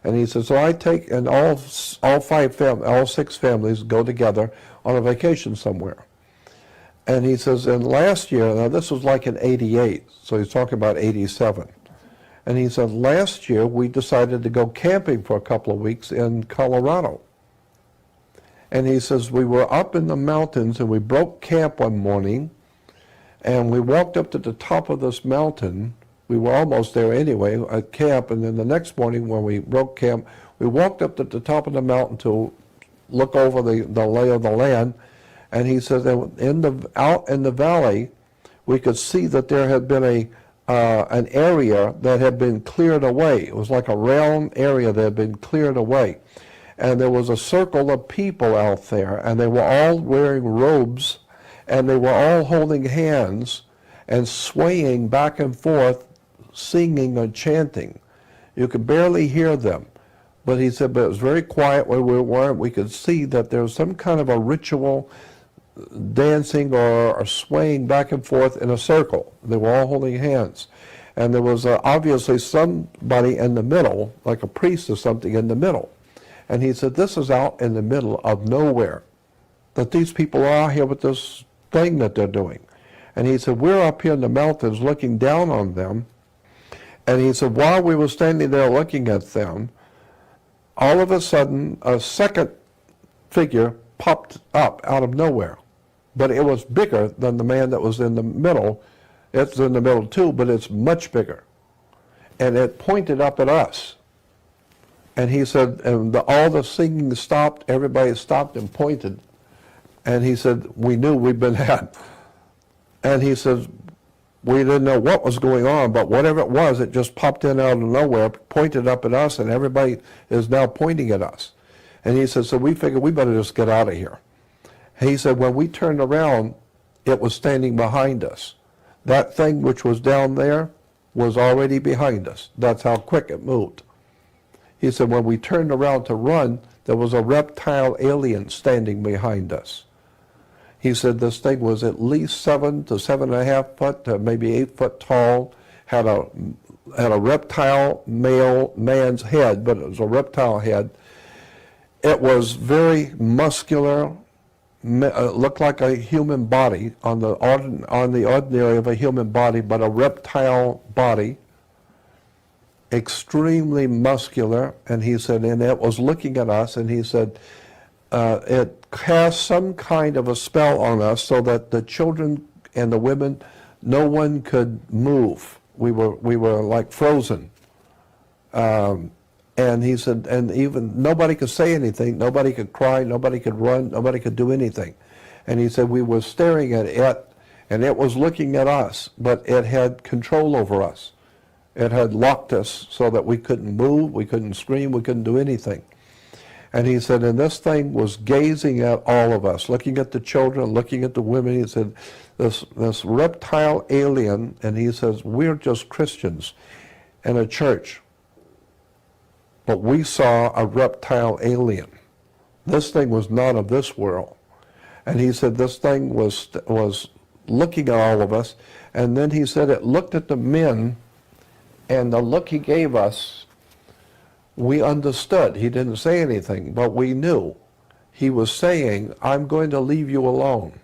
And he says, so I take, and all 6 families go together on a vacation somewhere. And he says, and last year, now this was like in 88, so he's talking about 87. And he said, last year we decided to go camping for a couple of weeks in Colorado. And he says, we were up in the mountains and we broke camp one morning, and we walked up to the top of this mountain. We were almost there anyway at camp, and then the next morning when we broke camp, we walked up to the top of the mountain to look over the lay of the land. And he says that out in the valley, we could see that there had been an area that had been cleared away. It was like a round area that had been cleared away. And there was a circle of people out there, and they were all wearing robes, and they were all holding hands and swaying back and forth, singing and chanting. You could barely hear them. But he said, but it was very quiet where we were. We could see that there was some kind of a ritual dancing or swaying back and forth in a circle. They were all holding hands. And there was obviously somebody in the middle, like a priest or something in the middle. And he said, this is out in the middle of nowhere, that these people are out here with this thing that they're doing. And he said, we're up here in the mountains looking down on them. And he said, while we were standing there looking at them, all of a sudden, a second figure popped up out of nowhere. But it was bigger than the man that was in the middle. It's in the middle too, but it's much bigger. And it pointed up at us. And he said, and all the singing stopped, everybody stopped and pointed. And he said, we knew we'd been had. And he says, we didn't know what was going on, but whatever it was, it just popped in out of nowhere, pointed up at us, and everybody is now pointing at us. And he said, so we figured we better just get out of here. He said, when we turned around, it was standing behind us. That thing which was down there was already behind us. That's how quick it moved. He said, when we turned around to run, there was a reptile alien standing behind us. He said this thing was at least 7 to 7.5 foot, to maybe 8 foot tall, had a reptile man's head, but it was a reptile head. It was very muscular, looked like a human body on the ordinary of a human body, but a reptile body, extremely muscular. And he said, and it was looking at us, and he said, it cast some kind of a spell on us so that the children and the women, no one could move. We were like frozen. And he said, and even nobody could say anything, nobody could cry, nobody could run, nobody could do anything. And he said, we were staring at it, and it was looking at us, but it had control over us. It had locked us so that we couldn't move, we couldn't scream, we couldn't do anything. And he said, and this thing was gazing at all of us, looking at the children, looking at the women. He said, this reptile alien, and he says, we're just Christians in a church. but we saw a reptile alien. This thing was not of this world. And he said this thing was looking at all of us, and then he said it looked at the men, and the look he gave us, we understood. He didn't say anything, but we knew. He was saying, I'm going to leave you alone.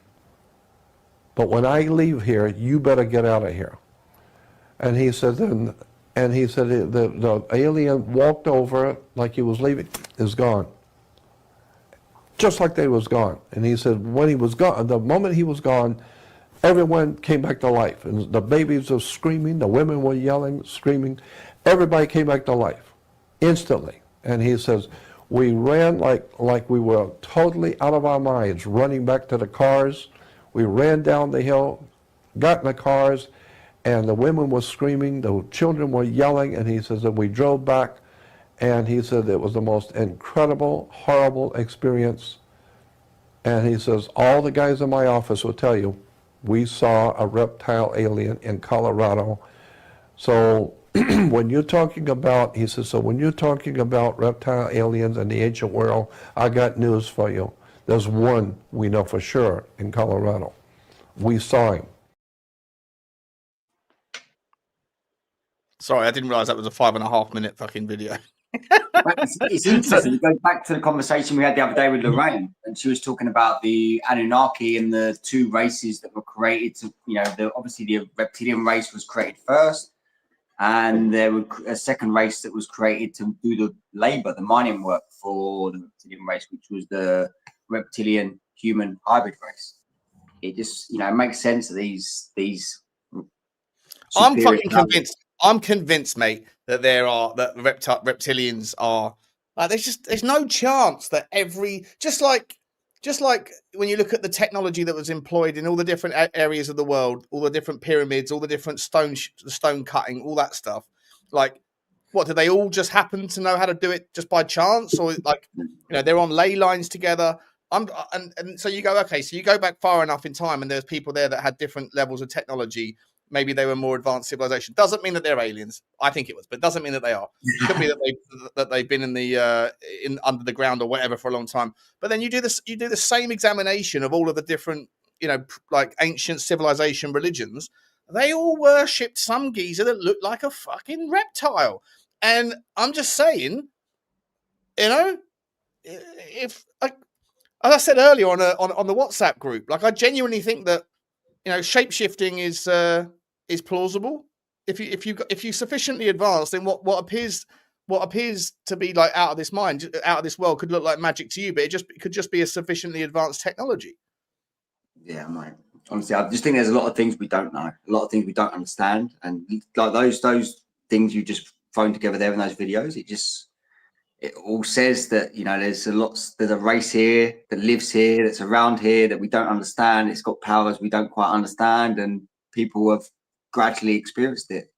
But when I leave here, you better get out of here. And he said, the alien walked over like he was leaving, is gone. Just like they was gone. And he said, when he was gone, the moment he was gone, everyone came back to life. And the babies were screaming, the women were yelling, screaming. Everybody came back to life, instantly. And he says, we ran like we were totally out of our minds, running back to the cars. We ran down the hill, got in the cars, and the women were screaming, the children were yelling, and he says that we drove back, and he said it was the most incredible, horrible experience. And he says, all the guys in my office will tell you, we saw a reptile alien in Colorado. So when you're talking about, he says, so when you're talking about reptile aliens in the ancient world, I got news for you. There's one we know for sure in Colorado. We saw him. Sorry, I didn't realize that was a 5.5 minute fucking video. It's interesting. It goes back to the conversation we had the other day with Lorraine, and she was talking about the Anunnaki and the two races that were created to, obviously the reptilian race was created first, and there was a second race that was created to do the labor, the mining work for the reptilian race, which was the reptilian human hybrid race. It just, it makes sense that these I'm fucking convinced. I'm convinced, mate, that reptilians are like, there's no chance that just like when you look at the technology that was employed in all the different areas of the world, all the different pyramids, all the different stone cutting, all that stuff. Like, what, do they all just happen to know how to do it just by chance, or like, they're on ley lines together? And so you go, okay, so you go back far enough in time, and there's people there that had different levels of technology. Maybe they were more advanced civilization. Doesn't mean that they're aliens. I think it was, but doesn't mean that they are. It could be that they've been in the under the ground or whatever for a long time. But then you do the same examination of all of the different, like ancient civilization religions. They all worshipped some geezer that looked like a fucking reptile. And I'm just saying, if as I said earlier on the WhatsApp group, like I genuinely think that shape-shifting is plausible. If you sufficiently advanced, then what appears to be like out of this mind, out of this world, could look like magic to you, but it could just be a sufficiently advanced technology. Yeah, mate. Honestly, I just think there's a lot of things we don't know, a lot of things we don't understand, and like those things you just thrown together there in those videos, it all says that there's a race here that lives here, that's around here, that we don't understand. It's got powers we don't quite understand, and people have gradually experienced it.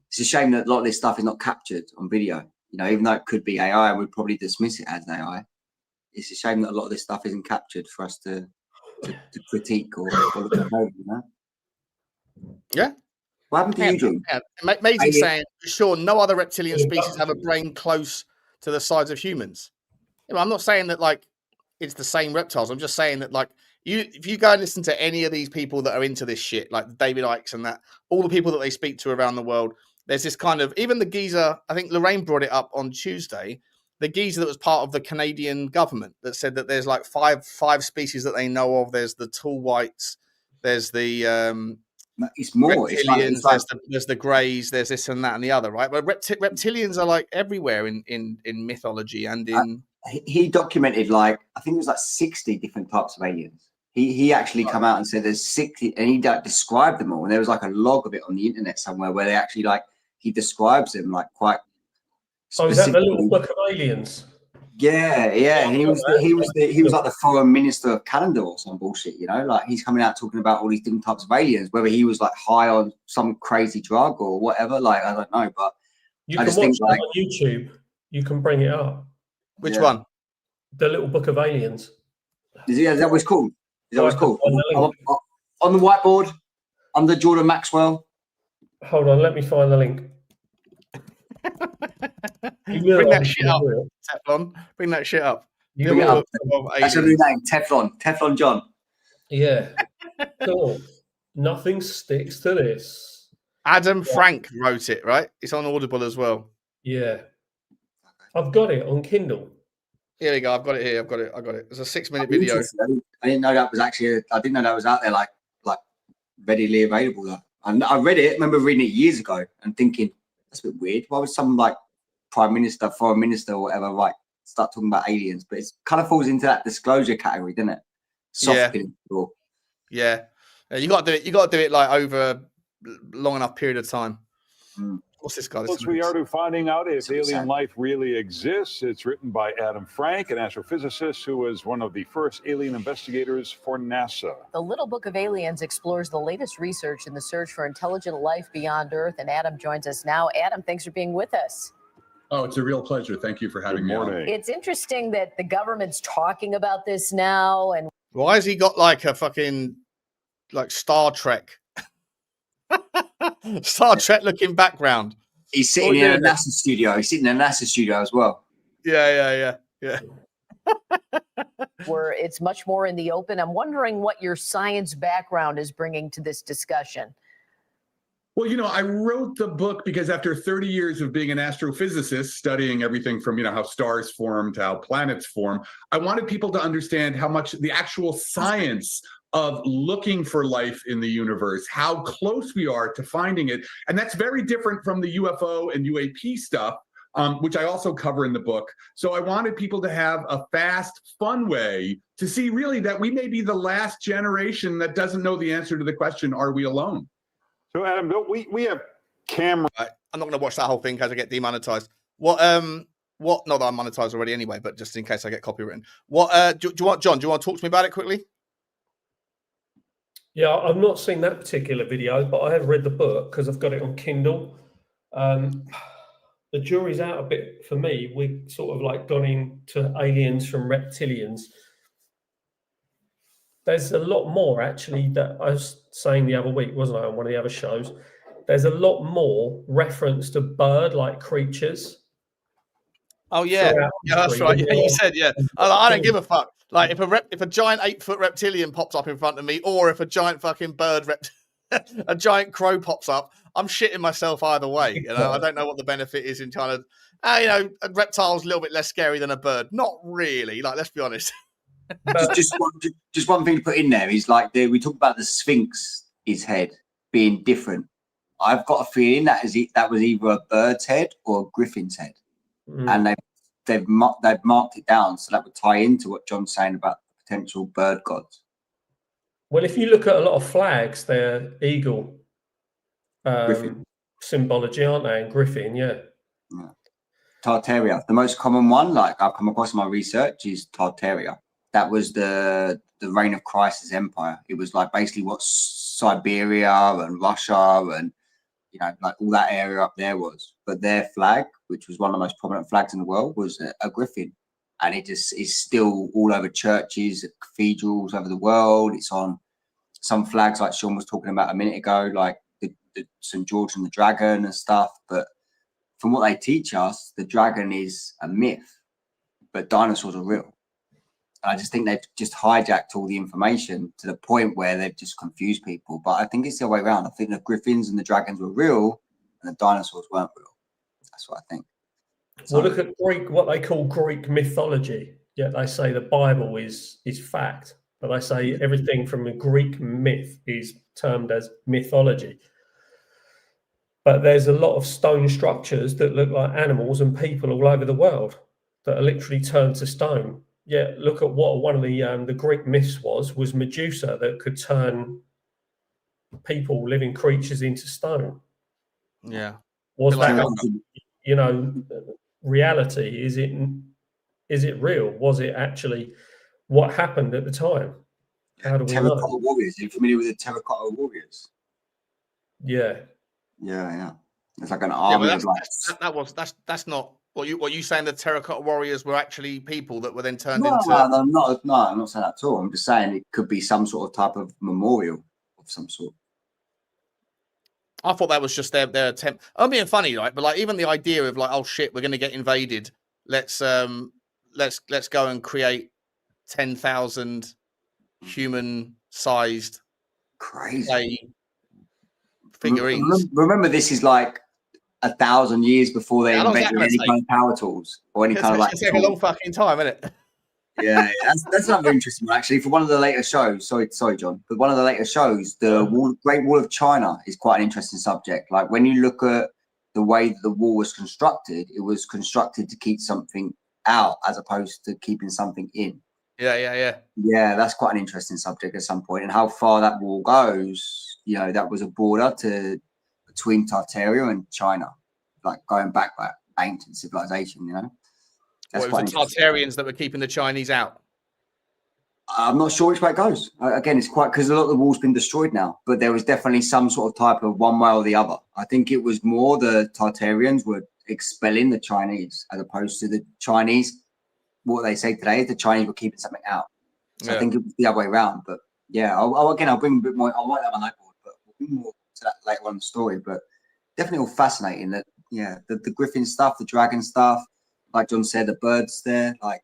It's a shame that a lot of this stuff is not captured on video. Even though it could be AI, we'd probably dismiss it as AI. It's a shame that a lot of this stuff isn't captured for us to critique or look at over. Yeah. What happened to you, Jim? Amazing saying, sure, no other reptilian species have a brain close to the size of humans. I'm not saying that like it's the same reptiles. I'm just saying that like if you go and listen to any of these people that are into this shit, like David Icke and that, all the people that they speak to around the world, there's this kind of, even the geezer, I think Lorraine brought it up on Tuesday, the geezer that was part of the Canadian government that said that there's like five species that they know of. There's the tall whites, there's the it's more reptilians, there's the greys, there's this and that and the other, right? But reptilians are like everywhere in mythology and in. He documented I think it was 60 different types of aliens. He actually come out and said there's 60, and he described them all. And there was a log of it on the internet somewhere where they actually he describes them quite. Oh, is that the little book of aliens? Yeah. He was like the foreign minister of Canada or some bullshit, he's coming out talking about all these different types of aliens, whether he was high on some crazy drug or whatever, I don't know, but you can watch it on YouTube. You can bring it up. Which one? The little book of aliens. Is that what it's called? Is that what it's called? On the whiteboard, under Jordan Maxwell. Hold on, let me find the link. Bring that shit up, Teflon. Bring that shit up. Bring it up. That's a new name, Teflon. Teflon John. Yeah. Cool. Nothing sticks to this. Adam Frank wrote it, right? It's on Audible as well. Yeah. I've got it on Kindle. Here we go. I've got it here. I got it. It's a 6-minute video. I didn't know that was actually. I didn't know that was out there, like readily available. Like, and I read it. I remember reading it years ago and thinking that's a bit weird. Why would some like prime minister, foreign minister, or whatever, like start talking about aliens? But it kind of falls into that disclosure category, doesn't it? Softening. Yeah. You got to do it. You got to do it like over a long enough period of time. What's this guy? Close we are to finding out if alien life really exists. It's written by Adam Frank, an astrophysicist who was one of the first alien investigators for NASA. The Little Book of Aliens explores the latest research in the search for intelligent life beyond Earth, and Adam joins us now. Adam, thanks for being with us. Oh, it's a real pleasure. Thank you for having me on. It's interesting that the government's talking about this now. And why has he got like a fucking like Star Trek looking background? He's sitting in a NASA studio. He's sitting in a NASA studio as well. Yeah. where it's much more in the open. I'm wondering what your science background is bringing to this discussion. Well, I wrote the book because after 30 years of being an astrophysicist, studying everything from, how stars form to how planets form, I wanted people to understand how much the actual science of looking for life in the universe, how close we are to finding it. And that's very different from the UFO and UAP stuff, which I also cover in the book. So I wanted people to have a fast, fun way to see really that we may be the last generation that doesn't know the answer to the question, are we alone? So Adam, we have camera. I'm not going to watch that whole thing because I get demonetized. Not that I'm monetized already anyway, but just in case I get copywritten. Do you want to talk to me about it quickly? Yeah, I've not seen that particular video, but I have read the book because I've got it on Kindle. The jury's out a bit for me. We've sort of like gone into aliens from reptilians. There's a lot more actually that I was saying the other week, wasn't I, on one of the other shows? There's a lot more reference to bird-like creatures. Oh yeah, that's right. Yeah, you said I don't give a fuck. Like if a giant 8-foot reptilian pops up in front of me, or if a giant fucking bird, a giant crow pops up, I'm shitting myself either way. I don't know what the benefit is in kind of, a reptile's a little bit less scary than a bird. Not really. Like, let's be honest. just one thing to put in there is like we talk about the Sphinx, his head being different. I've got a feeling that was either a bird's head or a griffin's head, and they've marked it down, so that would tie into what John's saying about potential bird gods. Well, if you look at a lot of flags, they're eagle symbology, aren't they? And griffin, yeah. Tartaria, the most common one, like I've come across in my research, is Tartaria. That was the reign of Christ's empire. It was like basically what Siberia and Russia and like all that area up there was. But their flag, which was one of the most prominent flags in the world, was a griffin, and it just is still all over churches, cathedrals over the world. It's on some flags, like Sean was talking about a minute ago, like the St. George and the dragon and stuff. But from what they teach us, the dragon is a myth, but dinosaurs are real. I just think they've just hijacked all the information to the point where they've just confused people. But I think it's the other way around. I think the griffins and the dragons were real and the dinosaurs weren't real. That's what I think. Well, look at what they call Greek mythology. Yet they say the Bible is fact. But they say everything from a Greek myth is termed as mythology. But there's a lot of stone structures that look like animals and people all over the world that are literally turned to stone. Yeah, look at what one of the Greek myths was Medusa, that could turn people, living creatures, into stone. Yeah. Was that reality? Is it real? Was it actually what happened at the time? How do we Terracotta know? warriors. Are you familiar with the terracotta warriors? Yeah. Yeah. It's like an army of like. That's not. What you saying? The terracotta warriors were actually people that were then turned No, into. I'm not saying that at all. I'm just saying it could be some sort of type of memorial of some sort. I thought that was just their attempt. I'm being funny, right? But like even the idea of like, oh shit, we're gonna get invaded. Let's go and create 10,000 human-sized crazy figurines. Remember, this is like 1,000 years before they How long's that invented gonna any take? kind of power tools or any kind of like. It's gonna take a long fucking time, isn't it? Yeah, that's another interesting one actually. For one of the later shows, sorry, John, but one of the later shows, the Great Wall of China is quite an interesting subject. Like when you look at the way that the wall was constructed, it was constructed to keep something out as opposed to keeping something in. Yeah. Yeah, that's quite an interesting subject at some point, and how far that wall goes. You know, that was a border between Tartaria and China, like going back like ancient civilization. You know. Well, it was the Tartarians that were keeping the Chinese out. I'm not sure which way it goes. Again, it's quite because a lot of the wall's been destroyed now, but there was definitely some sort of type of one way or the other. I think it was more the Tartarians were expelling the Chinese as opposed to the Chinese. What they say today is the Chinese were keeping something out. So I think it was the other way around. But yeah, I'll bring a bit more. I'll write that on my noteboard, but we'll bring more to that later on in the story. But definitely all fascinating. That the Griffin stuff, the dragon stuff. Like John said, the birds there. Like,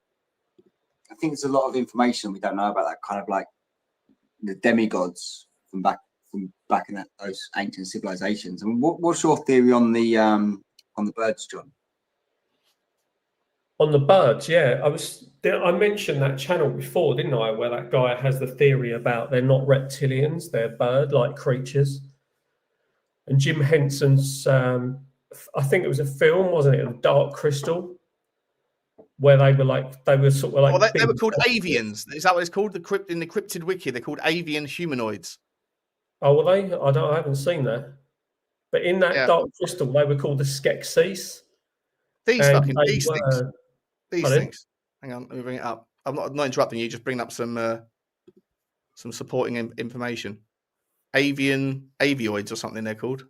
I think there's a lot of information we don't know about that kind of like the demigods from back in those ancient civilizations. I mean, what's your theory on the birds, John? On the birds, yeah, I mentioned that channel before, didn't I? Where that guy has the theory about they're not reptilians, they're bird-like creatures. And Jim Henson's, I think it was a film, wasn't it? Dark Crystal. Where they were sort of like. Well, they were called avians. Is that what it's called? In the cryptid wiki, they're called avian humanoids. Oh, were they? I haven't seen that. But in that Dark Crystal, they were called the Skeksis. These things. These Pardon? things. Hang on, let me bring it up. I'm not interrupting you. Just bring up some supporting information. Avioids or something they're called.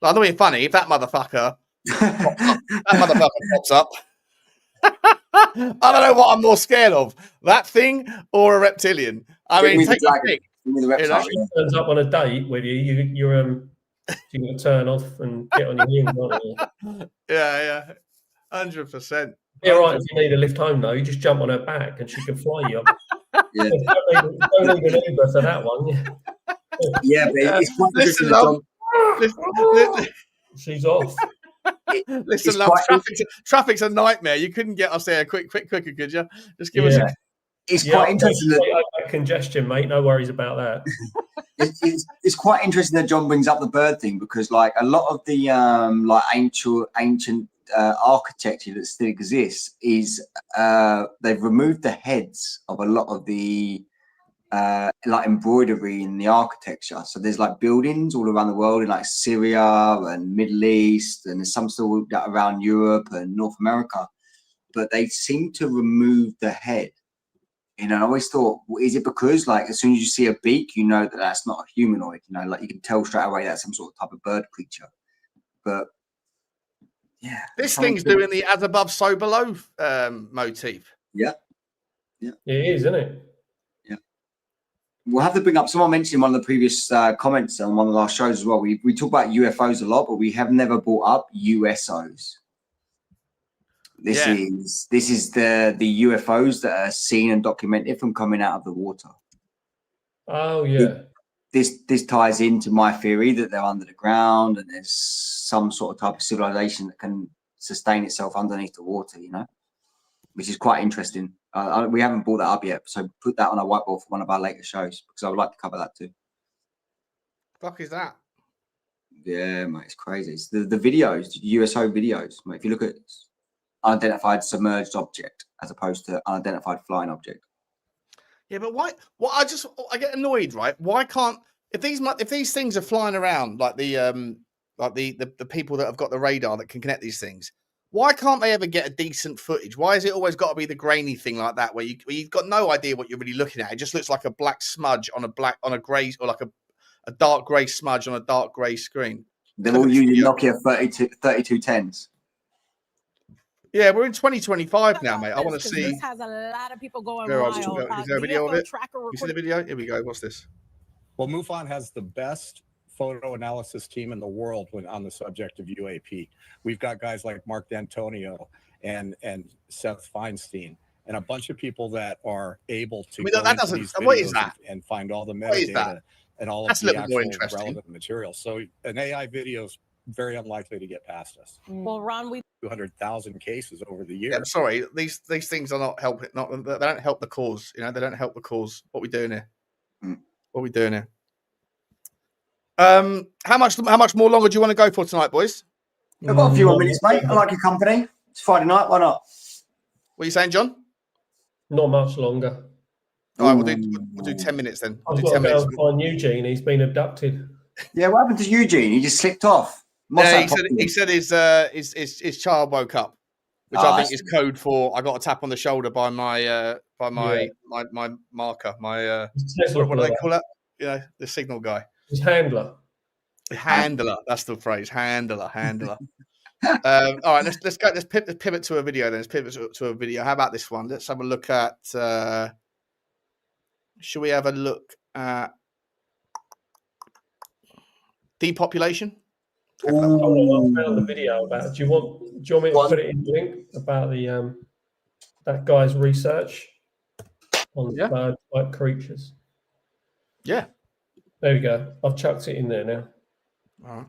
Like, I don't mean funny. If that motherfucker pops up. I don't know what I'm more scared of, that thing or a reptilian. I mean, take your pick. She turns up on a date with you. You're going to turn off and get on your heels, aren't you? Yeah, 100%. Yeah, right. If you need a lift home, though, you just jump on her back and she can fly you up. Yeah. Don't need an Uber for that one. Yeah, but it's quite listen, she's off. Listen, love, traffic's a nightmare. You couldn't get us there quicker, could you? Just give us a... It's quite interesting that congestion, mate. No worries about that. It's quite interesting that John brings up the bird thing because, like, a lot of the like ancient architecture that still exists is they've removed the heads of a lot of the like embroidery in the architecture. So there's like buildings all around the world in like Syria and Middle East, and there's some still around Europe and North America, but they seem to remove the head. You know, I always thought, well, is it because like as soon as you see a beak, you know that that's not a humanoid? You know, like you can tell straight away that's some sort of type of bird creature. But yeah, this thing's doing the as above, so below motif. Yeah, it is, isn't it? We'll have to bring up, someone mentioned in one of the previous comments on one of our shows as well. We talk about UFOs a lot, but we have never brought up USOs. This is the UFOs that are seen and documented from coming out of the water. Oh yeah. This ties into my theory that they're under the ground and there's some sort of type of civilization that can sustain itself underneath the water, you know, which is quite interesting. We haven't brought that up yet, so put that on our whiteboard for one of our later shows because I would like to cover that too. Fuck is that? Yeah, mate, it's crazy. It's the videos, USO videos. Mate, if you look at unidentified submerged object as opposed to unidentified flying object. Yeah, but why? Well, I get annoyed, right? Why can't if these things are flying around like the people that have got the radar that can connect these things? Why can't they ever get a decent footage? Why has it always got to be the grainy thing like that, where you've got no idea what you're really looking at? It just looks like a black smudge on a grey, or like a dark grey smudge on a dark grey screen. They're all using Nokia 3210s. Yeah, we're in 2025 now, mate. I want to see. This has a lot of people going Is wild. there a video of it? You see the video? Here we go. What's this? Well, MUFON has the best photo analysis team in the world when on the subject of UAP. We've got guys like Mark D'Antonio and Seth Feinstein and a bunch of people that are able to go that into doesn't. these What is videos that? and find all the What is that? metadata and all of That's a the little more actual interesting. relevant material. So an AI video is very unlikely to get past us. Well, Ron, we 200,000 cases over the years. Yeah, sorry, these things are not helping. They don't help the cause. You know, they don't help the cause. What are we doing here? What are we doing here? How much more longer do you want to go for tonight, boys? I've got a few more minutes, mate. I like your company. It's Friday night. Why not? What are you saying, John? Not much longer. All right, we'll do 10 minutes then. We'll I've do got 10 to go minutes. and find Eugene. He's been abducted. Yeah, what happened to Eugene? He just slipped off. Yeah, he said his child woke up, which I think is code for I got a tap on the shoulder by my my marker, my what do they call that? You know, the signal guy. His handler. Handler, that's the phrase. Handler. All right, let's go. Let's pivot to a video. Then let's pivot to a video. How about this one? Let's have a look at. Should we have a look at depopulation? Hold on, I found the video about. Do you want me to put it in the link about the that guy's research on bird-like creatures? Yeah. There we go. I've chucked it in there now. All right.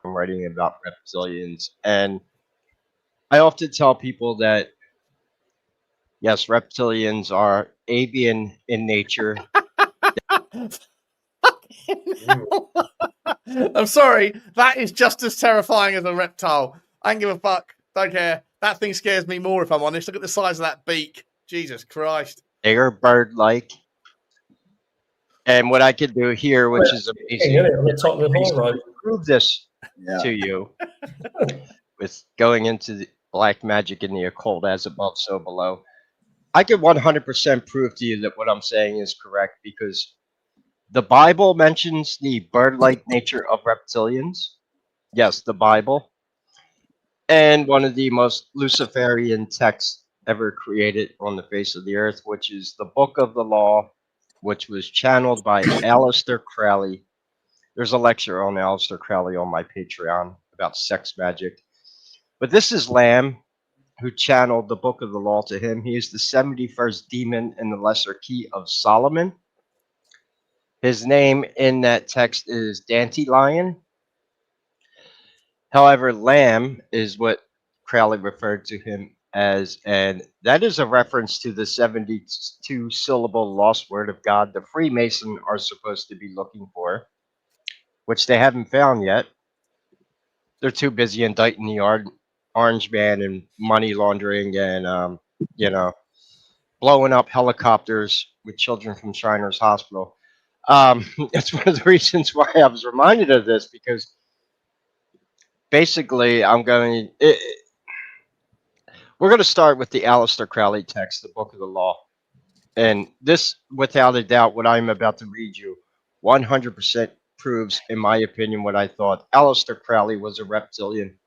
I'm writing about reptilians, and I often tell people that yes, reptilians are avian in nature. I'm sorry, that is just as terrifying as a reptile. I don't give a fuck. Don't care. That thing scares me more if I'm honest. Look at the size of that beak. Jesus Christ. They are bird-like. And what I could do here, which is amazing, prove this to you with going into the black magic and the occult, as above, so below. I could 100% prove to you that what I'm saying is correct, because the Bible mentions the bird-like nature of reptilians. Yes, the Bible. And one of the most Luciferian texts ever created on the face of the earth, which is the Book of the Law, which was channeled by Aleister Crowley. There's a lecture on Aleister Crowley on my Patreon about sex magic. But this is Lamb, who channeled the Book of the Law to him. He is the 71st demon in the Lesser Key of Solomon. His name in that text is Dandelion. However, Lamb is what Crowley referred to him as, and that is a reference to the 72-syllable lost word of God the Freemason are supposed to be looking for, which they haven't found yet. They're too busy indicting the Orange Man and money laundering and, blowing up helicopters with children from Shriners Hospital. It's one of the reasons why I was reminded of this, because basically we're going to start with the Aleister Crowley text, the Book of the Law. And this, without a doubt, what I'm about to read you, 100% proves, in my opinion, what I thought. Aleister Crowley was a reptilian,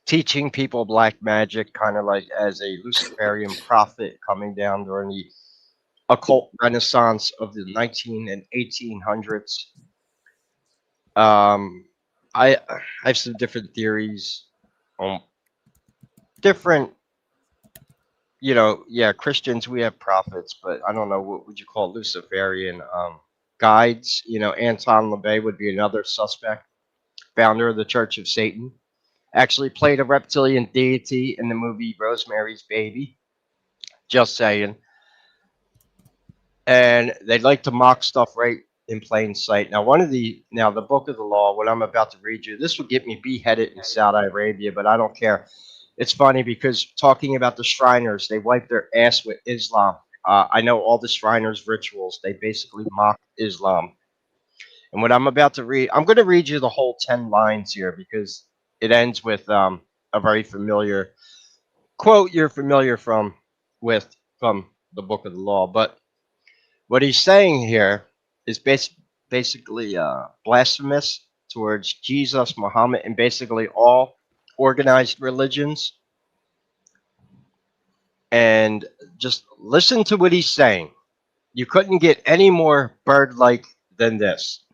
teaching people black magic, kind of like as a Luciferian prophet coming down during the occult renaissance of the 19 and 1800s. I have some different theories on different, Christians, we have prophets, but I don't know, what would you call Luciferian guides? Anton LaVey would be another suspect, founder of the Church of Satan. Actually played a reptilian deity in the movie Rosemary's Baby. Just saying. And they'd like to mock stuff right in plain sight. Now, the Book of the Law, what I'm about to read you, this would get me beheaded in Saudi Arabia, but I don't care. It's funny because talking about the Shriners, they wipe their ass with Islam. I know all the Shriners' rituals. They basically mock Islam. And what I'm about to read, I'm going to read you the whole 10 lines here because it ends with a very familiar quote you're familiar from the Book of the Law. But what he's saying here is basically blasphemous towards Jesus, Muhammad, and basically all organized religions. And just listen to what he's saying. You couldn't get any more bird-like than this.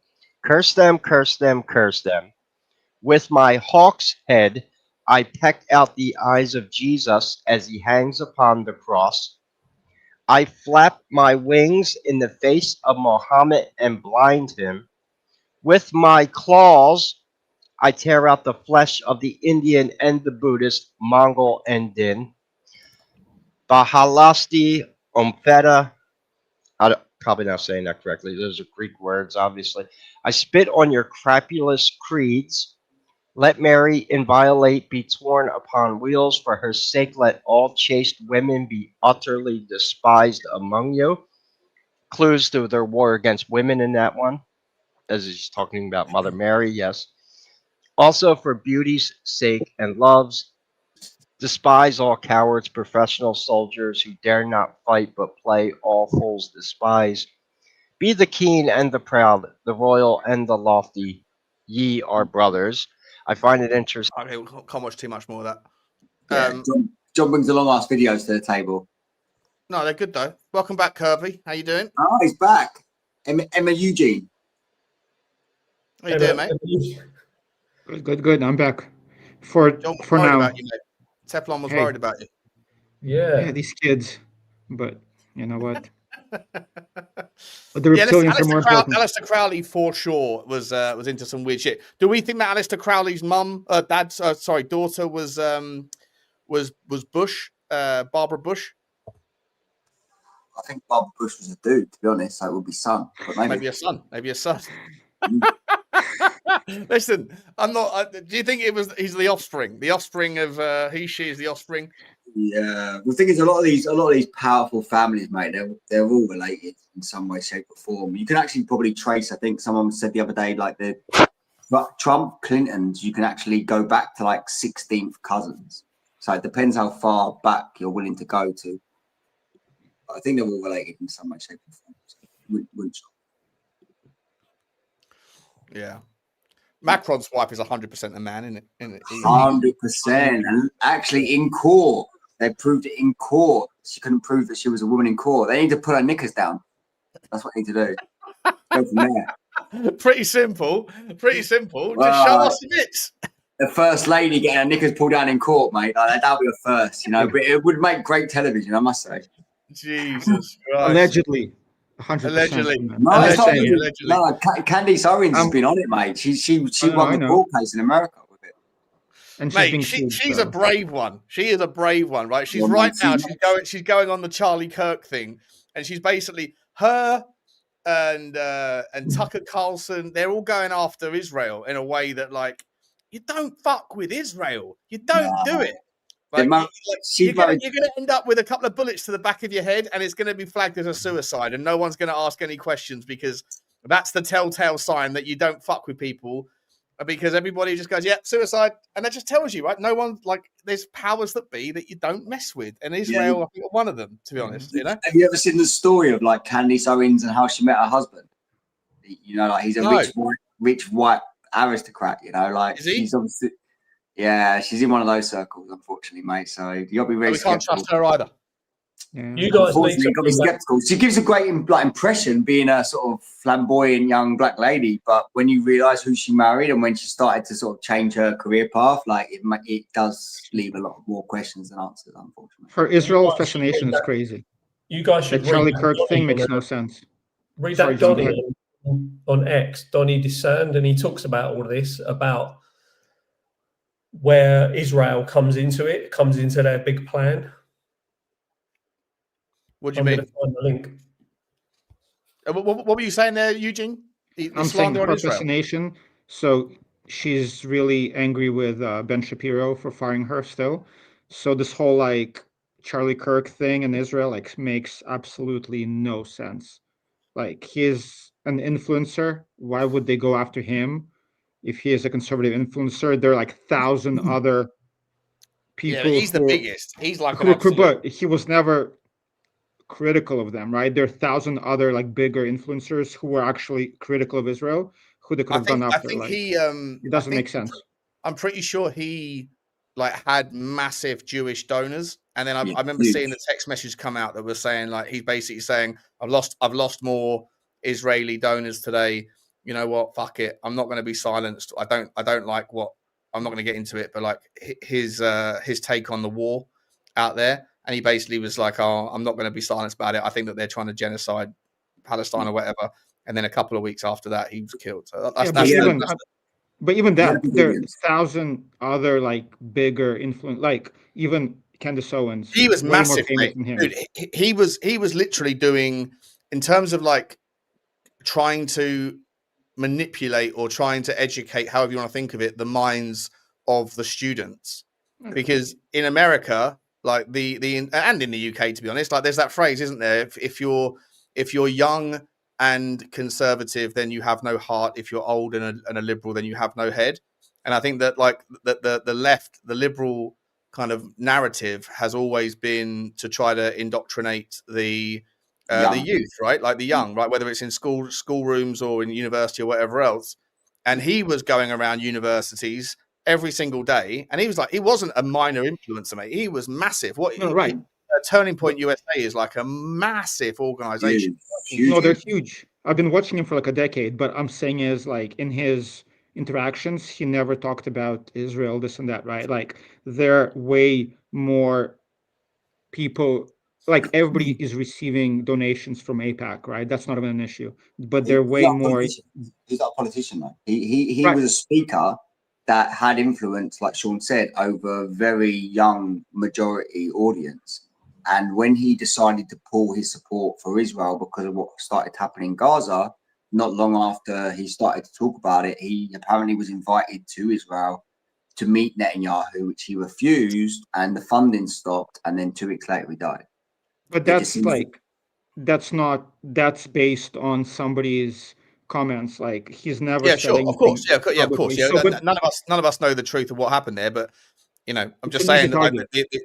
Curse them, curse them, curse them. With my hawk's head, I pecked out the eyes of Jesus as he hangs upon the cross. I flap my wings in the face of Mohammed and blind him. With my claws, I tear out the flesh of the Indian and the Buddhist, Mongol and Din. Bahalasti Omfeta. I'm probably not saying that correctly. Those are Greek words, obviously. I spit on your crapulous creeds. Let Mary inviolate be torn upon wheels. For her sake, let all chaste women be utterly despised among you. Clues to their war against women in that one, as he's talking about Mother Mary, yes. Also, for beauty's sake and love's, despise all cowards, professional soldiers who dare not fight but play, all fools despise. Be the keen and the proud, the royal and the lofty, ye are brothers. I find it interesting. Okay, we can't watch too much more of that. Yeah, John brings a long ass videos to the table. No, they're good though. Welcome back, Kirby. How you doing? Oh, he's back. Emma Eugene. How you doing, mate? Good. I'm back. For now. About you, mate. Teflon was worried about you. Yeah, these kids. But you know what? But the reptilians are more important. Aleister Crowley for sure was into some weird shit. Do we think that Aleister Crowley's daughter was Bush, Barbara Bush? I think Barbara Bush was a dude, to be honest. So it would be son, but Maybe a son. Listen, I'm not. Do you think he's the offspring? The offspring of she is the offspring. Yeah, the thing is, a lot of these powerful families, mate, they're all related in some way, shape, or form. You can actually probably trace. I think someone said the other day, like the Trump, Clintons, you can actually go back to like 16th cousins. So it depends how far back you're willing to go to. I think they're all related in some way, shape, or form. So, yeah. Macron's wife is 100% a man, isn't it? 100%. And actually, in court, they proved it in court. She couldn't prove that she was a woman in court. They need to put her knickers down. That's what they need to do. Go from there. Pretty simple. Just show us the bits. The first lady getting her knickers pulled down in court, mate. Like, that'll be a first, you know. But it would make great television, I must say. Jesus Christ. Allegedly. 100%. Allegedly. No, Candice Owens has been on it, mate. She won the court case in America with it. And mate, she's a brave one. She is a brave one, right? She's she's going on the Charlie Kirk thing, and she's basically her and Tucker Carlson. They're all going after Israel in a way that, like, you don't fuck with Israel. You don't do it. Like, you're going to end up with a couple of bullets to the back of your head, and it's going to be flagged as a suicide, and no one's going to ask any questions, because that's the telltale sign that you don't fuck with people, because everybody just goes, yeah, suicide. And that just tells you, right? No one, like, there's powers that be that you don't mess with. And Israel, I think, are one of them, to be honest. You know? Have you ever seen the story of, like, Candice Owens and how she met her husband? You know, like, he's a rich white aristocrat, you know, like, she's obviously... Yeah, she's in one of those circles, unfortunately, mate. So you got to be very skeptical. We can't trust her either. Yeah. You guys got to be skeptical. She gives a great impression being a sort of flamboyant young black lady, but when you realise who she married and when she started to sort of change her career path, like it does leave a lot more questions than answers, unfortunately. For Israel, fascination is crazy. You guys should. The Charlie Kirk thing makes no sense. Read that Donnie on X, Donnie DeSand, and he talks about all this, about where Israel comes into their big plan. What do you mean? Find the link. What were you saying there, Eugene? I'm saying her fascination. So she's really angry with Ben Shapiro for firing her still. So this whole like Charlie Kirk thing in Israel like makes absolutely no sense. Like, he's an influencer. Why would they go after him? If he is a conservative influencer, there are like 1,000 other people. Yeah, he's the biggest. He's like but he was never critical of them, right? There are 1,000 other like bigger influencers who were actually critical of Israel, who they could have gone after. I think like, it doesn't make sense. I'm pretty sure he like had massive Jewish donors, And then I remember seeing the text message come out that was saying, like, he's basically saying, I've lost more Israeli donors today. You know what? Fuck it. I'm not going to be silenced. I don't like what, I'm not going to get into it, but like his take on the war out there. And he basically was like, oh, I'm not going to be silenced about it. I think that they're trying to genocide Palestine or whatever. And then a couple of weeks after that, he was killed. So but even that, there are 1,000 other like bigger influence, like even Candace Owens. He was way more massive, famous mate. than him. Dude, he was literally doing, in terms of like trying to manipulate or trying to educate, however you want to think of it, the minds of the students. Because in America, like and in the UK, to be honest, like there's that phrase, isn't there? If you're young and conservative, then you have no heart. If you're old and a liberal, then you have no head. And I think that like the left, the liberal kind of narrative has always been to try to indoctrinate the youth, right? Like the young, right? Whether it's in schoolrooms or in university or whatever else. And he was going around universities every single day, and he wasn't a minor influencer, mate. He was massive. Turning Point USA is like a massive organization. No, they're huge. I've been watching him for like a decade, but I'm saying is like in his interactions, he never talked about Israel, this and that, right? Like there are way more people, like everybody is receiving donations from AIPAC, right? That's not even an issue, but they're way more. He's not a politician, though. He was a speaker that had influence, like Sean said, over a very young majority audience. And when he decided to pull his support for Israel because of what started happening in Gaza, not long after he started to talk about it, he apparently was invited to Israel to meet Netanyahu, which he refused, and the funding stopped. And then 2 weeks later, he died. But that's that's based on somebody's comments. Like he's never said anything of course. Yeah, of course. publicly. Yeah, none of us know the truth of what happened there, but you know, I'm just saying that like,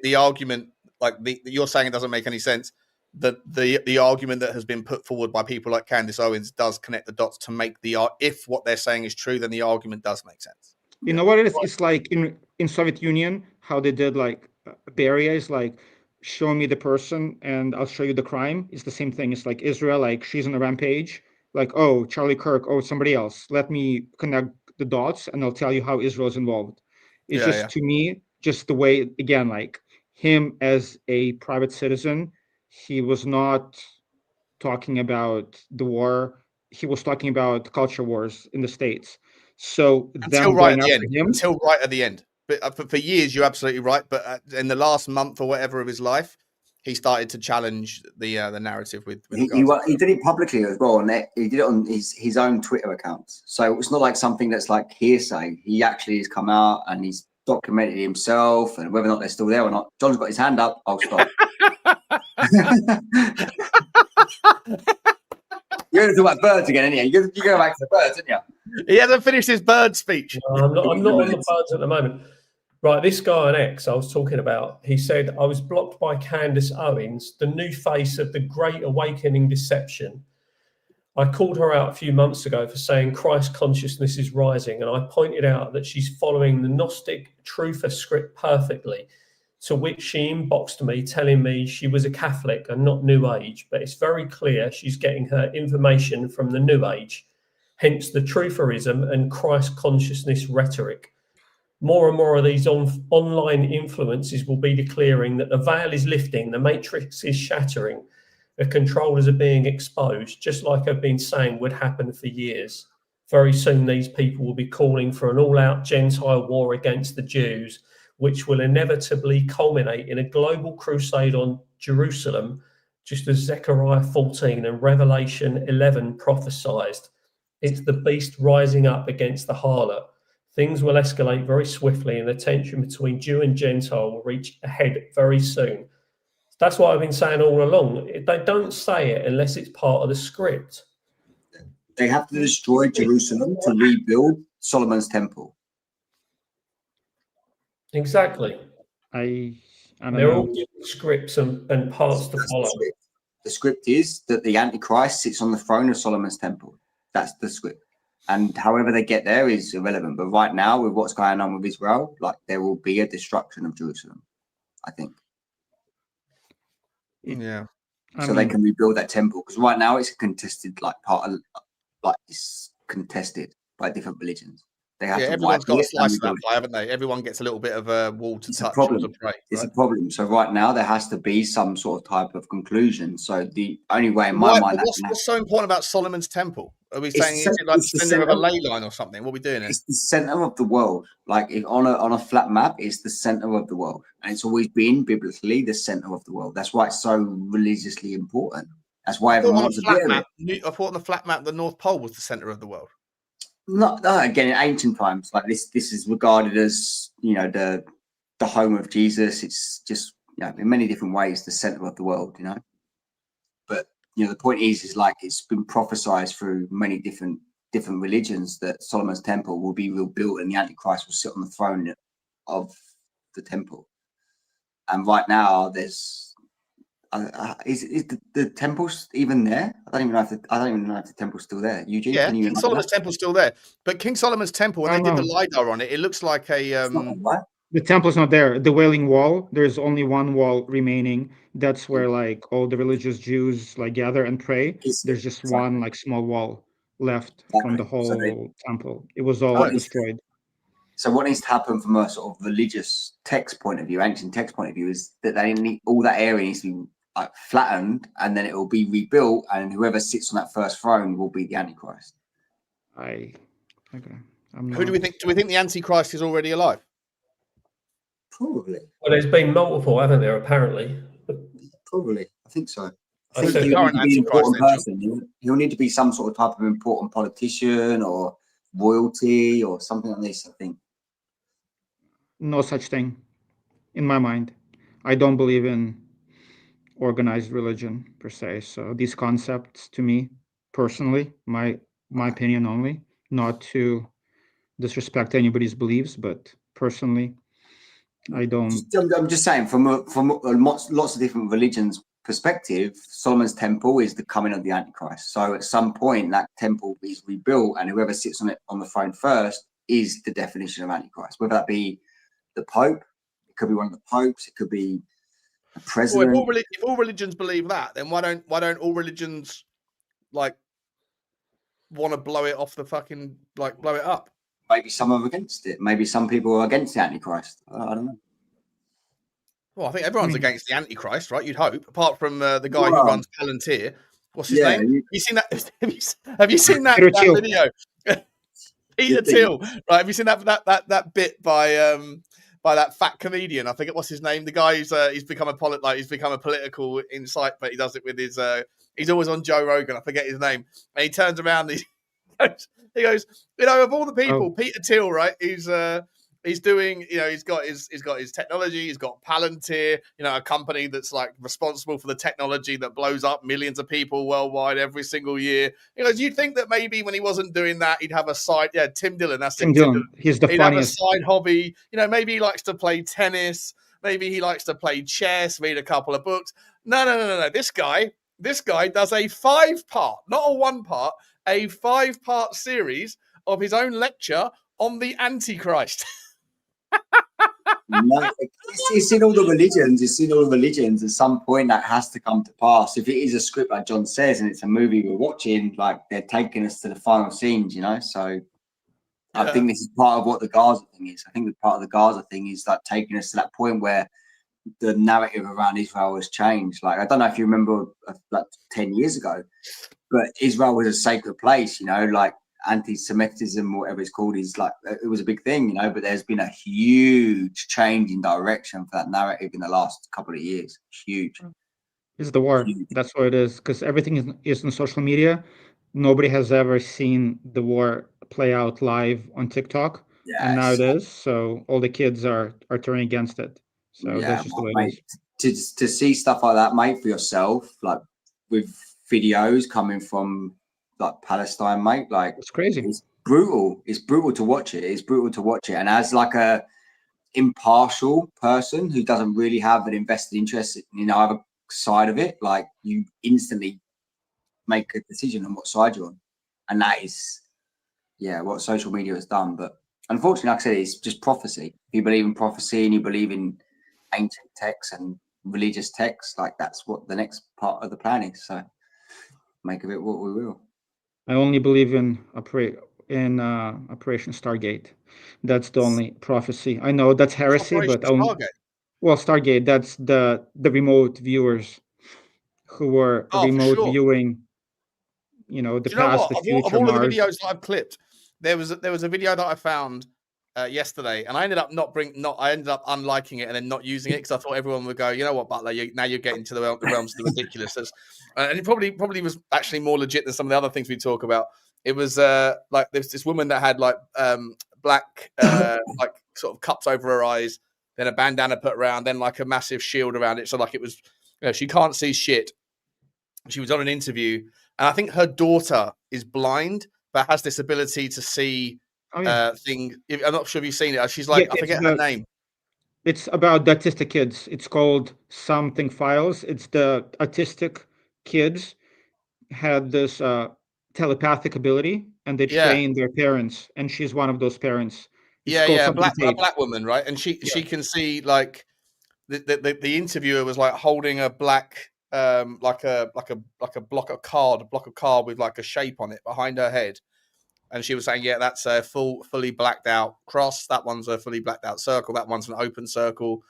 the argument, like you're saying, it doesn't make any sense. The argument that has been put forward by people like Candace Owens does connect the dots to make if what they're saying is true, then the argument does make sense. You know what it is? It's like in Soviet Union, how they did like Beria is like, show me the person and I'll show you the crime. It's the same thing. It's like Israel, like she's on a rampage. Like, oh, Charlie Kirk, oh, somebody else. Let me connect the dots and I'll tell you how Israel's involved. It's to me, just the way, again, like him as a private citizen, he was not talking about the war. He was talking about culture wars in the States. So until right at the end. But for years, you're absolutely right. But in the last month or whatever of his life, he started to challenge the narrative with he did it publicly as well, and he did it on his own Twitter accounts. So it's not like something that's like hearsay. He actually has come out and he's documented himself, and whether or not they're still there or not. John's got his hand up. I'll stop. You're going to talk about birds again, aren't you? You go back to the birds, aren't you? He hasn't finished his bird speech. No, I'm not on the birds at the moment. Right, this guy on X I was talking about, he said, I was blocked by Candace Owens, the new face of the Great Awakening deception. I called her out a few months ago for saying Christ consciousness is rising, and I pointed out that she's following the Gnostic Truther script perfectly, to which she inboxed me telling me she was a Catholic and not New Age, but it's very clear she's getting her information from the New Age, hence the Trutherism and Christ consciousness rhetoric. More and more of these online influences will be declaring that the veil is lifting, the matrix is shattering, the controllers are being exposed, just like I've been saying would happen for years. Very soon these people will be calling for an all-out Gentile war against the Jews, which will inevitably culminate in a global crusade on Jerusalem, just as Zechariah 14 and Revelation 11 prophesied. It's the beast rising up against the harlot. Things will escalate very swiftly and the tension between Jew and Gentile will reach a head very soon. That's what I've been saying all along. They don't say it unless it's part of the script. They have to destroy Jerusalem to rebuild Solomon's temple. Exactly. I don't They're know. all given scripts and parts to follow. The script is that the Antichrist sits on the throne of Solomon's temple. That's the script. And however they get there is irrelevant. But right now, with what's going on with Israel, like there will be a destruction of Jerusalem, I think. Yeah. So they can rebuild that temple, because right now it's a contested it's contested by different religions. They have to everyone's wipe got a it and slice of that rebuild it. pie, haven't they? Everyone gets a little bit of a wall to It's a touch or problem. to break. It's Right? a problem. So right now there has to be some sort of type of conclusion. So the only way in my mind What's so important about Solomon's temple? Are we It's saying the is it like the it's the center of a center- ley line or something? What are we doing here? it's the center of the world. Like on a flat map, it's the center of the world, and it's always been biblically the center of the world. That's why it's so religiously important. That's why everyone wants to be it. I thought on the flat map the North Pole was the center of the world. Not again in ancient times, like this is regarded as the home of Jesus. It's just in many different ways the center of the world, but the point is like it's been prophesied through many different religions that Solomon's temple will be rebuilt and the Antichrist will sit on the throne of the temple. And right now there's is the temple even there? I don't even know if the temple's still there. Eugene, Yeah, can you King Solomon's temple's still there, but King Solomon's temple, when they did the lidar on it, it looks like a The temple's not there. The Wailing Wall, there's only one wall remaining. That's where like all the religious Jews like gather and pray. There's just one like small wall left from the whole temple. It was all destroyed. So what needs to happen from a sort of religious text point of view, ancient text point of view, is that they need all that area needs to be flattened, and then it will be rebuilt, and whoever sits on that first throne will be the Antichrist. Okay. Who do we think? Do we think the Antichrist is already alive? Probably. Well, there's been multiple, haven't there? Apparently. Probably, I think so. I I think said he'll need to be an Antichrist important then, person. He'll need to be some sort of type of important politician or royalty or something like this, I think. No such thing in my mind. I don't believe in organized religion per se. So these concepts to me personally, my opinion only, not to disrespect anybody's beliefs, but personally, I don't. I'm just saying, from lots of different religions' perspective, Solomon's temple is the coming of the Antichrist. So at some point, that temple is rebuilt, and whoever sits on it on the throne first is the definition of Antichrist. Whether that be the Pope, it could be one of the popes, it could be a president. Well, if all religions believe that, then why don't all religions like want to blow it off the fucking blow it up? Maybe some are against it. Maybe some people are against the Antichrist. I don't know. Well, I think everyone's against the Antichrist, right? You'd hope, apart from the guy who runs Palantir. What's his name? Have you seen that? Have you seen that video? Peter Thiel, right? Have you seen that bit by that fat comedian? I forget what's his name. The guy who's he's become a political insight, but he does it with his. He's always on Joe Rogan. I forget his name, and he turns around. He goes, of all the people, Peter Thiel, right? He's doing, he's got his technology. He's got Palantir, a company that's like responsible for the technology that blows up millions of people worldwide every single year. He goes, you'd think that maybe when he wasn't doing that, he'd have a side. Yeah, Tim Dillon. That's Tim Dillon. He's the funniest. He'd have a side hobby. Maybe he likes to play tennis. Maybe he likes to play chess, read a couple of books. No. This guy does a 5-part, not a 1-part, a 5-part series of his own lecture on the Antichrist. No, it's in all the religions. It's in all the religions. At some point, that has to come to pass. If it is a script, like John says, and it's a movie we're watching, like they're taking us to the final scenes, So I think this is part of what the Gaza thing is. I think that part of the Gaza thing is like taking us to that point where the narrative around Israel has changed. Like I don't know if you remember, like 10 years ago, but Israel was a sacred place. Like anti-Semitism, whatever it's called, is like it was a big thing, but there's been a huge change in direction for that narrative in the last couple of years. Huge. It's the war. That's what it is, because everything is on social media. Nobody has ever seen the war play out live on TikTok, and now it is. So all the kids are turning against it. So that's just the way it is. To see stuff like that, mate, for yourself, like with videos coming from like Palestine, mate, like it's crazy. It's brutal. It's brutal to watch it. And as like a impartial person who doesn't really have an invested interest in either side of it, like you instantly make a decision on what side you're on, and that is what social media has done. But unfortunately, like I said, it's just prophecy. If you believe in prophecy and you believe in ancient texts and religious texts. Like that's what the next part of the plan is. So make of it what we will. I only believe in Operation Stargate. That's the only prophecy. I know that's heresy, Operation but Stargate? well, Stargate. That's the remote viewers who were Oh, for remote sure. viewing. You know, the Do you know past, what? the Of future, all of the Mars. videos that I've clipped, there was a video that I found yesterday, and I ended up I ended up unliking it and then not using it because I thought everyone would go, you know what, Butler, now you're getting to the realms of the ridiculous. And it probably was actually more legit than some of the other things we talk about. It was like there's this woman that had like black like sort of cups over her eyes, then a bandana put around, then like a massive shield around it. So like it was, she can't see shit. She was on an interview, and I think her daughter is blind but has this ability to see thing. I'm not sure if you've seen it. She's like, I forget her name. It's about the autistic kids. It's called Something Files. It's the autistic kids had this telepathic ability, and they train their parents, and she's one of those parents. It's called A Something black woman, right? And she can see like the interviewer was like holding a black like a block of card with like a shape on it behind her head, and she was saying, yeah, that's a fully blacked out cross, that one's a fully blacked out circle, that one's an open circle,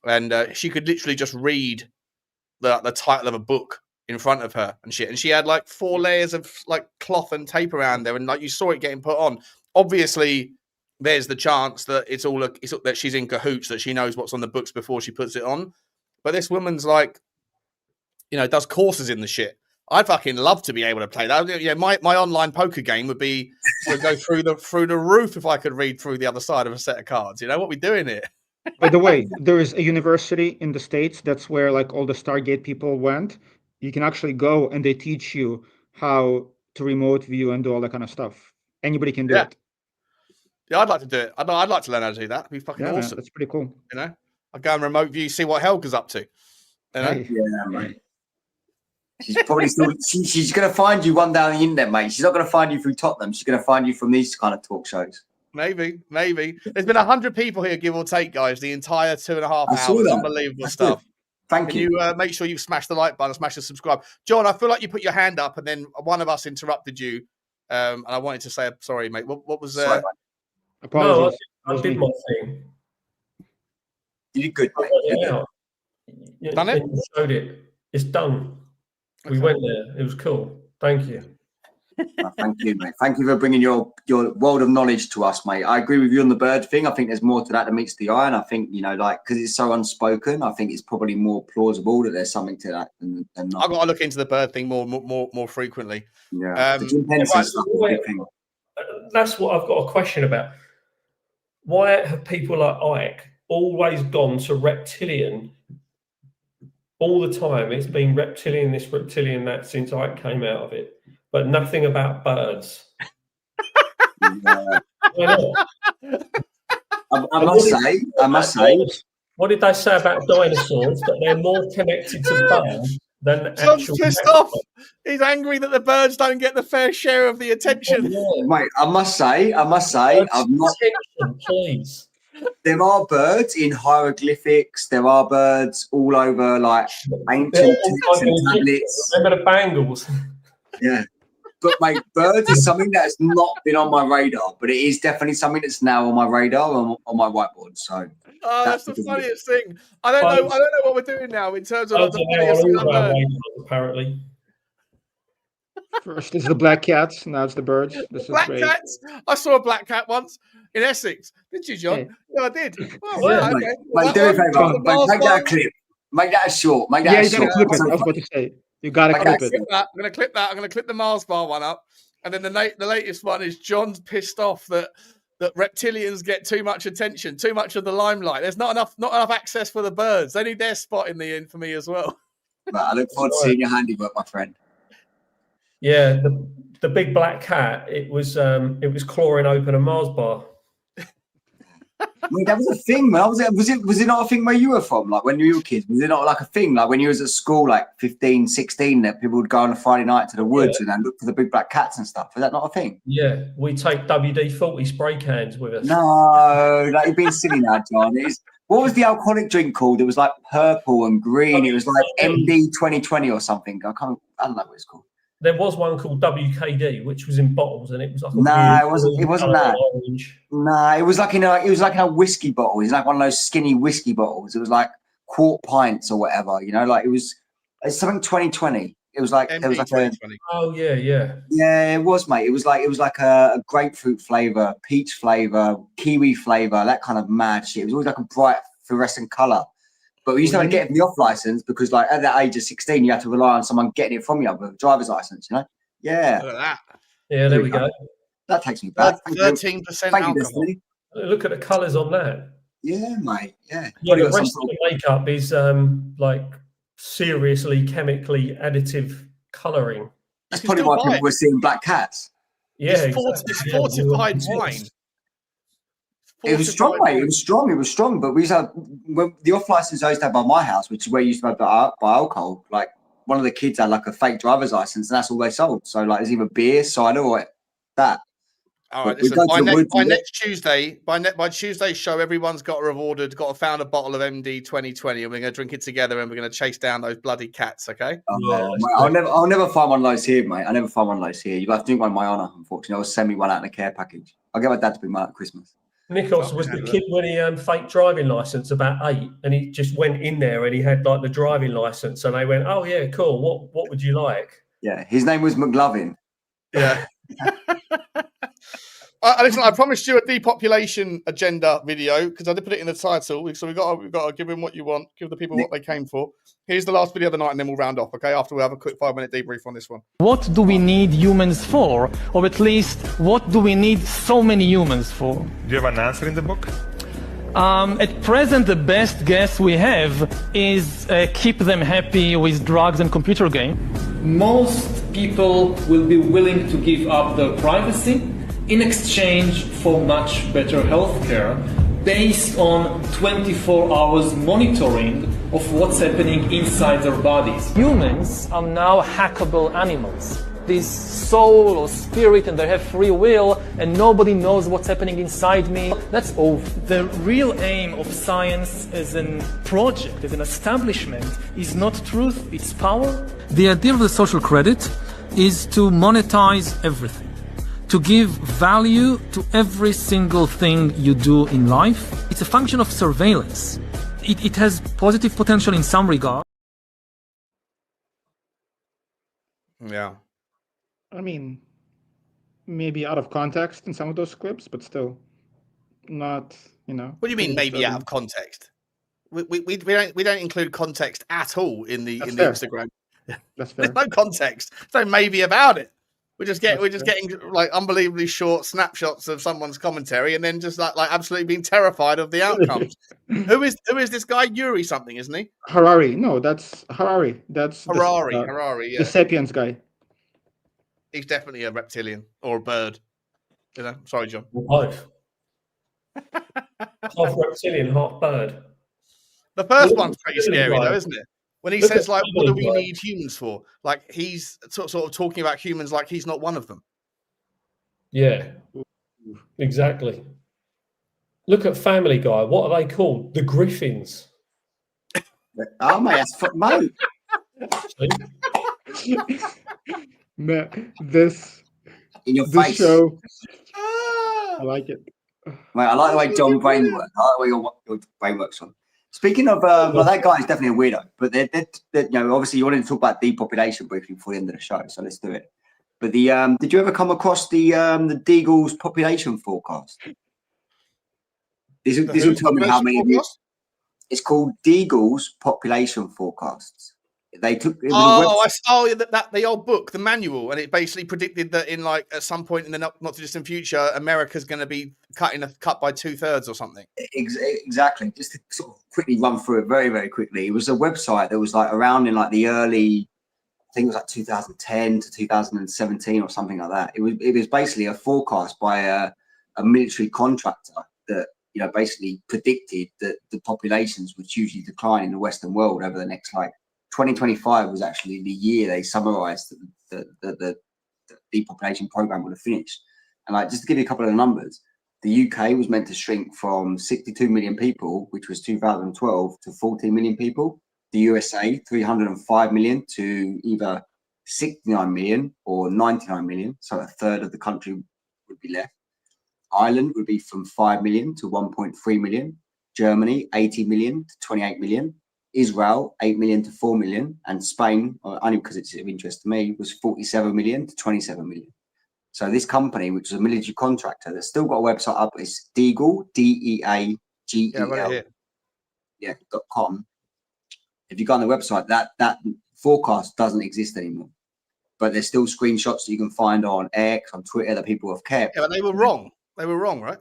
and she could literally just read the title of a book in front of her and shit, and she had like 4 layers of like cloth and tape around there, and like you saw it getting put on. Obviously there's the chance that it's that she's in cahoots, that she knows what's on the books before she puts it on. But this woman's like, you know, does courses in the shit. I'd fucking love to be able to play that. Yeah, my online poker game would be to go through the roof if I could read through the other side of a set of cards. You know what are we doing here? By the way, there is a university in the States. That's where like all the Stargate people went. You can actually go, and they teach you how to remote view and do all that kind of stuff. Anybody can do it. Yeah, I'd like to do it. I'd like to learn how to do that. It'd be fucking awesome. Man, that's pretty cool. You know, I'd go and remote view, see what Helga's up to. You know? Yeah, mate. She's probably still. She's going to find you one down the internet, mate. She's not going to find you through Tottenham. She's going to find you from these kind of talk shows. Maybe. There's been 100 people here, give or take, guys. The entire 2.5 hours. Unbelievable That's stuff. Good. Thank Can you. you make sure you smash the like button, smash the subscribe. John, I feel like you put your hand up, and then one of us interrupted you, and I wanted to say sorry, mate. What was? Apologies. No, I did my thing. You did good, mate. Done it? You showed it. It's done. We went there. It was cool. Thank you. Thank you, mate. Thank you for bringing your world of knowledge to us, mate. I agree with you on the bird thing. I think there's more to that than meets the eye, and I think, you know, like, because it's so unspoken, I think it's probably more plausible that there's something to that than not. I've got to look into the bird thing more frequently. Yeah, that's what I've got a question about. Why have people like Ike always gone to reptilian all the time? It's been reptilian this, reptilian that since Ike came out of it, but nothing about birds. I must say. What did they say about dinosaurs? That they're more connected to birds than John's actual. pissed off. He's angry that the birds don't get the fair share of the attention. Mate, I must say, I've not. Attention, please. There are birds in hieroglyphics. There are birds all over, like ancient texts and tablets. Remember the bangles? Yeah. But, mate, birds is something that has not been on my radar, but it is definitely something that's now on my radar and on my whiteboard. So that's the funniest thing. I don't know what we're doing now in terms of like, the funniest thing I've heard. Apparently. First is the black cats, now it's the birds. This is Black great. cats. I saw a black cat once in Essex. Did you, John? Hey. Yeah, I did. Oh, Yeah, right, mate. okay. Mate, do me a favour. Make that a clip. Make that a short. Make that Yeah, a you gotta short. clip it. I was about to say. You gotta Okay, clip it. I'm going to clip that. I'm going to clip the Mars bar one up. And then the latest one is John's pissed off that reptilians get too much attention, too much of the limelight. There's not enough access for the birds. They need their spot in the end for me as well. Mate, I look forward to seeing your handiwork, my friend. Yeah, the big black cat. It was clawing open a Mars bar. I mean, that was a thing, man. Was it not a thing where you were from? Like when you were kids, was it not like a thing? Like when you was at school, like 15, 16, that people would go on a Friday night to the woods and then look for the big black cats and stuff. Is that not a thing? Yeah, we take WD-40 spray cans with us. No, like you're being silly now, John. What was the alcoholic drink called? It was like purple and green. It was like MD 2020 or something. I don't know what it's called. There was one called WKD, which was in bottles, and it was like Nah, it wasn't. It wasn't that. Orange. Nah, it was like in a. It was like in a whiskey bottle. It's like one of those skinny whiskey bottles. It was like quart pints or whatever. You know, like it was. It's something 2020. It was like there was like a. Oh yeah, yeah. Yeah, it was, mate. It was like a grapefruit flavor, peach flavor, kiwi flavor, that kind of mad shit. It was always like a bright fluorescent color. But we used to have to get it from the off license because, like, at that age of 16, you had to rely on someone getting it from you with a driver's license. You know? Yeah. Look at that. Yeah, there we go. That takes me back. 13% alcohol. Look at the colours on that. Yeah, mate. Yeah. Yeah, the rest of the makeup is like seriously chemically additive colouring. That's probably why people were seeing black cats. Yeah, it's fortified wine. It was strong, mate. It was strong. It was strong. But we used to have the off license I used to have by my house, which is where you used to have buy alcohol. Like one of the kids had like a fake driver's license, and that's all they sold. So like, there's either beer, cider, or that. All right, listen, by next Tuesday, by Tuesday's show, everyone's got found a bottle of MD 2020, and we're going to drink it together, and we're going to chase down those bloody cats. Okay? Oh, mate, I'll never find one of those here, mate. I never find one of those here. You have to drink one in my honour. Unfortunately, I'll send me one out in a care package. I'll get my dad to bring mine at Christmas. Nikos was the kid when he fake driving license about 8, and he just went in there and he had like the driving license, and they went, "Oh yeah, cool. What would you like?" Yeah, his name was McLovin. Yeah. Listen, I promised you a depopulation agenda video because I did put it in the title. So we've got to give them what you want, give the people what they came for. Here's the last video of the night, and then we'll round off. Okay, after we have a quick 5-minute debrief on this one. What do we need humans for, or at least what do we need so many humans for? Do you have an answer in the book? At present, the best guess we have is keep them happy with drugs and computer games. Most people will be willing to give up their privacy in exchange for much better healthcare based on 24 hours monitoring of what's happening inside their bodies. Humans are now hackable animals. This soul or spirit, and they have free will, and nobody knows what's happening inside me. That's over. The real aim of science as a project, as an establishment, is not truth, it's power. The idea of the social credit is to monetize everything, to give value to every single thing you do in life. It's a function of surveillance. It has positive potential in some regard. Yeah. I mean, maybe out of context in some of those clips, but still not, you know. What do you mean maybe out of context? We don't include context at all in the Instagram. That's fair. There's no context. So maybe about it. We're just getting like unbelievably short snapshots of someone's commentary, and then just like absolutely being terrified of the outcomes. Who is this guy? Yuri something, isn't he? Harari. No, that's Harari. That's Harari. Yeah. The Sapiens guy. He's definitely a reptilian or a bird. You know. Sorry, John. Both. Half reptilian, half bird. The first one's pretty scary, though, isn't it? When he says, like, what do we need humans for? Like, he's sort of talking about humans like he's not one of them. Yeah, exactly. Look at Family Guy. What are they called? The Griffins. Oh, mate, that's mate. Man, this in your this face. show, I like it. Mate, I like the way John brain works. I like the way your brain works on. Speaking of, well, that guy is definitely a weirdo. But they're, you know, obviously you wanted to talk about depopulation briefly before the end of the show, so let's do it. But the did you ever come across the Deagle's population forecast? This will tell me how many. It's called Deagle's population forecasts. They took. That the old book, the manual, and it basically predicted that in like at some point in the not too distant future, America's going to be cut by 2/3 or something. Exactly. Just to sort of quickly run through it very, very quickly. It was a website that was like around in like the early, I think it was like 2010 to 2017 or something like that. It was basically a forecast by a military contractor that, you know, basically predicted that the populations would hugely decline in the Western world over the next, like, 2025 was actually the year they summarized that the depopulation program would have finished. And like, just to give you a couple of numbers, The UK was meant to shrink from 62 million people, which was 2012, to 14 million people. The USA, 305 million to either 69 million or 99 million. So a third of the country would be left. Ireland would be from 5 million to 1.3 million. Germany, 80 million to 28 million. Israel, 8 million to 4 million. And Spain, only because it's of interest to me, was 47 million to 27 million. So this company, which is a military contractor, that's still got a website up, is Deagle, DEAGEL, .com. If you go on the website, that forecast doesn't exist anymore. But there's still screenshots that you can find on X, on Twitter, that people have kept. Yeah, but they were wrong. They were wrong, right?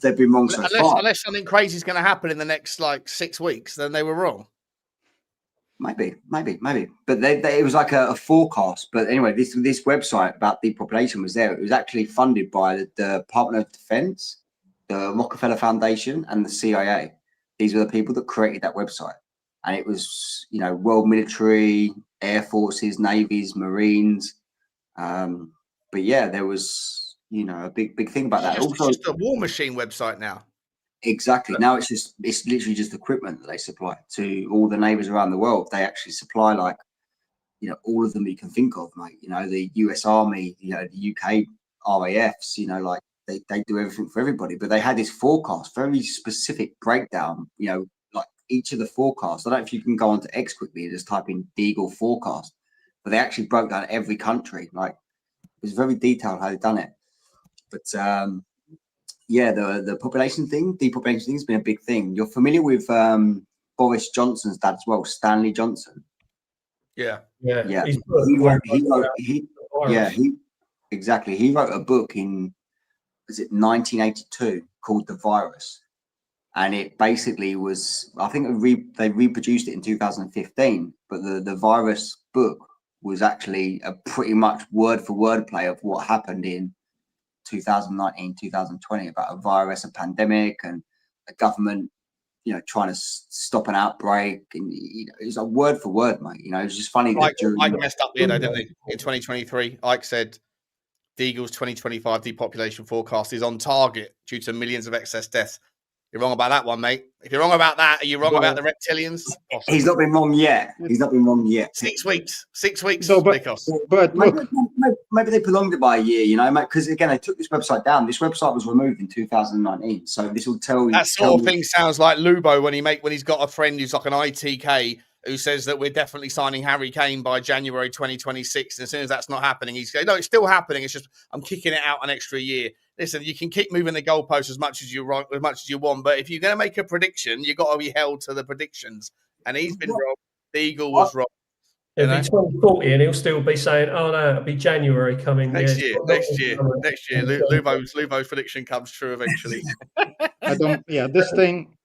They've been wrong so far. Unless something crazy is going to happen in the next 6 weeks, then they were wrong. Maybe. But it was like a forecast. But anyway, this website about depopulation was there. It was actually funded by the Department of Defense, the Rockefeller Foundation, and the CIA. These were the people that created that website. And it was, world military, air forces, navies, marines. But yeah, there was, a big thing about that. It's just a war machine website now. Exactly. Now it's literally just equipment that they supply to all the neighbors around the world. They actually supply all of them you can think of, mate. The US Army, the UK RAFs, they do everything for everybody. But they had this forecast, very specific breakdown, each of the forecasts. I don't know if you can go onto X quickly and just type in Deagle forecast, but they actually broke down every country. It was very detailed how they've done it. But yeah, the depopulation thing has been a big thing. You're familiar with Boris Johnson's dad as well, Stanley Johnson. Yeah. Exactly. He wrote a book in 1982 called The Virus, and it basically was, I think they reproduced it in 2015, but the Virus book was actually a pretty much word for word play of what happened in 2019, 2020 about a virus, a pandemic, and a government, trying to stop an outbreak. And it was a word for word, mate. It's just funny. Ike messed up here, though, didn't he? In 2023, Ike said Deagle's 2025 depopulation forecast is on target due to millions of excess deaths. You're wrong about that one, mate. If you're wrong about that, are you wrong about the reptilians? Possibly. He's not been wrong yet. 6 weeks. 6 weeks. No, but maybe they prolonged it by a year, because again, they took this website down. This website was removed in 2019, so this will tell you. That sort of thing sounds like Lubo when he's got a friend who's like an ITK who says that we're definitely signing Harry Kane by January 2026. And as soon as that's not happening, he's going, no, it's still happening. It's just I'm kicking it out an extra year. Listen, you can keep moving the goalposts as much as you want, but if you're going to make a prediction, you've got to be held to the predictions. And he's been wrong. The Eagle was wrong. It'll be 2040 and he'll still be saying, oh no, it'll be January coming. Next year. Lubo's prediction comes true eventually. This thing,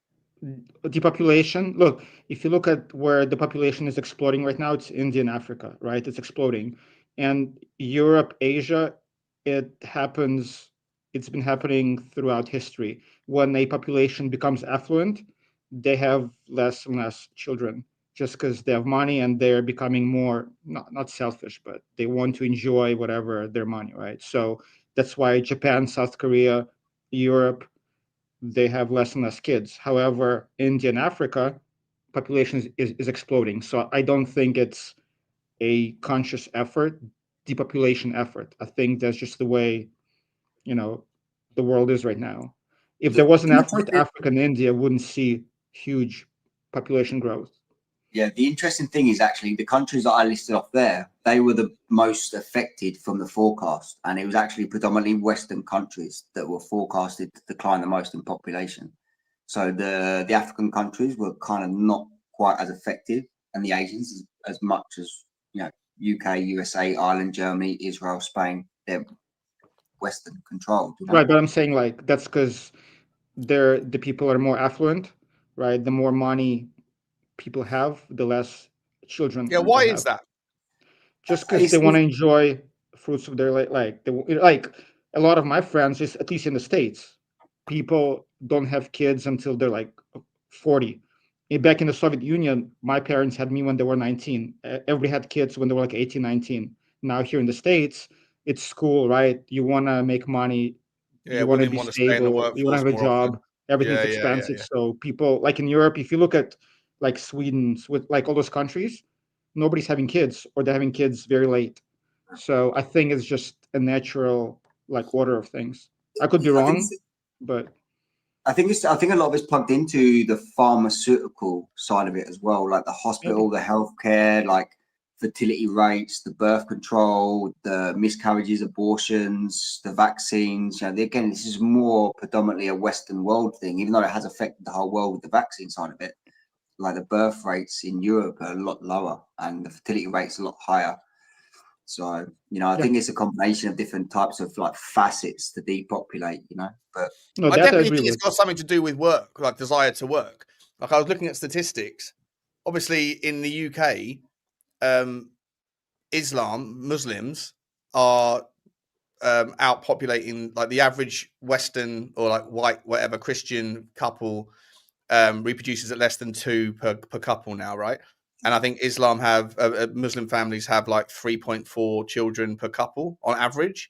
depopulation. Look, if you look at where the population is exploding right now, it's India and Africa, right? It's exploding. And Europe, Asia, it's been happening throughout history. When a population becomes affluent, they have less and less children just because they have money and they're becoming more, not selfish, but they want to enjoy whatever their money, right? So that's why Japan, South Korea, Europe, they have less and less kids. However, India and Africa, population is exploding. So I don't think it's a conscious effort, depopulation effort. I think that's just the way, the world is right now. If there was an effort, Africa and India wouldn't see huge population growth. Yeah, the interesting thing is actually the countries that I listed off there, they were the most affected from the forecast. And it was actually predominantly Western countries that were forecasted to decline the most in population. So the African countries were kind of not quite as affected, and the Asians as much as, UK, USA, Ireland, Germany, Israel, Spain, they're Western controlled. Right, but I'm saying that's because the people are more affluent, right? The more money people have, the less children. Yeah, why is that? Just because they want to enjoy fruits of their like a lot of my friends, at least in the States, people don't have kids until they're 40. Back in the Soviet Union, my parents had me when they were 19. Everybody had kids when they were 18, 19. Now here in the States, it's school, right? You want to make money Yeah, you want to women be want to stay in the stable, you want to workforce have a more often. job, everything's Yeah, yeah, yeah, expensive. yeah. So people like in Europe, if you look at like Sweden, with like all those countries, nobody's having kids or they're having kids very late. So I think it's just a natural like order of things. I could be I think wrong, but I think a lot of it's plugged into the pharmaceutical side of it as well, like the hospital, the healthcare, like fertility rates, the birth control, the miscarriages, abortions, the vaccines. You know, again, this is more predominantly a Western world thing, even though it has affected the whole world with the vaccine side of it. Like the birth rates in Europe are a lot lower and the fertility rates a lot higher. So, you know, I think it's a combination of different types of like facets to depopulate, you know, but I definitely think it's got something to do with work, like desire to work. Like I was looking at statistics. Obviously, in the UK, Muslims are outpopulating. Like the average Western or like white, whatever Christian couple reproduces at less than 2 per couple now, right? And I think Islam have Muslim families have like 3.4 children per couple on average.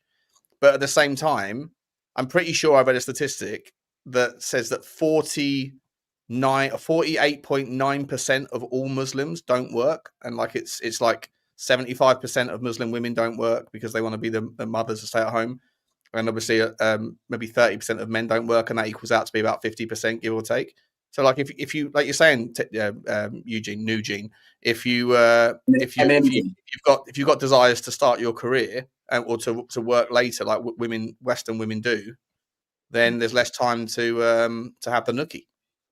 But at the same time, I'm pretty sure I read a statistic that says that 48.9% of all Muslims don't work, and like it's like 75% of Muslim women don't work because they want to be the mothers to stay at home, and obviously maybe 30% of men don't work, and that equals out to be about 50%, give or take. So like if you like you're saying, Eugene, if you've got desires to start your career or to work later, like Western women do, then there's less time to have the nookie.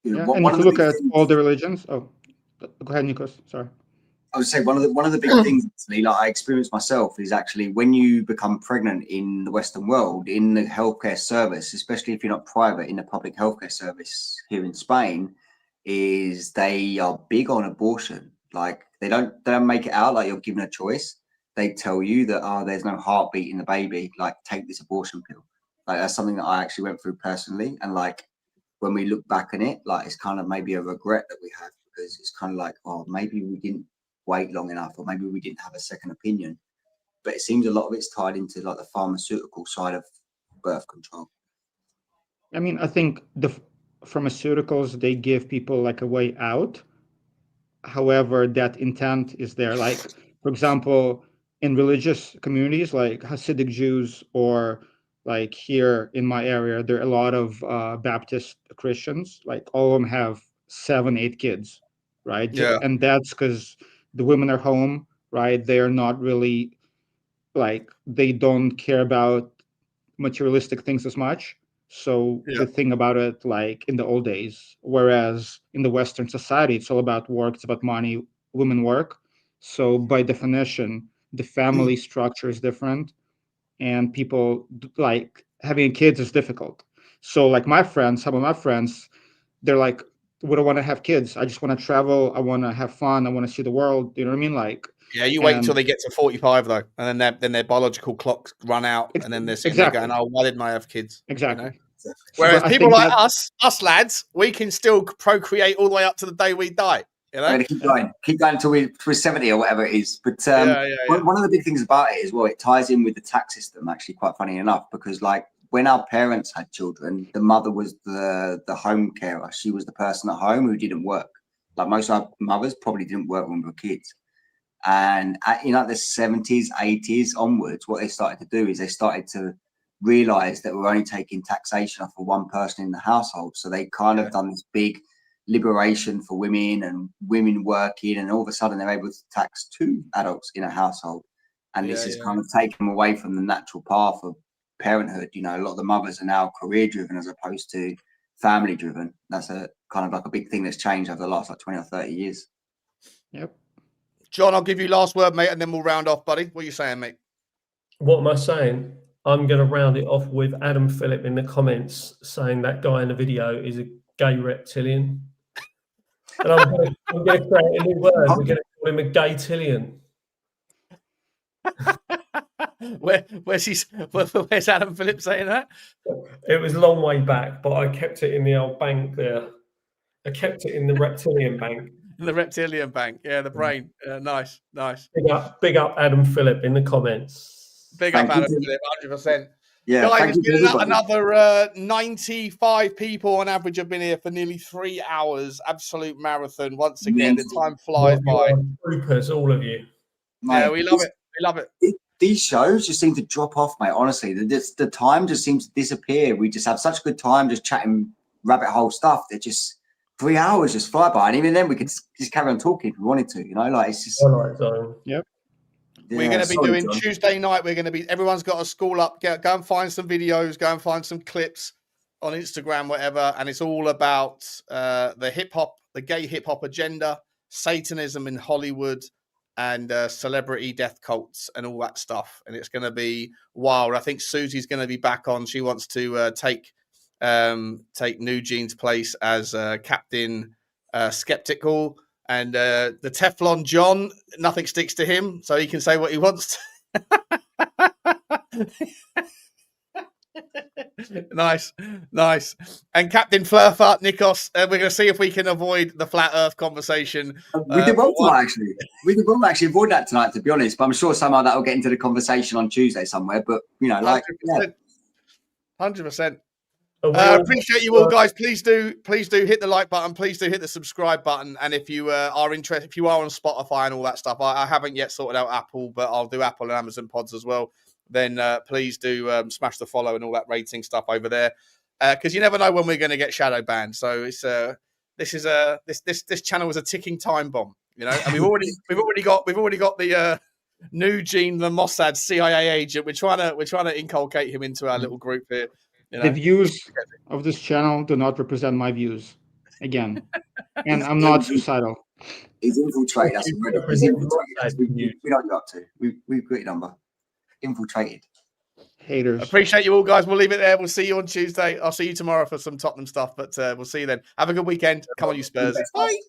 yeah. And if you look at all the religions, go ahead, Nikos. Sorry. I would say one of the big things actually, like I experienced myself, is actually when you become pregnant in the Western world, in the healthcare service, especially if you're not private, in the public healthcare service here in Spain, is they are big on abortion. Like they don't make it out like you're given a choice. They tell you that there's no heartbeat in the baby, like take this abortion pill. Like that's something that I actually went through personally, and like when we look back on it, like it's kind of maybe a regret that we have, because it's kind of like, oh, maybe we didn't wait long enough, or maybe we didn't have a second opinion. But it seems a lot of it's tied into like the pharmaceutical side of birth control. I mean, I think the pharmaceuticals, they give people like a way out. However, that intent is there. Like, for example, in religious communities like Hasidic Jews, or like here in my area, there are a lot of Baptist Christians. Like all of them have 7, 8 kids, right? Yeah. And that's because the women are home, right? They are not really like, they don't care about materialistic things as much. So they think about it like in the old days, whereas in the Western society, it's all about work, it's about money, women work. So by definition, the family structure is different, and people like having kids is difficult. So like some of my friends, they're like, we don't want to have kids. I just want to travel. I want to have fun. I want to see the world. You know what I mean? Like, yeah, you wait until they get to 45 though, and then their biological clocks run out, and then they're sitting there going, "Oh, why didn't I have kids?" Exactly. You know? Whereas So people like us lads, we can still procreate all the way up to the day we die. You know, keep going until we're 70 or whatever it is. But one of the big things about it is, well, it ties in with the tax system. Actually, quite funny enough, because like when our parents had children, the mother was the home carer. She was the person at home who didn't work. Like most of our mothers probably didn't work when we were kids. And in like the 70s, 80s onwards, what they started to do is they started to realize that we're only taking taxation off of one person in the household. So they kind of done this big liberation for women and women working, and all of a sudden they're able to tax 2 adults in a household. And this is kind of taking them away from the natural path of parenthood. You know, a lot of the mothers are now career driven as opposed to family driven. That's a kind of like a big thing that's changed over the last like 20 or 30 years. Yep. John, I'll give you last word, mate, and then we'll round off, buddy. What are you saying, mate? What am I saying? I'm going to round it off with Adam Phillip in the comments saying that guy in the video is a gay reptilian. And I'm going to create a new word. We're going to call him a gay-tillion. Where's Adam Phillip saying that? It was a long way back, but I kept it in the old bank there. I kept it in the reptilian bank. The reptilian bank, yeah, the brain. Nice. Big up Adam Phillip in the comments. Big up Adam Phillip, 100%. Yeah, Guys, thank it's you to been everybody. another 95 people on average have been here for nearly 3 hours. Absolute marathon. Once again, the time flies by. Troopers, all of you. Yeah, Mate, we love it. We love it. These shows just seem to drop off, mate. Honestly, the time just seems to disappear. We just have such a good time just chatting rabbit hole stuff. They're just 3 hours just fly by, and even then we could just carry on talking if we wanted to. You know, like it's just. Yep. We're going to be doing Tuesday night. We're going to be. Everyone's got a school up. Go and find some videos. Go and find some clips on Instagram, whatever. And it's all about the hip hop, the gay hip hop agenda, Satanism in Hollywood, and celebrity death cults and all that stuff. And it's going to be wild. I think Susie's going to be back on. She wants to take New Jean's place as Captain Skeptical. And the Teflon John, nothing sticks to him, so he can say what he wants. Nice. And Captain Flurfart, Nikos, we're going to see if we can avoid the flat Earth conversation. We did well tonight, actually. We did well actually avoid that tonight, to be honest. But I'm sure somehow that will get into the conversation on Tuesday somewhere. But you know, like 100%. Appreciate you all, guys. Please do hit the like button. Please do hit the subscribe button. And if you are interested, if you are on Spotify and all that stuff, I haven't yet sorted out Apple, but I'll do Apple and Amazon pods as well. Then please do smash the follow and all that rating stuff over there, because you never know when we're going to get shadow banned. So it's this channel is a ticking time bomb, you know. And we've already got the New Gene, the Mossad CIA agent. We're trying to inculcate him into our little group here. You know? The views of this channel do not represent my views. Again, and I'm not suicidal. He's infiltrated us already. He's infiltrated us. We know what you're up to. We've got your number. Infiltrated. Haters. Appreciate you all, guys. We'll leave it there. We'll see you on Tuesday. I'll see you tomorrow for some Tottenham stuff, but we'll see you then. Have a good weekend. Come on, you Spurs. Bye.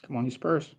Come on, you Spurs.